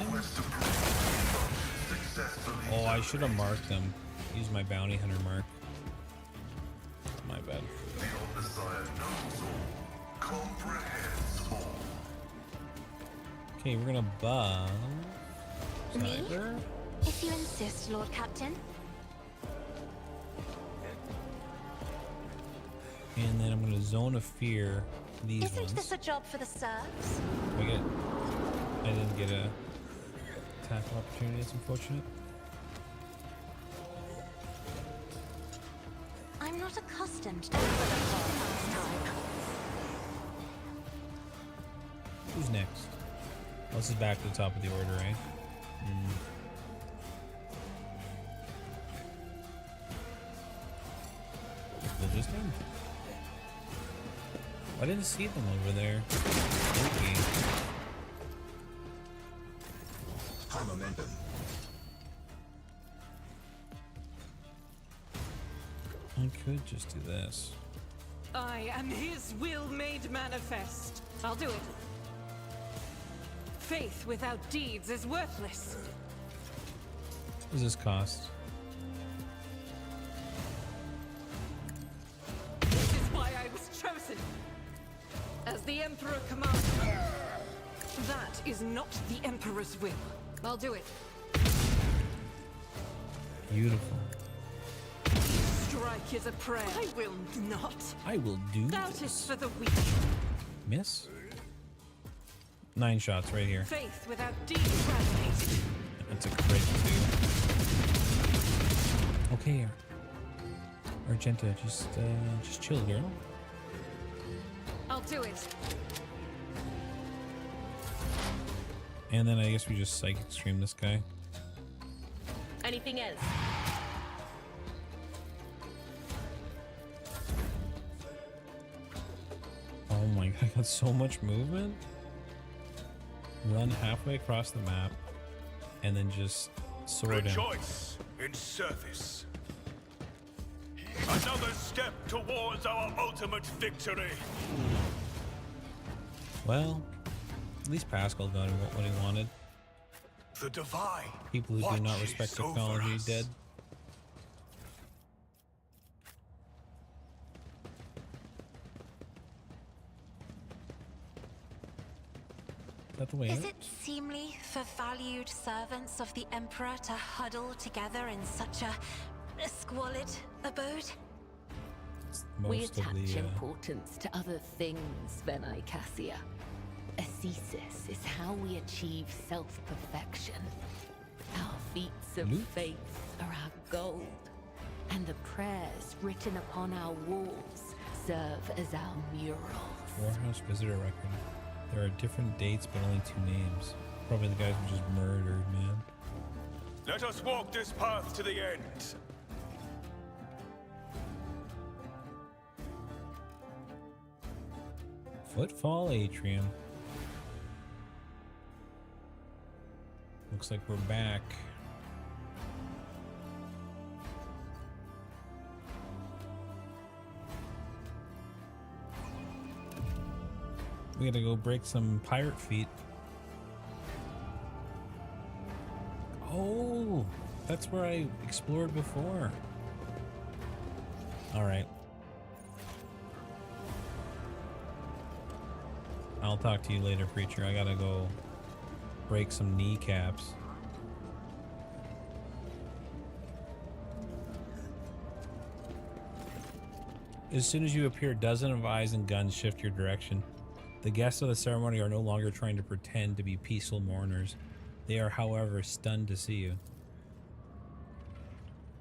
Quest to prove successfully. Oh, I should have marked them. Use my bounty hunter mark. My bad. The Omnissiah knows all, comprehends all. Okay, we're gonna buff. Me? Sniper. If you insist, Lord Captain. And then I'm gonna zone of fear these Isn't ones. this a job for the serfs? I didn't get a tackle opportunity. It's unfortunate. I'm not accustomed to time. Who's next? Oh, this is back to the top of the order, right? We'll just end. I didn't see them over there. Okay. High momentum. I could just do this. I am his will made manifest. I'll do it. Faith without deeds is worthless. What does this cost? This is why I was chosen. As the Emperor commands. That is not the Emperor's will. I'll do it. Beautiful. Strike is a prayer. I will not. I will do Doubt is this. for the weak. Miss? 9 shots right here. Faith without deed resonates. That's a crit too. Okay, Argenta, just chill, girl. I'll do it. And then I guess we just psychic stream this guy. Anything else? Oh my god, I got so much movement. Run halfway across the map and then just sword him. Rejoice in service. Another step towards our ultimate victory. Well, at least Pascal got what he wanted. The divine. People who do not respect watches technology over us. dead. Is that the way Is out? it seemly for valued servants of the Emperor to huddle together in such a squalid abode? We Most of attach the importance to other things, Venai Cassia. Ascesis is how we achieve self-perfection. Our feats of Loot? faith are our gold, and the prayers written upon our walls serve as our murals. Warehouse visitor record. There are different dates, but only 2 names. Probably the guys who just murdered, man. Let us walk this path to the end. Footfall Atrium. Looks like we're back. We gotta go break some pirate feet. Oh, that's where I explored before. All right. I'll talk to you later, preacher. I gotta go break some kneecaps. As soon as you appear, a dozen of eyes and guns shift your direction. The guests of the ceremony are no longer trying to pretend to be peaceful mourners. They are, however, stunned to see you.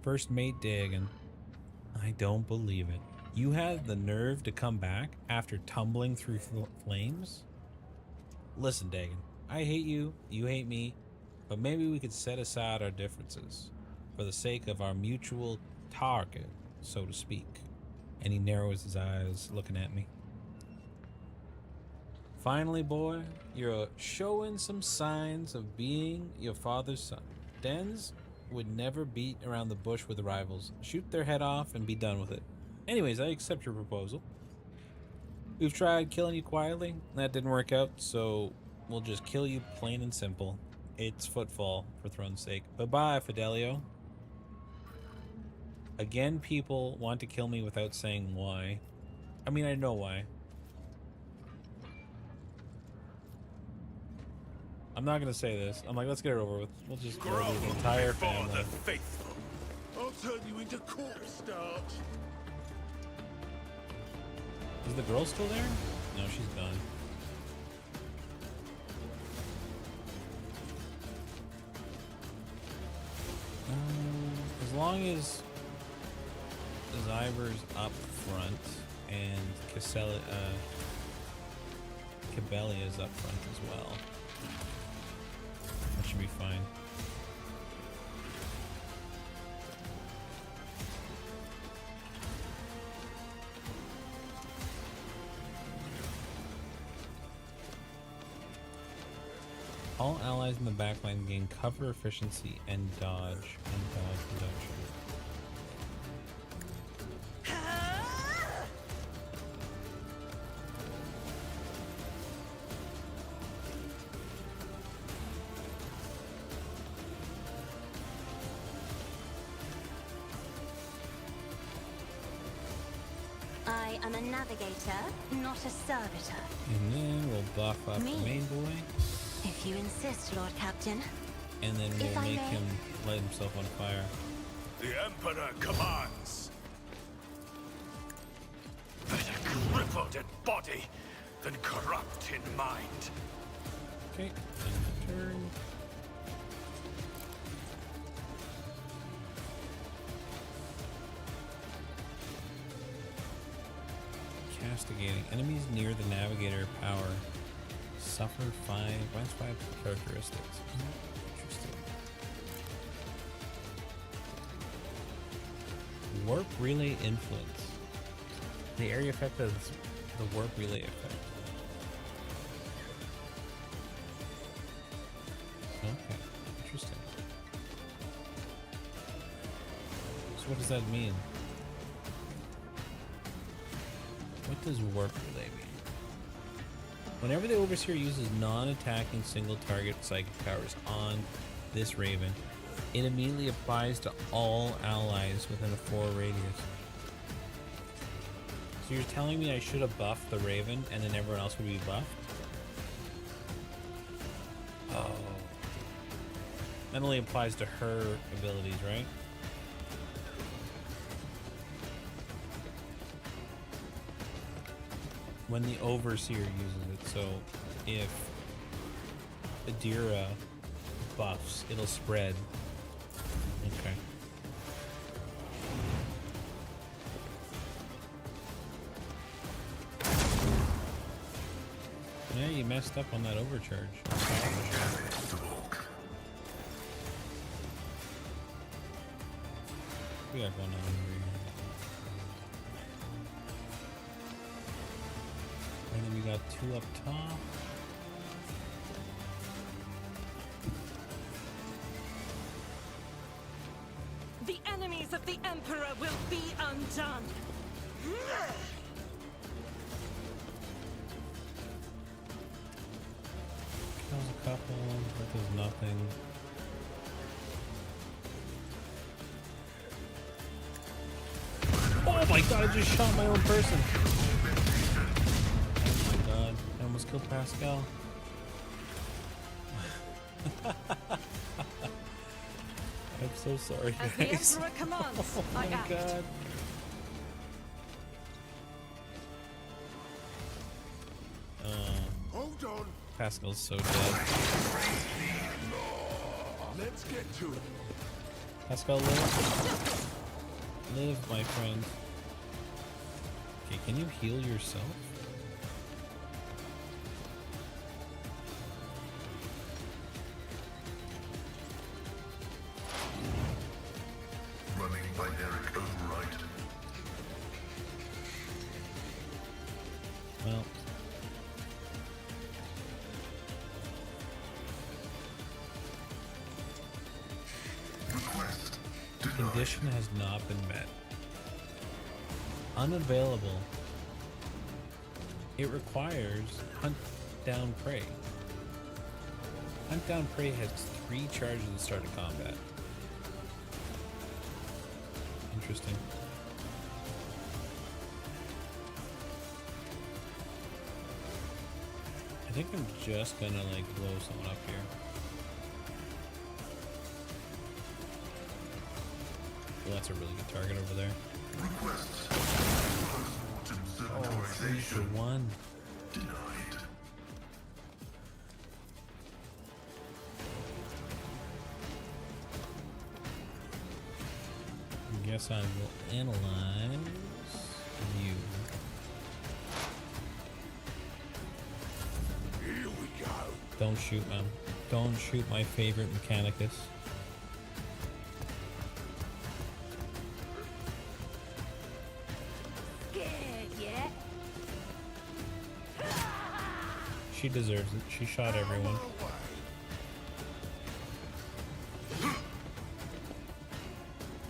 First mate Dagon. I don't believe it. You had the nerve to come back after tumbling through flames? Listen, Dagon. I hate you, you hate me, but maybe we could set aside our differences for the sake of our mutual target, so to speak. And he narrows his eyes, looking at me. Finally, boy, you're showing some signs of being your father's son. Dens would never beat around the bush with rivals. Shoot their head off and be done with it. Anyways, I accept your proposal. We've tried killing you quietly. That didn't work out, so we'll just kill you plain and simple. It's footfall, for throne's sake. Bye-bye, Fidelio. Again, people want to kill me without saying why. I mean, I know why. I'm not gonna say this. I'm like, let's get it over with. We'll just murder the entire family. The faithful. I'll turn you into corpse starch. Is the girl still there? No, she's gone. As long as Zyber's up front and Cabelia's up front as well, that should be fine. All allies in the backline gain cover efficiency and dodge reduction. I am a navigator, not a servitor. And then we'll buff up Me? the main boy. If you insist, Lord Captain. And then If we'll I make may. him light himself on fire. The Emperor commands. Better crippled in body than corrupt in mind. Okay, turn. Castigating. Enemies near the navigator power suffer 5 characteristics. Interesting. Warp relay influence. The area effect of the warp relay effect. Okay, interesting. So what does that mean? What does warp relay mean? Whenever the Overseer uses non-attacking single target psychic powers on this Raven, it immediately applies to all allies within a 4 radius. So you're telling me I should have buffed the Raven and then everyone else would be buffed? Oh. That only applies to her abilities, right? When the Overseer uses it, so if Adira buffs, it'll spread. Okay. Yeah, you messed up on that overcharge. We got going on over here. And then we got 2 up top. The enemies of the Emperor will be undone. Kills a couple. That does nothing. Oh my god, I just shot my own person. Oh my god, I almost killed Pascal. I'm so sorry, As the guys. Emperor commands, Oh I my act. god. Hold on. Pascal's so dead. Let's get to it. Pascal, live. Live, my friend. Okay, can you heal yourself? Running binaric override. Well. Request The denied. condition has not been met. Unavailable. It requires hunt down prey. Hunt down prey has 3 charges at the start of combat. Interesting. I think I'm just gonna like blow someone up here. Well, that's a really good target over there. Request post-mortem circularization 1. denied. I guess I will analyze you. Here we go. Don't shoot, man. Don't shoot my favorite Mechanicus. Scared yet? She deserves it. She shot everyone.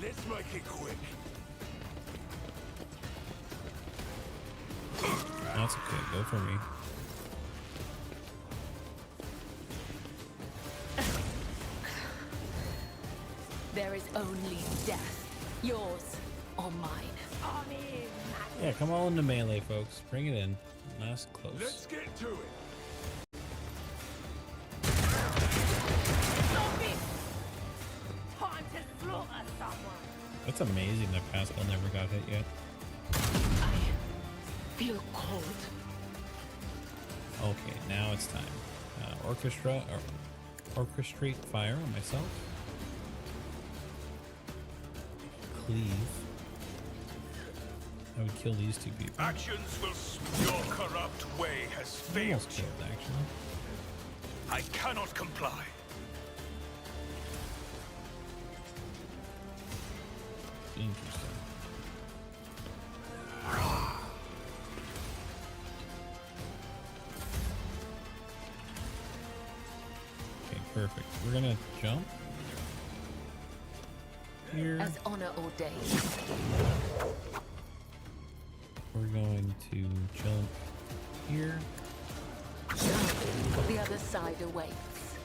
Let's make it quick. That's okay. Go for me. There is only death, yours or mine. Yeah, come all into melee, folks. Bring it in. Last close. Let's get to it. Time to slaughter someone. It's amazing that Pascal never got hit yet. I feel cold. Okay, now it's time. Orchestrate fire on myself. Cleave. I would kill these two people. Actions will your corrupt way has failed. Almost killed, actually. I cannot comply. Interesting. Okay, perfect. We're gonna jump here. As honor ordained. We're going to jump here. The other side awaits.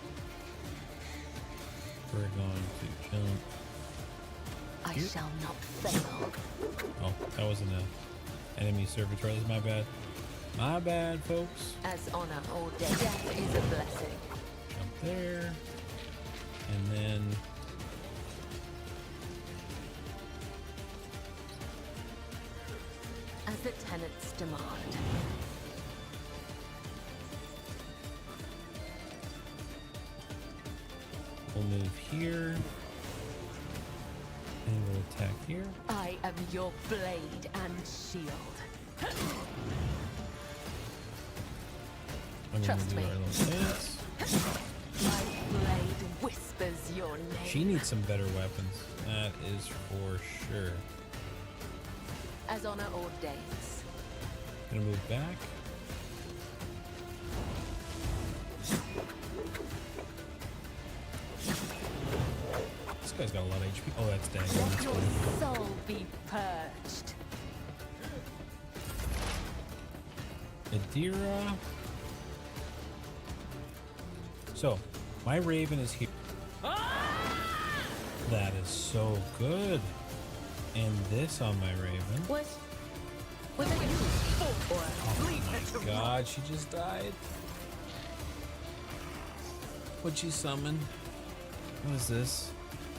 We're going to jump. I Here? shall not fail. Oh, that wasn't an enemy servitor. That's my bad. My bad, folks. As honor ordained. Death is a blessing. Jump there. And then As the tenants demand. we'll move here. And we'll attack here. I am your blade and shield. I'm gonna Trust do me. our little dance. My blade whispers your name. She needs some better weapons. That is for sure. As honor ordains. Gonna move back. This guy's got a lot of HP. Oh, that's dang. Let your soul be purged. Adira. So, my Raven is here. That is so good. And this on my Raven. Was it you? Oh my god, she just died. What'd she summon? What is this?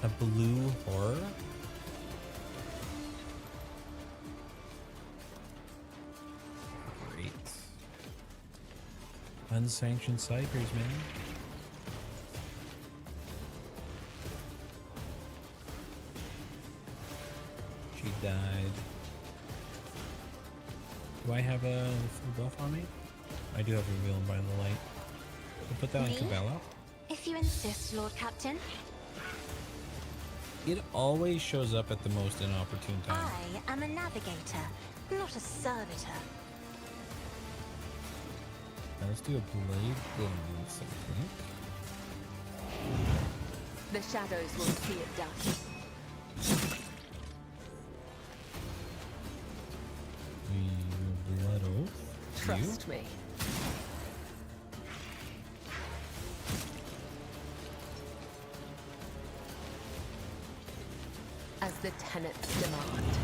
A blue horror? Great. Unsanctioned Psychers, man. She died. Do I have a full buff on me? I do have Reveal and Bind the Light. We'll put that on Me? Cabela. If you insist, Lord Captain. It always shows up at the most inopportune time. I am a navigator, not a servitor. Now let's do a blade dance, I think. The shadows will see it done. We blood oath. Trust me. As the tenants demand.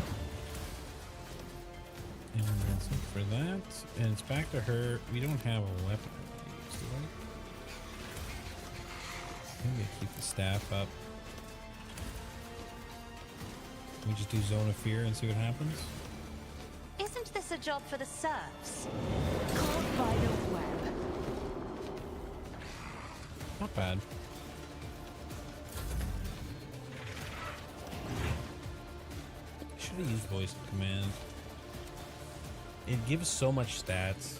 And that's it for that. And it's back to her. We don't have a weapon to use, do we? Maybe keep the staff up. We just do Zone of Fear and see what happens. Isn't this a job for the serfs? Caught by the web. Not bad. Should have used voice of command. It gives so much stats.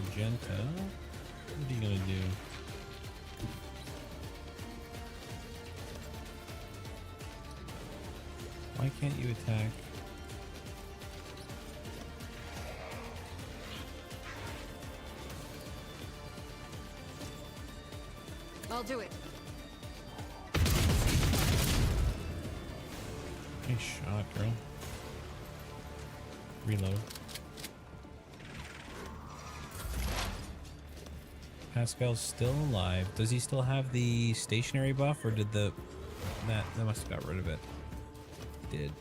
Argenta, what are you gonna do? Why can't you attack? I'll do it. Nice shot, girl. Reload. Pascal's still alive. Does he still have the stationary buff, or did that must have got rid of it? Did.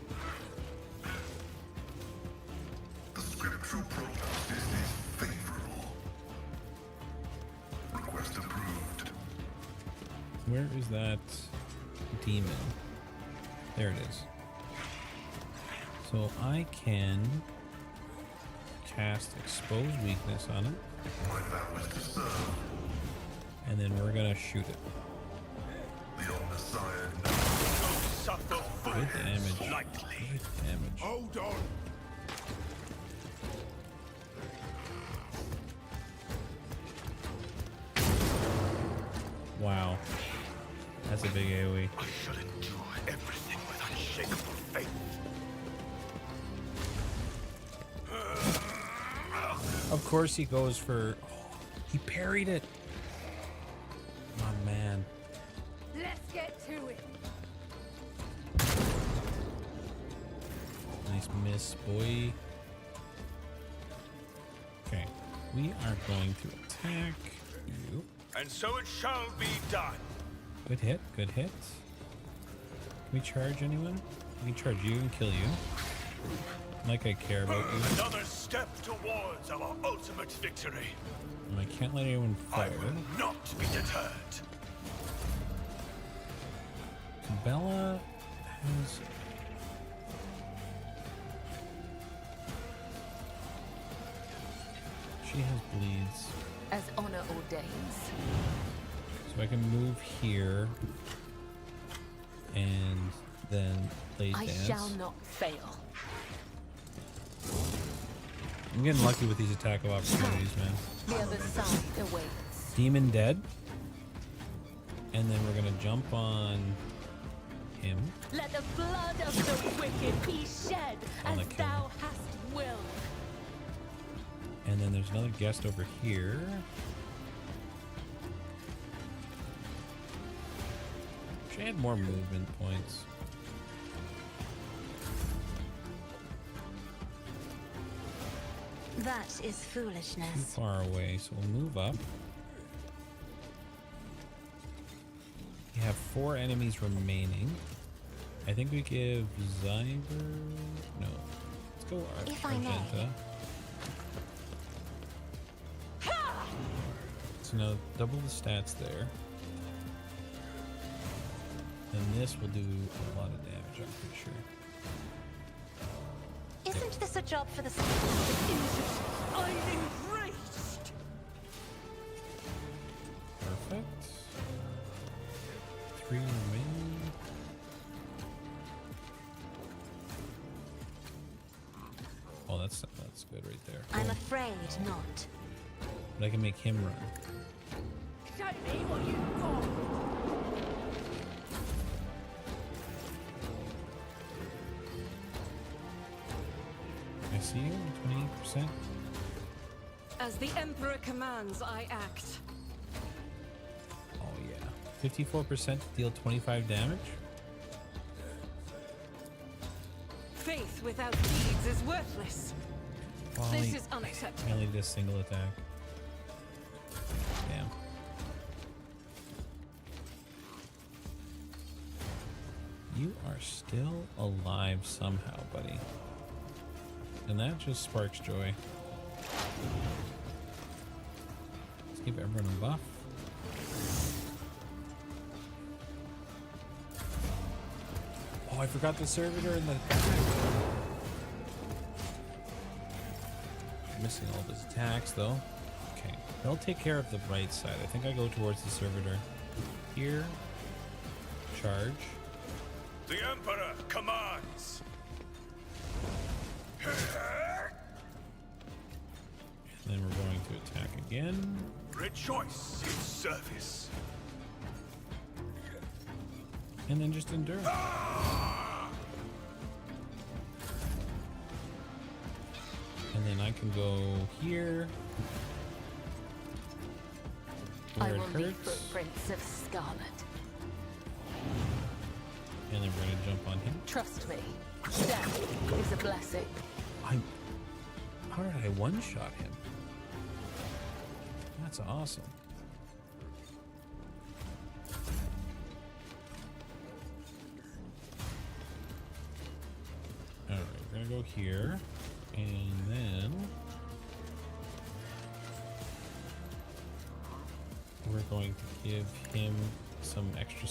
The scriptural protest is favorable. Request approved. Where is that demon? There it is. So I can cast Expose Weakness on it. My vow is to serve. And then we're gonna shoot it. The Omnissiah knows. Suffer Good damage. lightly. Good damage. Hold on. Wow. That's a big AoE. I shall endure everything with unshakable faith. Of course he goes for... Oh, he parried it. My man. Let's get to it. Nice miss, boy. Okay. We are going to attack you. And so it shall be done. Good hit, good hit. Can we charge anyone? We can charge you and kill you. Like I care about you. Another step towards our ultimate victory. And I can't let anyone I fire. will not be deterred. Bella has... She has bleeds. As honor ordains. So I can move here and then play I dance. shall not fail. I'm getting lucky with these attack of opportunities, man. The other side awaits. Demon dead. And then we're gonna jump on him. Let the blood of the wicked be shed On as the king. thou hast willed. And then there's another guest over here. She had more movement points. That is Too foolishness. far away, so we'll move up. We have 4 enemies remaining. I think we give Zyber... No. Let's go If I may. Argenta. So now double the stats there. And this will do a lot of damage, I'm pretty sure. Isn't this a job for the... I'm embraced. Perfect. 3 remaining. Oh, that's good right there. I'm Cool. afraid not. But I can make him run. Show me what you've got. I see you, 20%. As the Emperor commands, I act. Oh yeah. 54% to deal 25 damage. Faith without deeds is worthless. This is I unacceptable. only did a single attack. Damn. You are still alive somehow, buddy. And that just sparks joy. Let's give everyone a buff. Oh, I forgot the servitor in the back. Missing all of his attacks, though. Okay. They'll take care of the right side. I think I go towards the servitor. Here. Charge. The Emperor commands. And then we're going to attack again. Rejoice in service. And then just endure. And then I can go here. I Where it will leave hurts. footprints of scarlet. And then we're going to jump on him. Trust me, death is a blessing. How did I one-shot him? That's awesome. Alright, we're going to go here. And then... we're going to give him some extra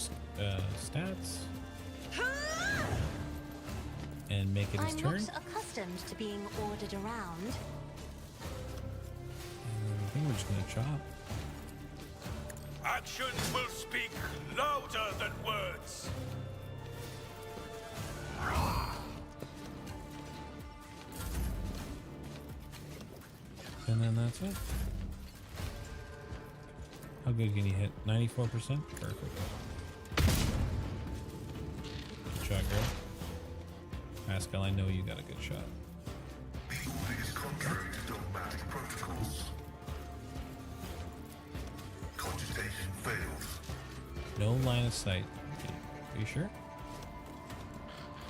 stats. And make it his I'm turn. not accustomed to being ordered around. think we're just gonna chop. Actions will speak louder than words. And then that's it. How good can you hit? 94%? Perfect. Good shot, girl. Pascal, I know you got a good shot. The order is contrary to dogmatic protocols. Cogitation fails. No line of sight. Okay. Are you sure?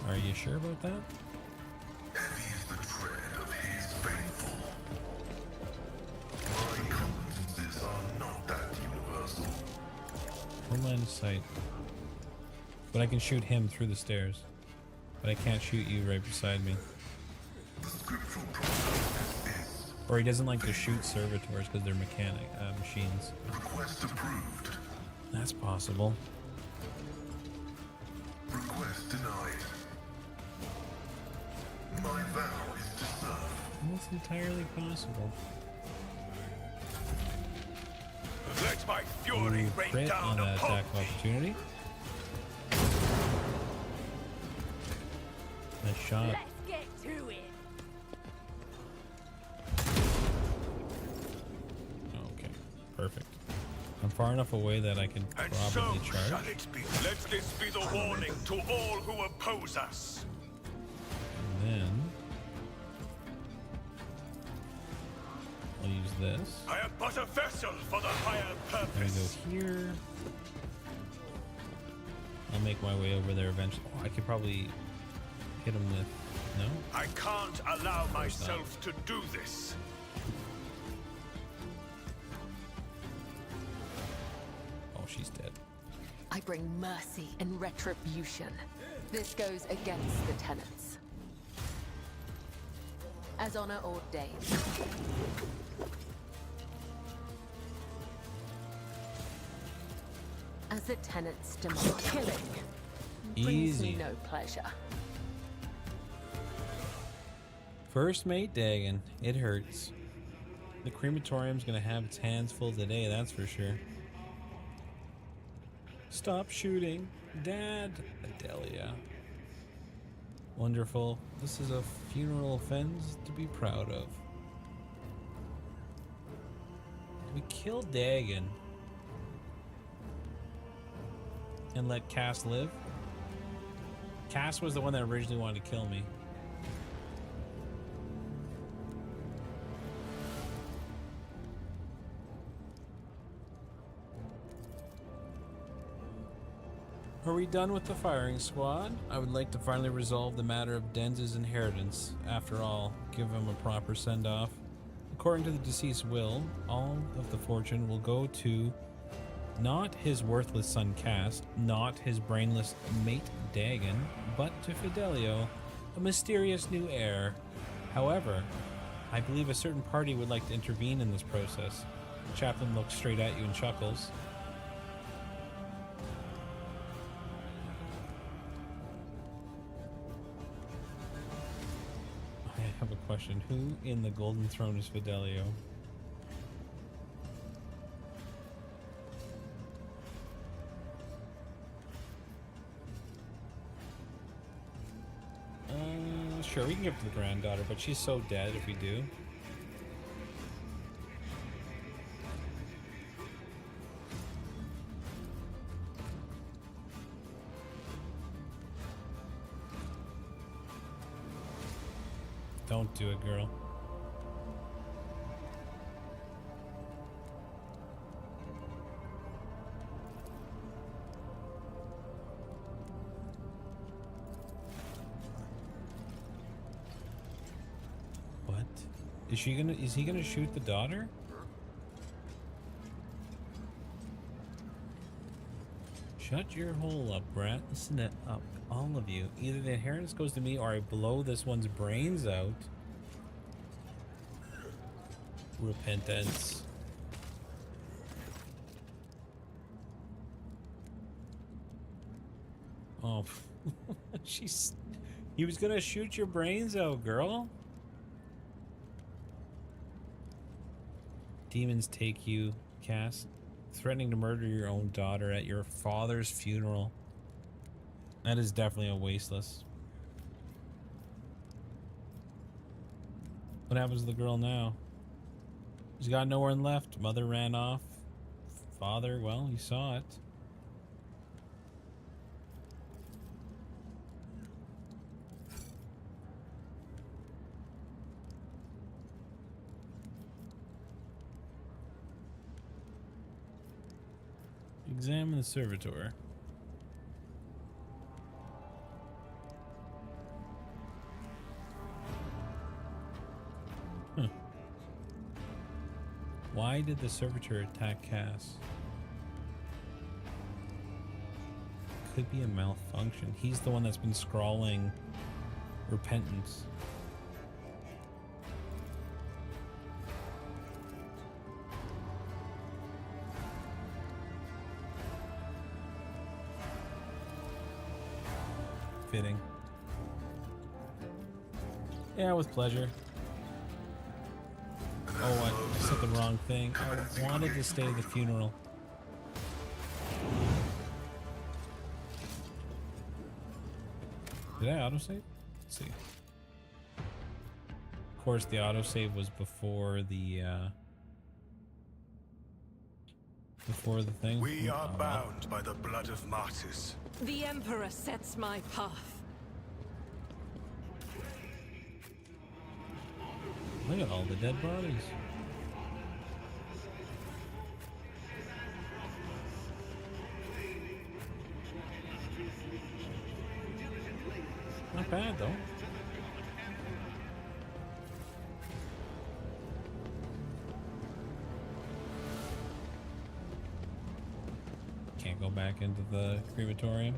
Are you sure about that? Heavy is the tread of his faithful. My competences are not that universal. No line of sight. But I can shoot him through the stairs. But I can't shoot you right beside me. The scriptural process is Or he doesn't like to shoot servitors because they're machines. request approved, That's possible. request denied. My vow is to serve. That's entirely possible. Let my fury Ooh, rain crit down on that upon attack of me. opportunity. Nice shot. Let's get to it. Okay, perfect. I'm far enough away that I can And so probably shall charge. it be. Let this be the warning to all who oppose us. And then I'll use this. I am but a vessel for the higher I'm gonna purpose. go here. I'll make my way over there eventually. Oh, I could probably hit him with... No? I can't allow myself to do this. Oh, she's dead. I bring mercy and retribution. This goes against the tenets. As honor ordained. As the tenets demand. Killing brings Easy. me no pleasure. First mate Dagon. It hurts. The crematorium's gonna have its hands full today, that's for sure. Stop shooting. Dad. Adelia. Wonderful. This is a funeral offense to be proud of. We kill Dagon. And let Cass live? Cass was the one that originally wanted to kill me. Are we done with the firing squad? I would like to finally resolve the matter of Denz's inheritance. After all, give him a proper send-off. According to the deceased's will, all of the fortune will go to not his worthless son Cass, not his brainless mate Dagon, but to Fidelio, a mysterious new heir. However, I believe a certain party would like to intervene in this process. The chaplain looks straight at you and chuckles. I have a question. Who in the Golden Throne is Fidelio? Sure, we can give it to the granddaughter, but she's so dead if we do. Don't do it, girl. What? Is he gonna shoot the daughter? Shut your hole up, Brat. Listen up, all of you. Either the inheritance goes to me or I blow this one's brains out. Repentance. Oh, he was gonna shoot your brains out, girl. Demons take you, Cass. Threatening to murder your own daughter at your father's funeral. That is definitely a wasteless. What happens to the girl now? She's got nowhere left. Mother ran off. Father, well, you saw it. Examine the servitor. Huh. Why did the servitor attack Cass? Could be a malfunction. He's the one that's been scrawling repentance. Fitting. Yeah, with pleasure. Oh, I said the wrong thing. I wanted to stay at the funeral. Did I autosave? Let's see. Of course, the autosave was before the thing. We are bound by the blood of martyrs. The Emperor sets my path. Look at all the dead bodies. Not bad though. Can't go back into the crematorium.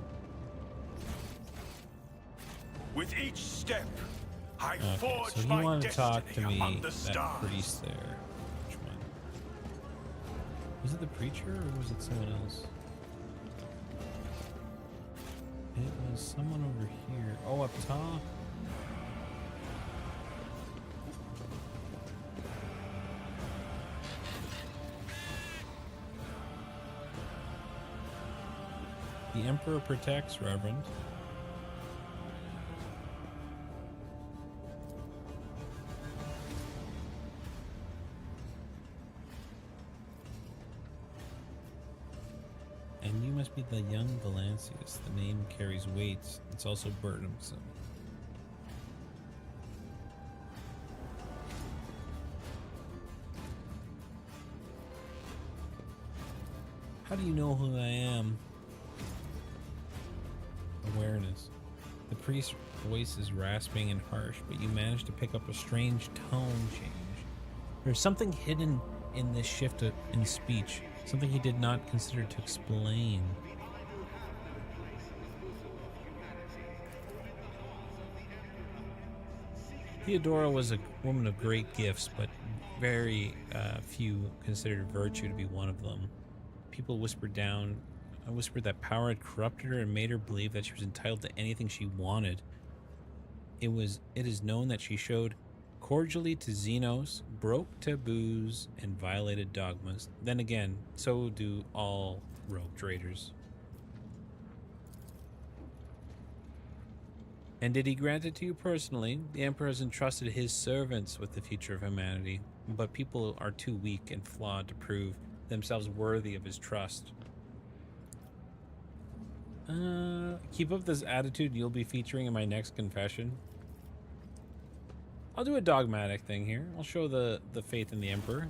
With each step, I Okay, forge so you my want to talk to destiny me, among the that stars. priest there. Which one? Was it the preacher or was it someone else? It was someone over here. Oh, up top. The Emperor protects, Reverend. And you must be the young Valancius. The name carries weight. It's also burdensome. How do you know who I am? Awareness. The priest's voice is rasping and harsh, but you manage to pick up a strange tone change. There's something hidden in this shift in speech, something he did not consider to explain. Theodora was a woman of great gifts, but very few considered virtue to be one of them. People whispered that power had corrupted her and made her believe that she was entitled to anything she wanted. It is known that she showed cordially to Xenos, broke taboos, and violated dogmas. Then again, so do all rogue traders. And did he grant it to you personally? The Emperor has entrusted his servants with the future of humanity, but people are too weak and flawed to prove themselves worthy of his trust. Keep up this attitude, you'll be featuring in my next confession. I'll do a dogmatic thing here. I'll show the faith in the Emperor.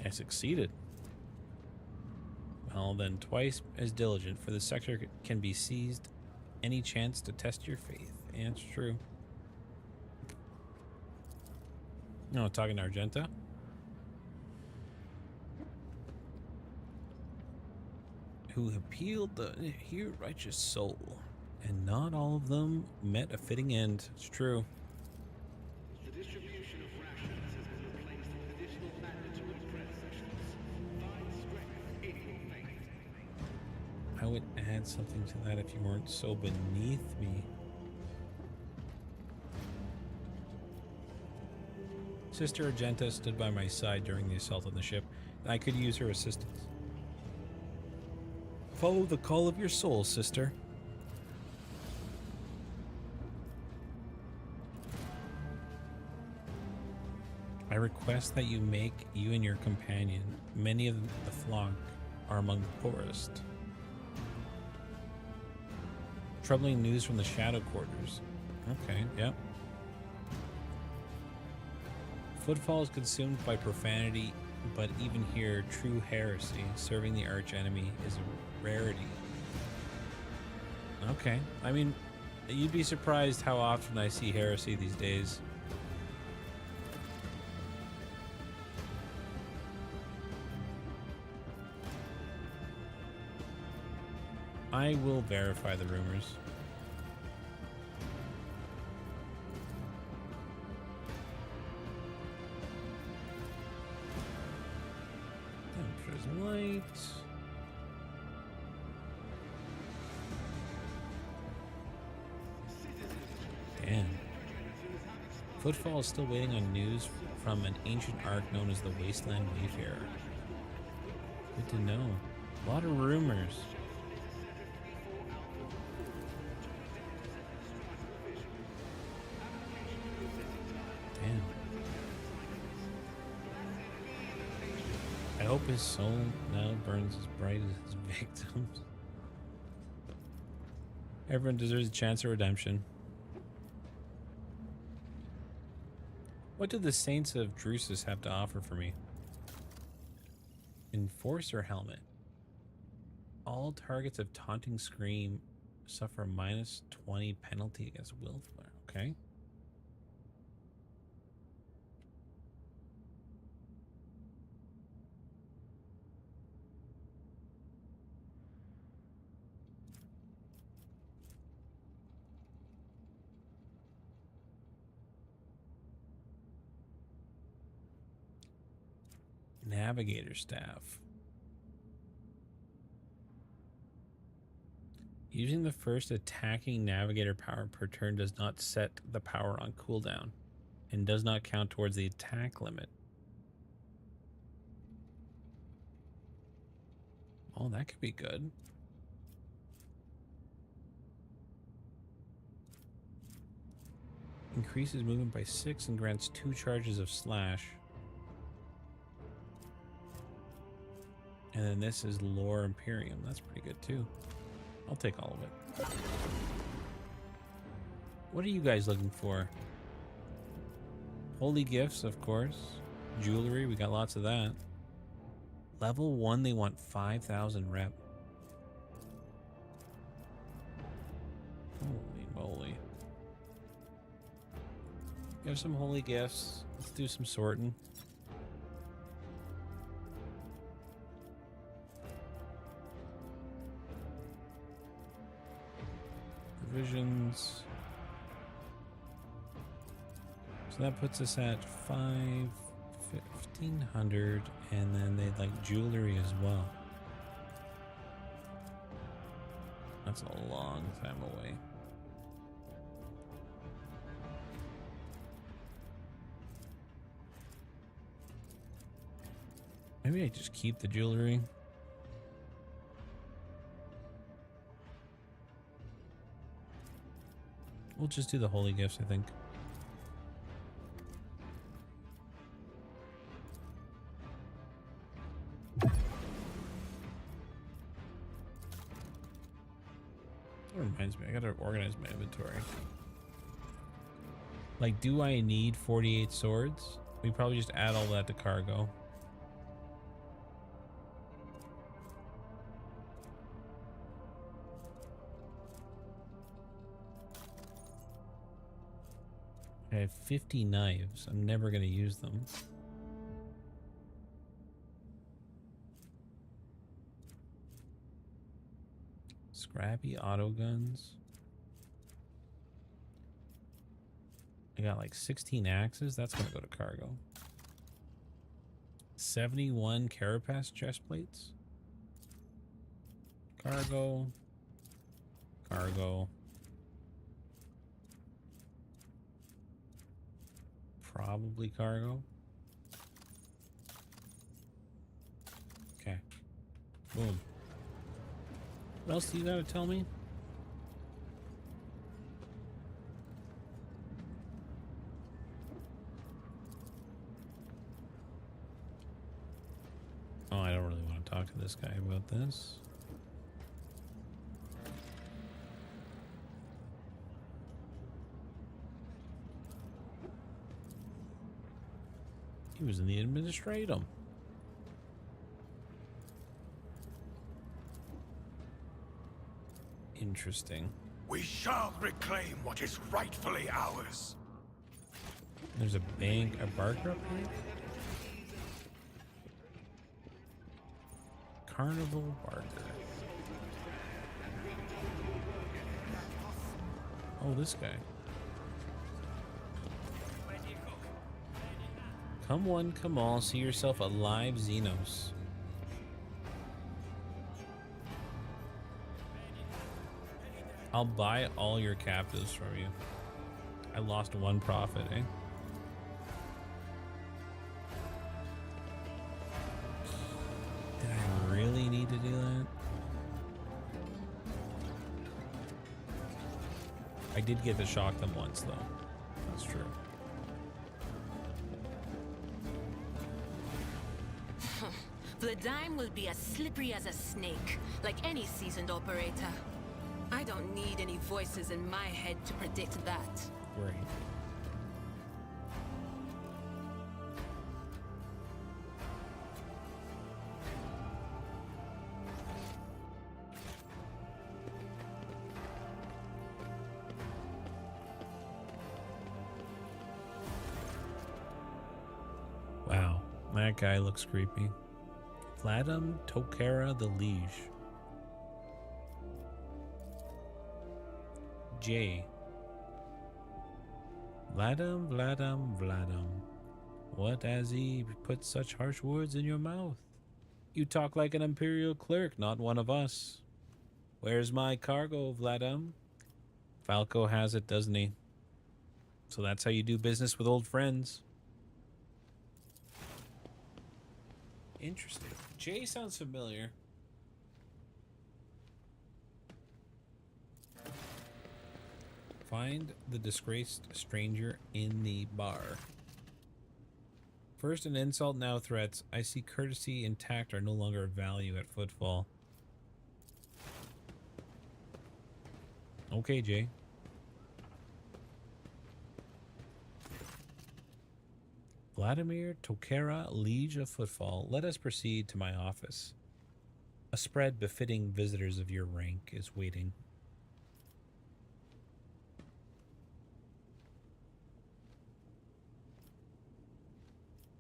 I succeeded. Well, then twice as diligent, for the sector can be seized any chance to test your faith. Yeah, it's true. No, talking to Argenta. Who appealed the here righteous soul, and not all of them met a fitting end. It's true. The distribution of rations has been replaced with additional mandatory bread sections. 5 strength, 80 faith. I would add something to that if you weren't so beneath me. Sister Argenta stood by my side during the assault on the ship, and I could use her assistance. Follow the call of your soul, sister. I request that you make you and your companion, many of the flock are among the poorest. Troubling news from the shadow quarters. Okay, yep. Footfall is consumed by profanity, but even here, true heresy, serving the archenemy, is a rarity. Okay, I mean, you'd be surprised how often I see heresy these days. I will verify the rumors. Temperature's light. Damn. Footfall is still waiting on news from an ancient ark known as the Wasteland Wayfarer. Good to know. A lot of rumors. Damn. I hope his soul now burns as bright as his victims. Everyone deserves a chance of redemption. What do the Saints of Drusus have to offer for me? Enforcer helmet. All targets of taunting scream suffer a -20 penalty against willful. Okay. Navigator staff. Using the first attacking navigator power per turn does not set the power on cooldown and does not count towards the attack limit. Oh, that could be good. Increases movement by 6 and grants 2 charges of slash. And then this is Lore Imperium. That's pretty good too. I'll take all of it. What are you guys looking for? Holy gifts, of course. Jewelry, we got lots of that. Level 1, they want 5,000 rep. Holy moly. We have some holy gifts. Let's do some sorting. Provisions. So that puts us at 1,500, and then they'd like jewelry as well. That's a long time away. Maybe I just keep the jewelry. We'll just do the holy gifts, I think. That reminds me, I gotta organize my inventory. Like, do I need 48 swords? We probably just add all that to cargo. I have 50 knives. I'm never going to use them. Scrappy auto guns. I got like 16 axes. That's going to go to cargo. 71 carapace chest plates. Cargo. Cargo. Probably cargo. Okay. Boom. What else do you gotta tell me? Oh, I don't really want to talk to this guy about this. He was in the administratum. Interesting. We shall reclaim what is rightfully ours. There's a bank, a barker up here? Carnival Barker. Oh, this guy. Come one, come all, see yourself a live Xenos. I'll buy all your captives from you. I lost one profit, eh? Did I really need to do that? I did get to shock them once, though. That's true. The dime will be as slippery as a snake, like any seasoned operator. I don't need any voices in my head to predict that. Great. Wow, that guy looks creepy. Vladam Tokara the Liege. J. Vladam, Vladam, Vladam. What has he put such harsh words in your mouth? You talk like an imperial clerk, not one of us. Where's my cargo, Vladam? Falco has it, doesn't he? So that's how you do business with old friends. Interesting. Jay sounds familiar. Find the disgraced stranger in the bar. First an insult, now threats. I see courtesy and tact are no longer of value at Footfall. Okay, Jay. Vladimir Tokara, Liege of Footfall, let us proceed to my office. A spread befitting visitors of your rank is waiting.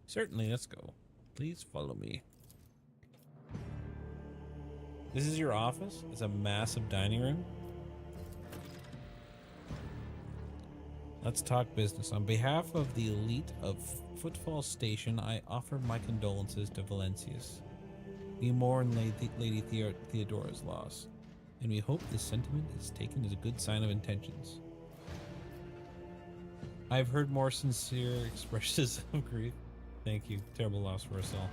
Certainly, let's go. Please follow me. This is your office? It's a massive dining room? Let's talk business. On behalf of the elite of Footfall Station, I offer my condolences to Valencius. We mourn Lady Theodora's loss, and we hope this sentiment is taken as a good sign of intentions. I've heard more sincere expressions of grief. Thank you. Terrible loss for us all.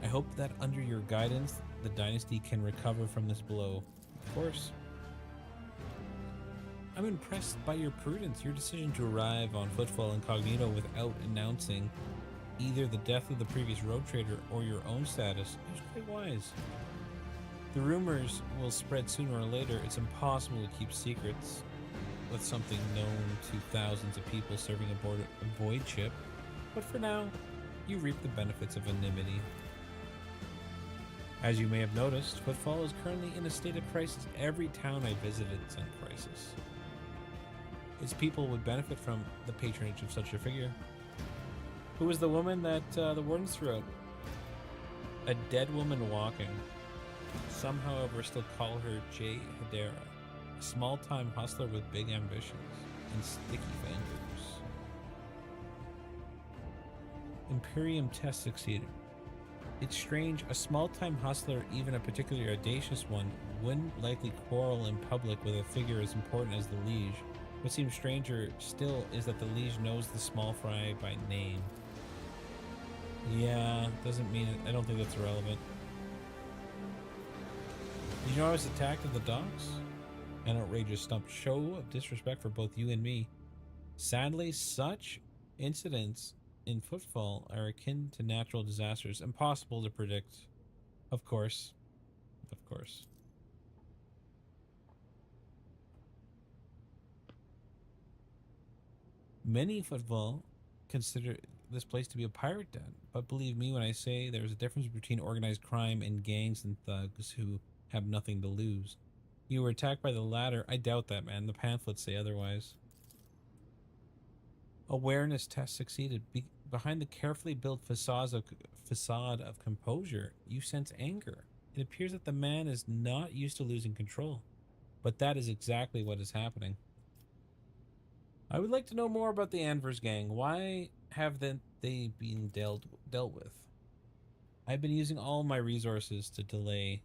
I hope that under your guidance, the dynasty can recover from this blow. Of course. I'm impressed by your prudence. Your decision to arrive on Footfall incognito without announcing either the death of the previous rogue trader or your own status is quite wise. The rumors will spread sooner or later. It's impossible to keep secrets with something known to thousands of people serving aboard a void ship. But for now, you reap the benefits of anonymity. As you may have noticed, Footfall is currently in a state of crisis. Every town I visited is in crisis. Its people would benefit from the patronage of such a figure. Who was the woman that the wardens threw out? A dead woman walking. Some, however, still call her J. Hedera, a small-time hustler with big ambitions and sticky fingers. Imperium test succeeded. It's strange, a small-time hustler, even a particularly audacious one, wouldn't likely quarrel in public with a figure as important as the Liege. What seems stranger still is that the liege knows the small fry by name. Yeah, doesn't mean it. I don't think that's relevant. Did you know I was attacked at the docks? An outrageous stump show of disrespect for both you and me. Sadly, such incidents in Footfall are akin to natural disasters, impossible to predict. Of course. Of course. Many Footfall consider this place to be a pirate den, but believe me when I say there's a difference between organized crime and gangs and thugs who have nothing to lose. You were attacked by the latter. I doubt that, man. The pamphlets say otherwise. Awareness test succeeded. Behind the carefully built facade of composure, you sense anger. It appears that the man is not used to losing control, but that is exactly what is happening. I would like to know more about the Anvers gang. Why have they been dealt with? I've been using all my resources to delay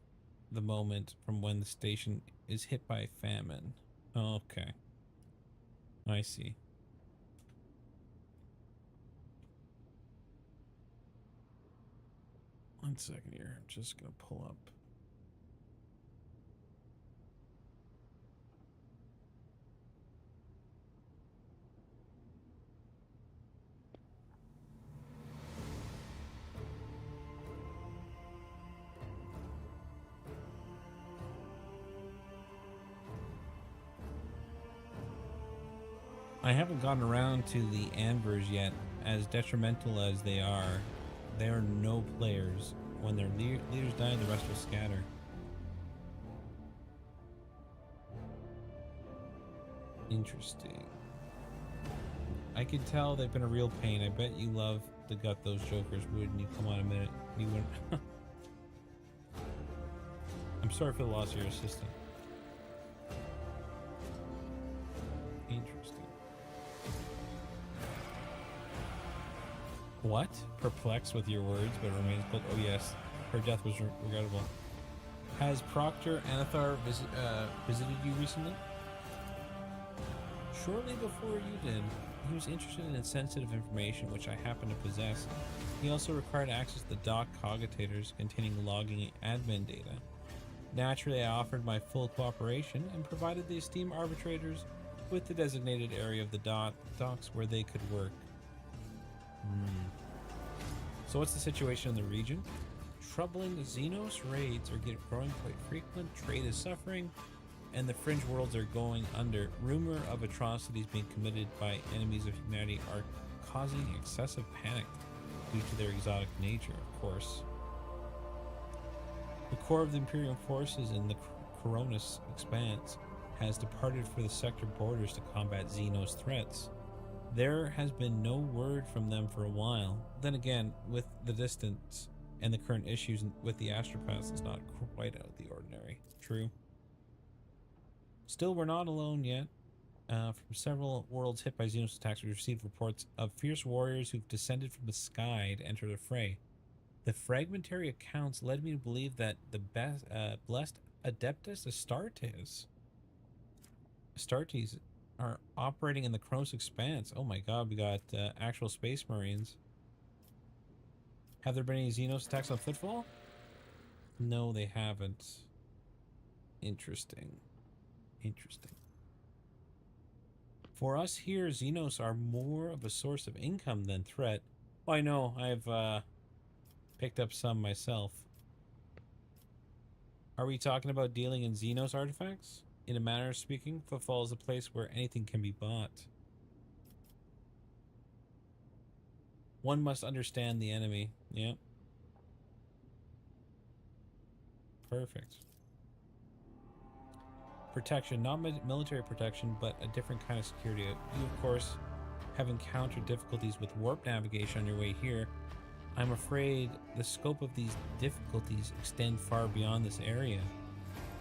the moment from when the station is hit by famine. Okay. I see. One second here. I'm just going to pull up. I haven't gotten around to the Anvers yet. As detrimental as they are no players. When their leaders die, the rest will scatter. Interesting. I can tell they've been a real pain. I bet you love to gut those jokers, wouldn't you? Come on a minute. You wouldn't. I'm sorry for the loss of your assistant. Interesting. What? Perplexed with your words, but remains bold. Oh yes, her death was regrettable. Has Proctor Anathar visited you recently? Shortly before you did. He was interested in sensitive information, which I happen to possess. He also required access to the dock cogitators containing logging admin data. Naturally, I offered my full cooperation and provided the esteemed arbitrators with the designated area of the docks where they could work. So what's the situation in the region? Troubling Xenos raids are growing quite frequent, trade is suffering, and the fringe worlds are going under. Rumor of atrocities being committed by enemies of humanity are causing excessive panic due to their exotic nature, of course. The core of the Imperial forces in the Coronis expanse has departed for the sector borders to combat Xenos threats. There has been no word from them for a while. Then again, with the distance and the current issues with the astropaths, it's not quite out of the ordinary. True. Still, we're not alone yet. From several worlds hit by Xenos attacks, we've received reports of fierce warriors who've descended from the sky to enter the fray. The fragmentary accounts led me to believe that the blessed Adeptus Astartes are operating in the Kronos Expanse. Oh my god, we got actual space marines. Have there been any Xenos attacks on Footfall? No, they haven't. Interesting. Interesting. For us here, Xenos are more of a source of income than threat. Oh, I know. I've picked up some myself. Are we talking about dealing in Xenos artifacts? In a manner of speaking, Footfall is a place where anything can be bought. One must understand the enemy. Yep. Perfect. Protection, not military protection, but a different kind of security. You, of course, have encountered difficulties with warp navigation on your way here. I'm afraid the scope of these difficulties extend far beyond this area.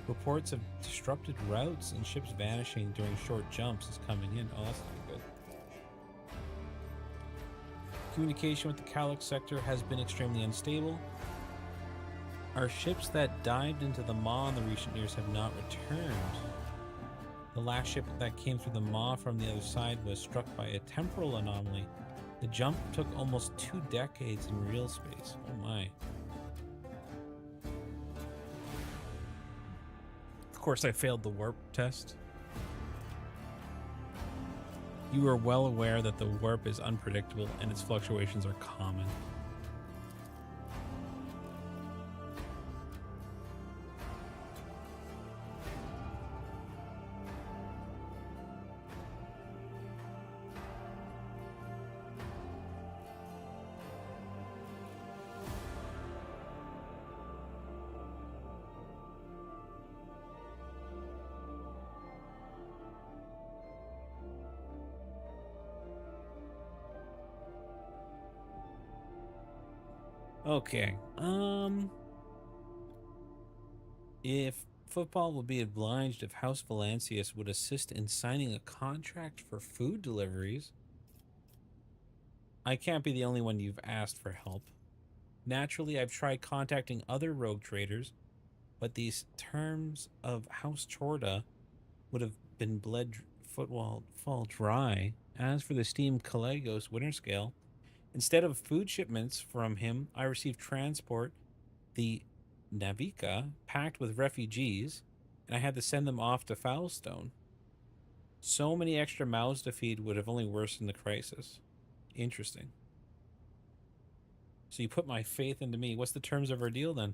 Reports of disrupted routes and ships vanishing during short jumps is coming in. Oh, that's not good. Communication with the Calyx sector has been extremely unstable. Our ships that dived into the maw in the recent years have not returned. The last ship that came through the maw from the other side was struck by a temporal anomaly. The jump took almost 2 decades in real space. Oh my. Of course, I failed the warp test. You are well aware that the warp is unpredictable and its fluctuations are common. Okay. If football would be obliged if House Valancius would assist in signing a contract for food deliveries. I can't be the only one you've asked for help. Naturally, I've tried contacting other rogue traders, but these terms of House Chorda would have been bled football fall dry. As for the steamed Calegos winter scale, instead of food shipments from him, I received transport, the Navica, packed with refugees, and I had to send them off to Foulstone. So many extra mouths to feed would have only worsened the crisis. Interesting. So you put my faith into me. What's the terms of our deal then?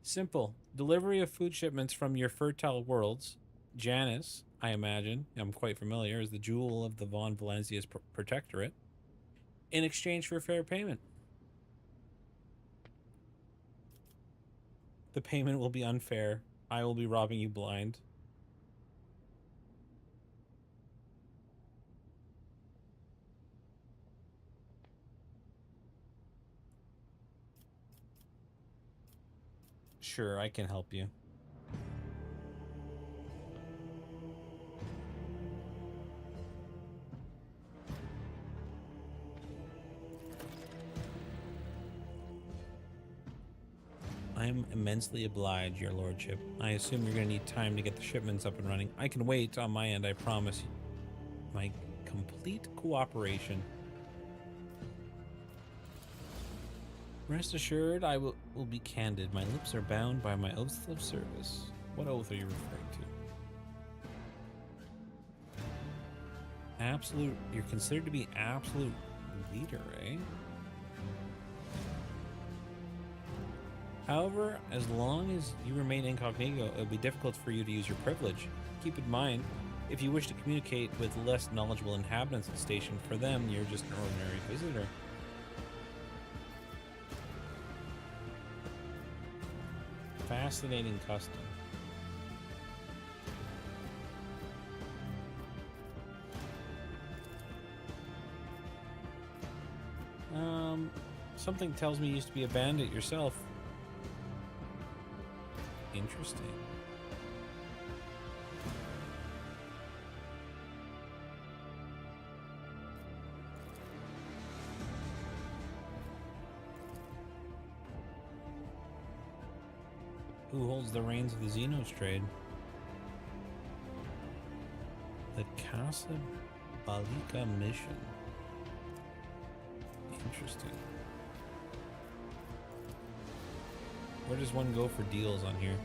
Simple. Delivery of food shipments from your fertile worlds. Janice, I imagine, I'm quite familiar, is the jewel of the Von Valancius protectorate, in exchange for fair payment. The payment will be unfair. I will be robbing you blind. Sure, I can help you. I'm immensely obliged, your lordship. I assume you're going to need time to get the shipments up and running. I can wait on my end, I promise you. My complete cooperation. Rest assured, I will be candid. My lips are bound by my oaths of service. What oath are you referring to? Absolute. You're considered to be absolute leader, eh? However, as long as you remain incognito, it will be difficult for you to use your privilege. Keep in mind, if you wish to communicate with less knowledgeable inhabitants of the station, for them, you're just an ordinary visitor. Fascinating custom. Something tells me you used to be a bandit yourself. Interesting. Who holds the reins of the Xenos trade? The Casa Balika mission. Interesting. Where does one go for deals on here?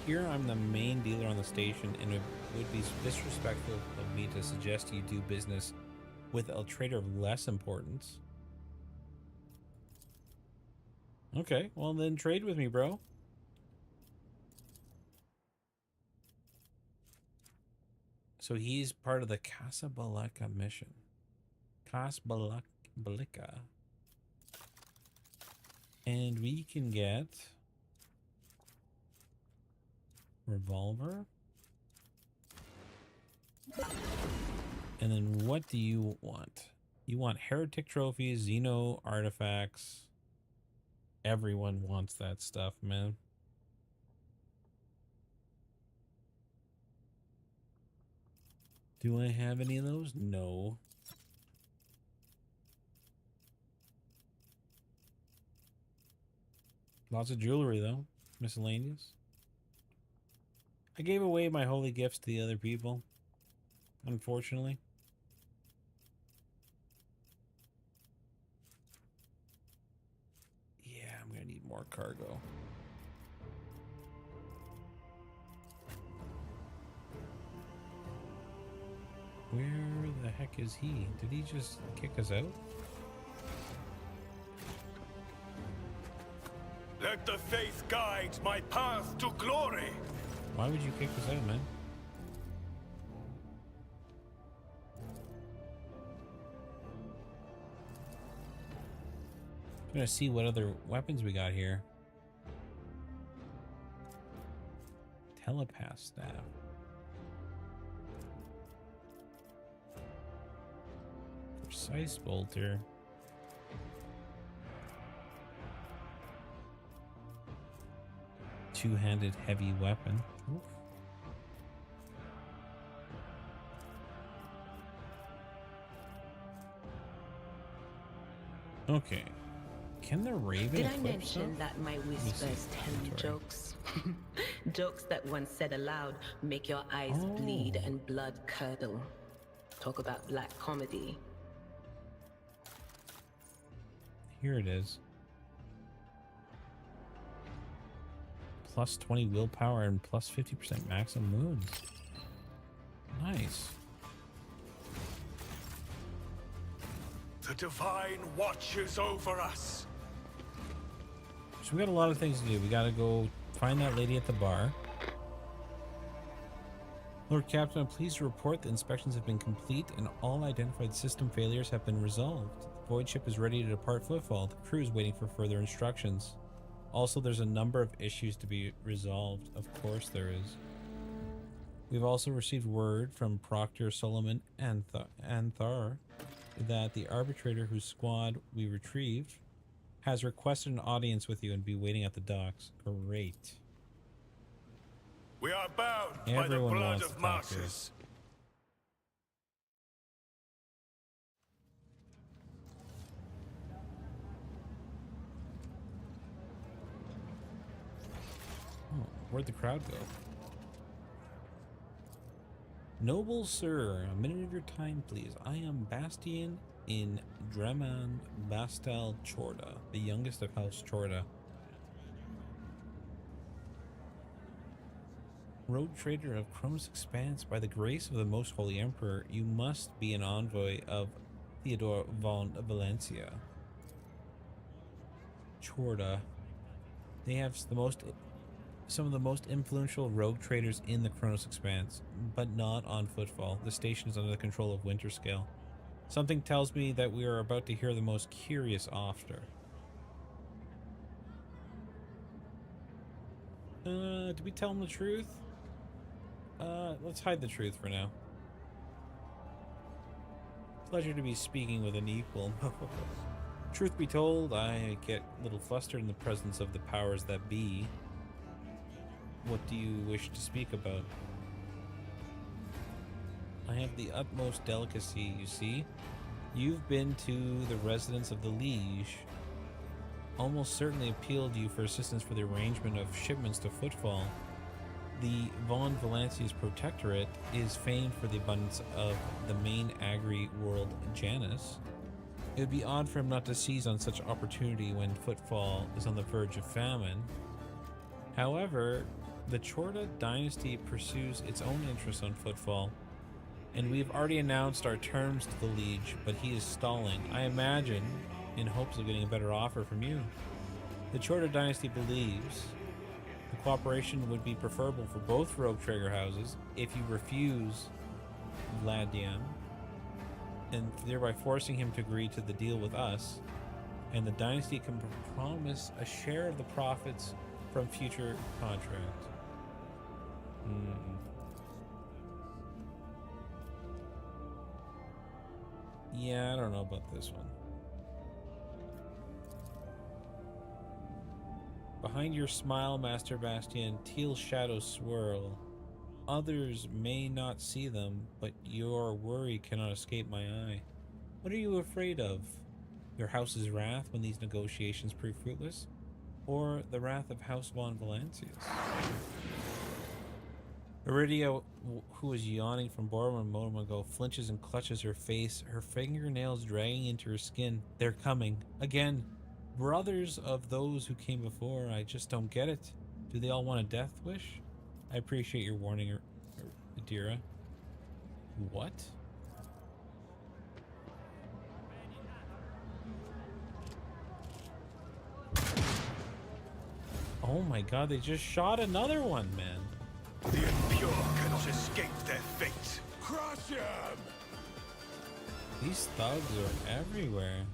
Here I'm the main dealer on the station, and it would be disrespectful of me to suggest you do business with a trader of less importance. Okay, well then trade with me, bro. So he's part of the Casablanca mission. Casablanca. And we can get revolver. And then what do you want? You want heretic trophies, Xeno artifacts. Everyone wants that stuff, man. Do I have any of those? No. Lots of jewelry, though. Miscellaneous. I gave away my holy gifts to the other people, unfortunately. Yeah, I'm gonna need more cargo. Where the heck is he? Did he just kick us out? Let the faith guide my path to glory. Why would you kick us out, man? I'm gonna see what other weapons we got here. Telepath staff. Precise bolter. Two-handed heavy weapon. Oof. Okay. Can the Raven Did I equip mention stuff? that my whispers tell you jokes? Jokes that once said aloud make your eyes bleed and blood curdle. Talk about black comedy. Here it is. Plus 20 willpower and plus 50% maximum wounds. Nice. The divine watches over us. So we got a lot of things to do. We gotta go find that lady at the bar. Lord Captain, I'm pleased to report the inspections have been complete and all identified system failures have been resolved. The void ship is ready to depart Footfall. The crew is waiting for further instructions. Also, there's a number of issues to be resolved. Of course there is. We've also received word from Proctor Solomon Anthar that the arbitrator whose squad we retrieved has requested an audience with you and be waiting at the docks. Great. We are bound Everyone by the blood wants of to talk to martyrs. us. Oh, where'd the crowd go? Noble sir, a minute of your time, please. I am Bastian in Dreman Bastel Chorda, the youngest of House Chorda. Road trader of Chronos Expanse, by the grace of the Most Holy Emperor, you must be an envoy of Theodore von Valencia. Chorda. They have some of the most influential rogue traders in the Chronos Expanse, but not on Footfall. The station is under the control of Winterscale. Something tells me that we are about to hear the most curious offer. Did we tell him the truth? Let's hide the truth for now. Pleasure to be speaking with an equal. Truth be told, I get a little flustered in the presence of the powers that be. What do you wish to speak about? I have the utmost delicacy, you see. You've been to the residence of the Liege. Almost certainly appealed to you for assistance for the arrangement of shipments to Footfall. The Von Valancia's protectorate is famed for the abundance of the main agri world Janus. It would be odd for him not to seize on such opportunity when Footfall is on the verge of famine. However, the Chorda dynasty pursues its own interests on Footfall, and we've already announced our terms to the Liege, but he is stalling, I imagine, in hopes of getting a better offer from you. The Chorda dynasty believes the cooperation would be preferable for both rogue trader houses if you refuse Vladian, and thereby forcing him to agree to the deal with us, and the dynasty can promise a share of the profits from future contract. Yeah, I don't know about this one. Behind your smile, Master Bastian, teal shadows swirl. Others may not see them, but your worry cannot escape my eye. What are you afraid of? Your house's wrath when these negotiations prove fruitless? Or the wrath of House von Valancius? Iridia, who was yawning from boredom a moment ago, flinches and clutches her face, her fingernails dragging into her skin. They're coming. Again. Brothers of those who came before. I just don't get it. Do they all want a death wish? I appreciate your warning, Adira. What? Oh my god, they just shot another one, man. The impure cannot escape their fate. Crush him! These thugs are everywhere.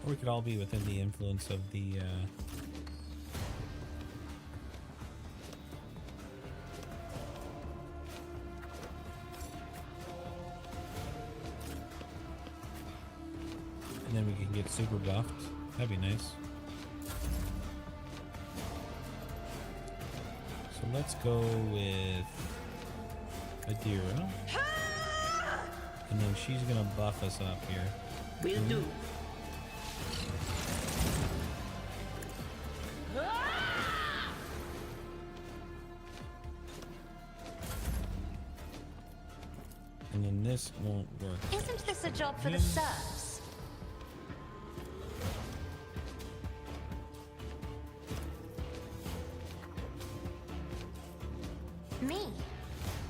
Or we could all be within the influence of the, and then we can get super buffed. That'd be nice. So let's go with Adira. And then she's gonna buff us up here. Will do. And then this won't work. Isn't this a job for the serfs? Me,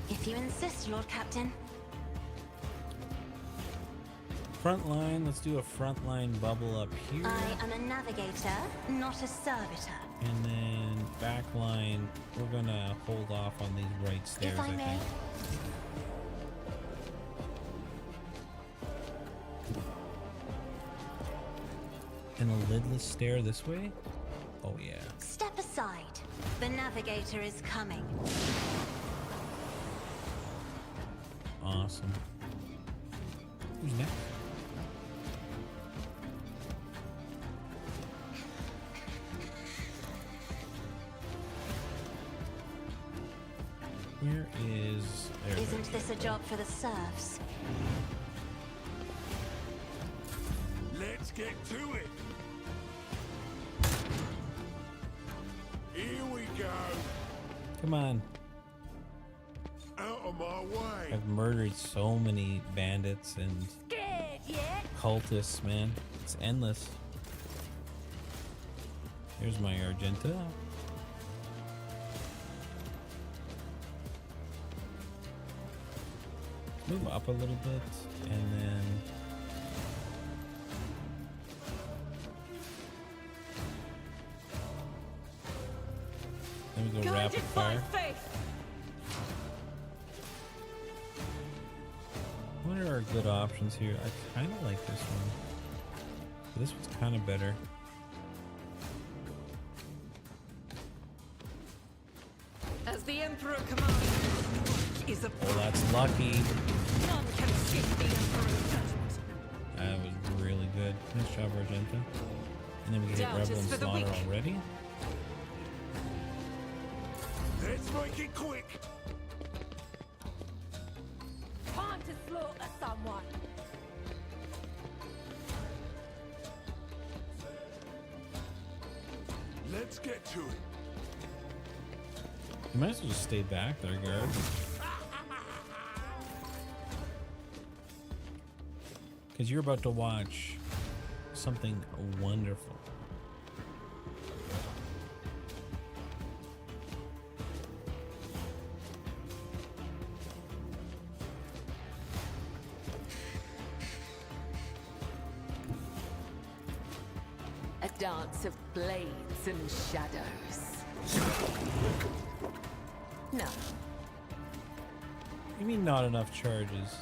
if you insist, Lord Captain. Frontline, let's do a frontline bubble up here. I am a navigator, not a servitor. And then backline, we're gonna hold off on these right stairs, If I may. think. And a lidless stair this way? Oh yeah. Step aside. The navigator is coming. Awesome. Who's next? Where is... There. Isn't this a job for the serfs? Let's get to it. Here we go. Come on. Out of my way. I've murdered so many bandits and Scared yet? cultists, man. It's endless. Here's my Argenta. Move up a little bit, and then... Then we go rapid fire. What are our good options here? I kind of like this one. This one's kind of better. As the Emperor commands, is a Oh, that's lucky. none can escape the Emperor's judgment. That was really good. Nice job, Argenta. And then we can hit Doubt Rebel is and for the Slaughter weak. already. Let's make it quick. Time to slaughter someone. Let's get to it. You might as well just stay back there, guard. Because you're about to watch something wonderful. A dance of blades and shadows. No. You mean not enough charges?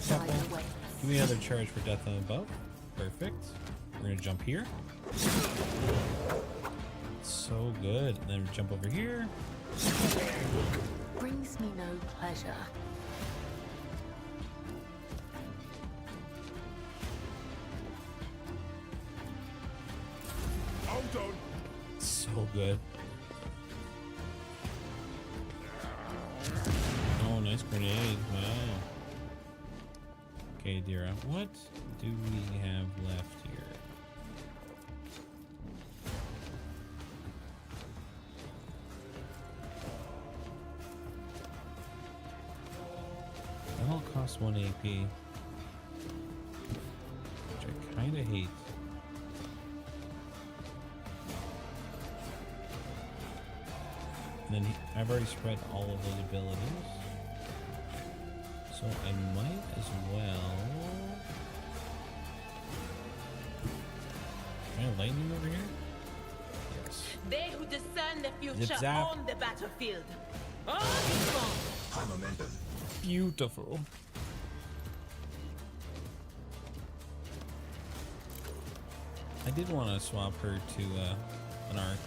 a couple. Give me another charge for death from above. Perfect. We're gonna jump here. So good. And then jump over here. Brings me no pleasure. Hold on. So good. Oh, nice grenade. Wow. Okay, Dira. What do we have left here? That all costs 1 AP. Which I kind of hate. And then I've already spread all of those abilities. So I might as well... Can I lightning over here? Yes. They who discern the future Zip-zap. on the battlefield. On strong. High momentum. Beautiful. I did want to swap her to an arc.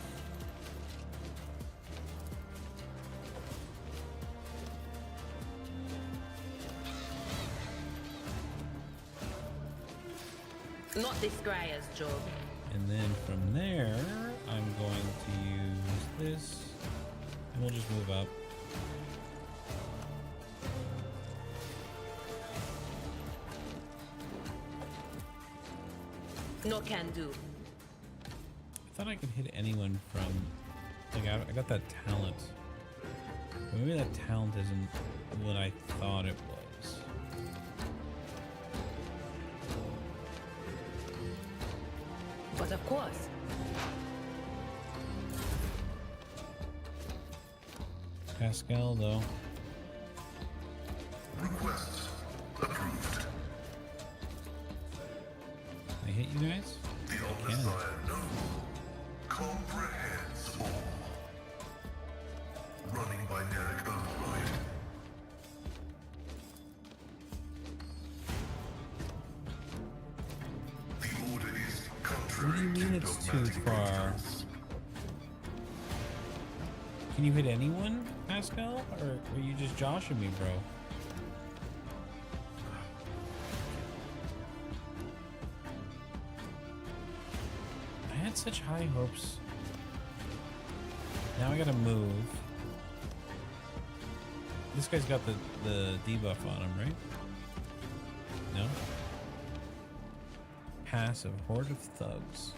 Not this Scryer's job. And then from there, I'm going to use this. And we'll just move up. No can do. I thought I could hit anyone from... Like, I got that talent. But maybe that talent isn't what I thought it was. But of course, Pascal, though. Request approved. Can I hit you guys? The I can. Omnissiah Noble comprehends all. Running by Derek Override. The order is What contrary do you mean to it's too dogmatic far? principles. Can you hit anyone, Pascal? Or were you just joshing me, bro? I had such high hopes. Now I gotta move. This guy's got the debuff on him, right? No? Passive horde of thugs.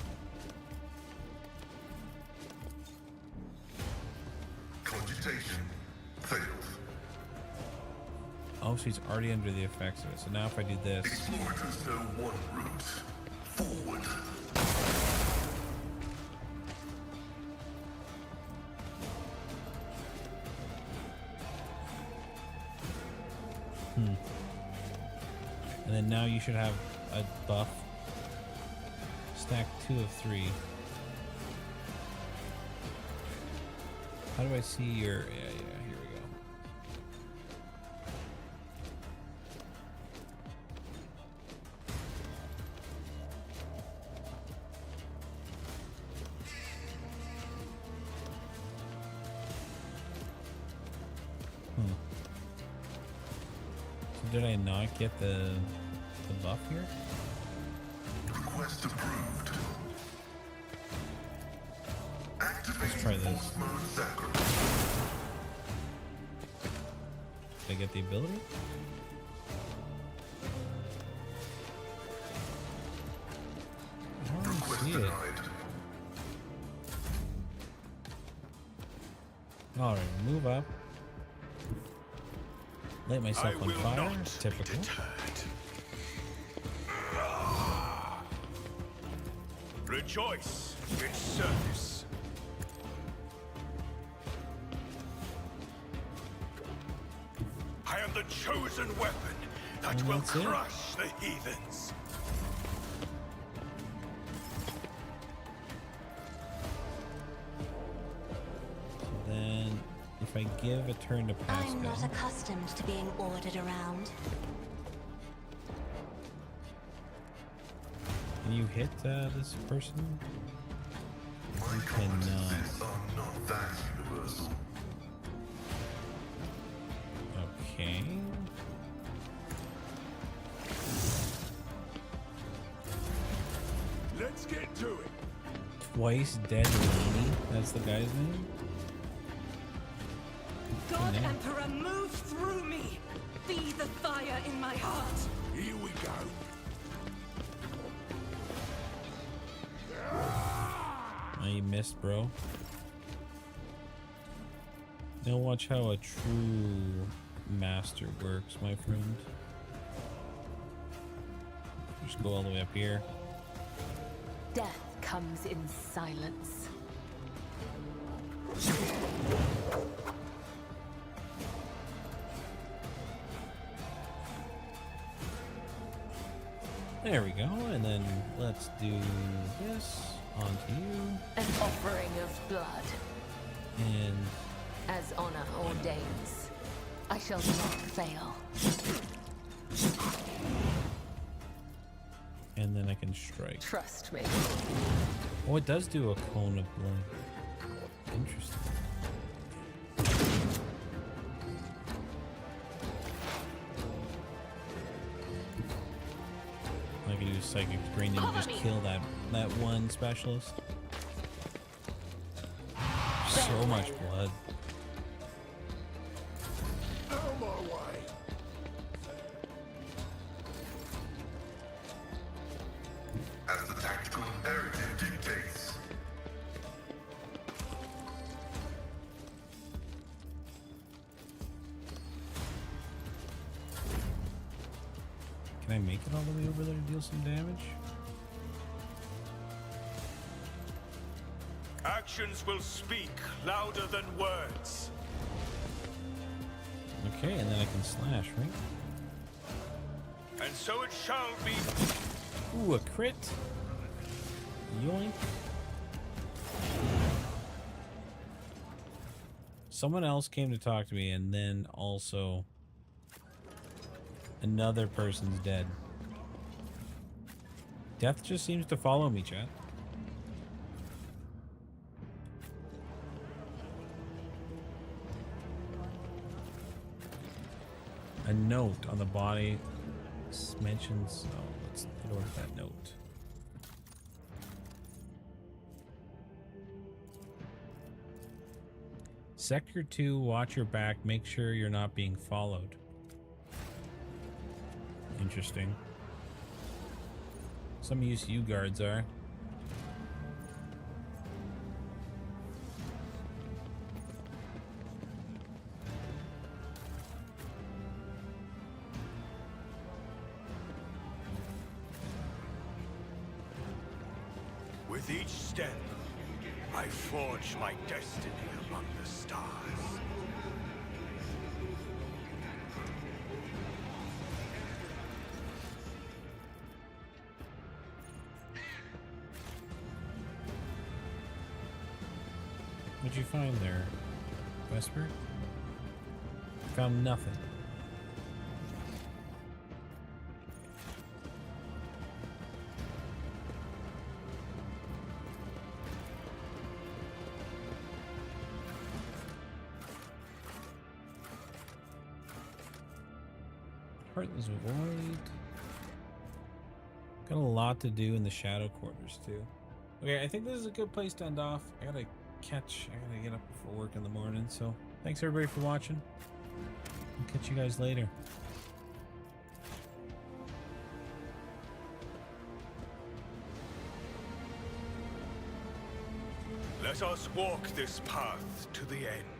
Cogitation failed. Oh, so he's already under the effects of it. So now if I do this, Explorators know one route. Forward. and then now you should have a buff. Stack 2 of 3. How do I see your... Yeah, here we go. So did I not get the buff here? Request approved. Let's try this. Mode Sacral. Did I get the ability? I don't Request see it. denied. Alright, move up. Light myself on fire. Typical. Rejoice in service. I am the chosen weapon that And will that's it. crush the heathens. So then, if I give a turn to I'm not Pascal, accustomed to being ordered around. Can you hit this person? My You cannot. competencies are not that universal. Okay. Let's get to it. Twice dead lady. That's the guy's name. God Yeah. Emperor, move through me! Be the fire in my heart! Here we go. Oh, you missed, bro. Now watch how a true master works, my friend. Just go all the way up here. Death comes in silence. There we go, and then let's do this onto you, An offering of blood, and as honor ordains. I shall not fail. then I can strike. Trust me. Oh, it does do a cone of blood. Interesting. I can use Psychic Screen and just kill that one specialist. So much blood. Out my way. As the tactical imperative dictates. Can I make it all the way over there to deal some damage? Actions will speak louder than words. Okay, and then I can slash, right? And so it shall be. Ooh, a crit. Yoink. Someone else came to talk to me, and then also another person's dead. Death just seems to follow me, chat. A note on the body mentions. Oh, let's get over to that note. Sector 2, watch your back. Make sure you're not being followed. Interesting. Some use you guards are. With each step, I forge my destiny among the stars. What'd you find there, Vesper? Found nothing. Heartless Void. Got a lot to do in the Shadow Quarters too. Okay, I think this is a good place to end off. I gotta get up for work in the morning, so thanks everybody for watching. I'll catch you guys later. Let us walk this path to the end.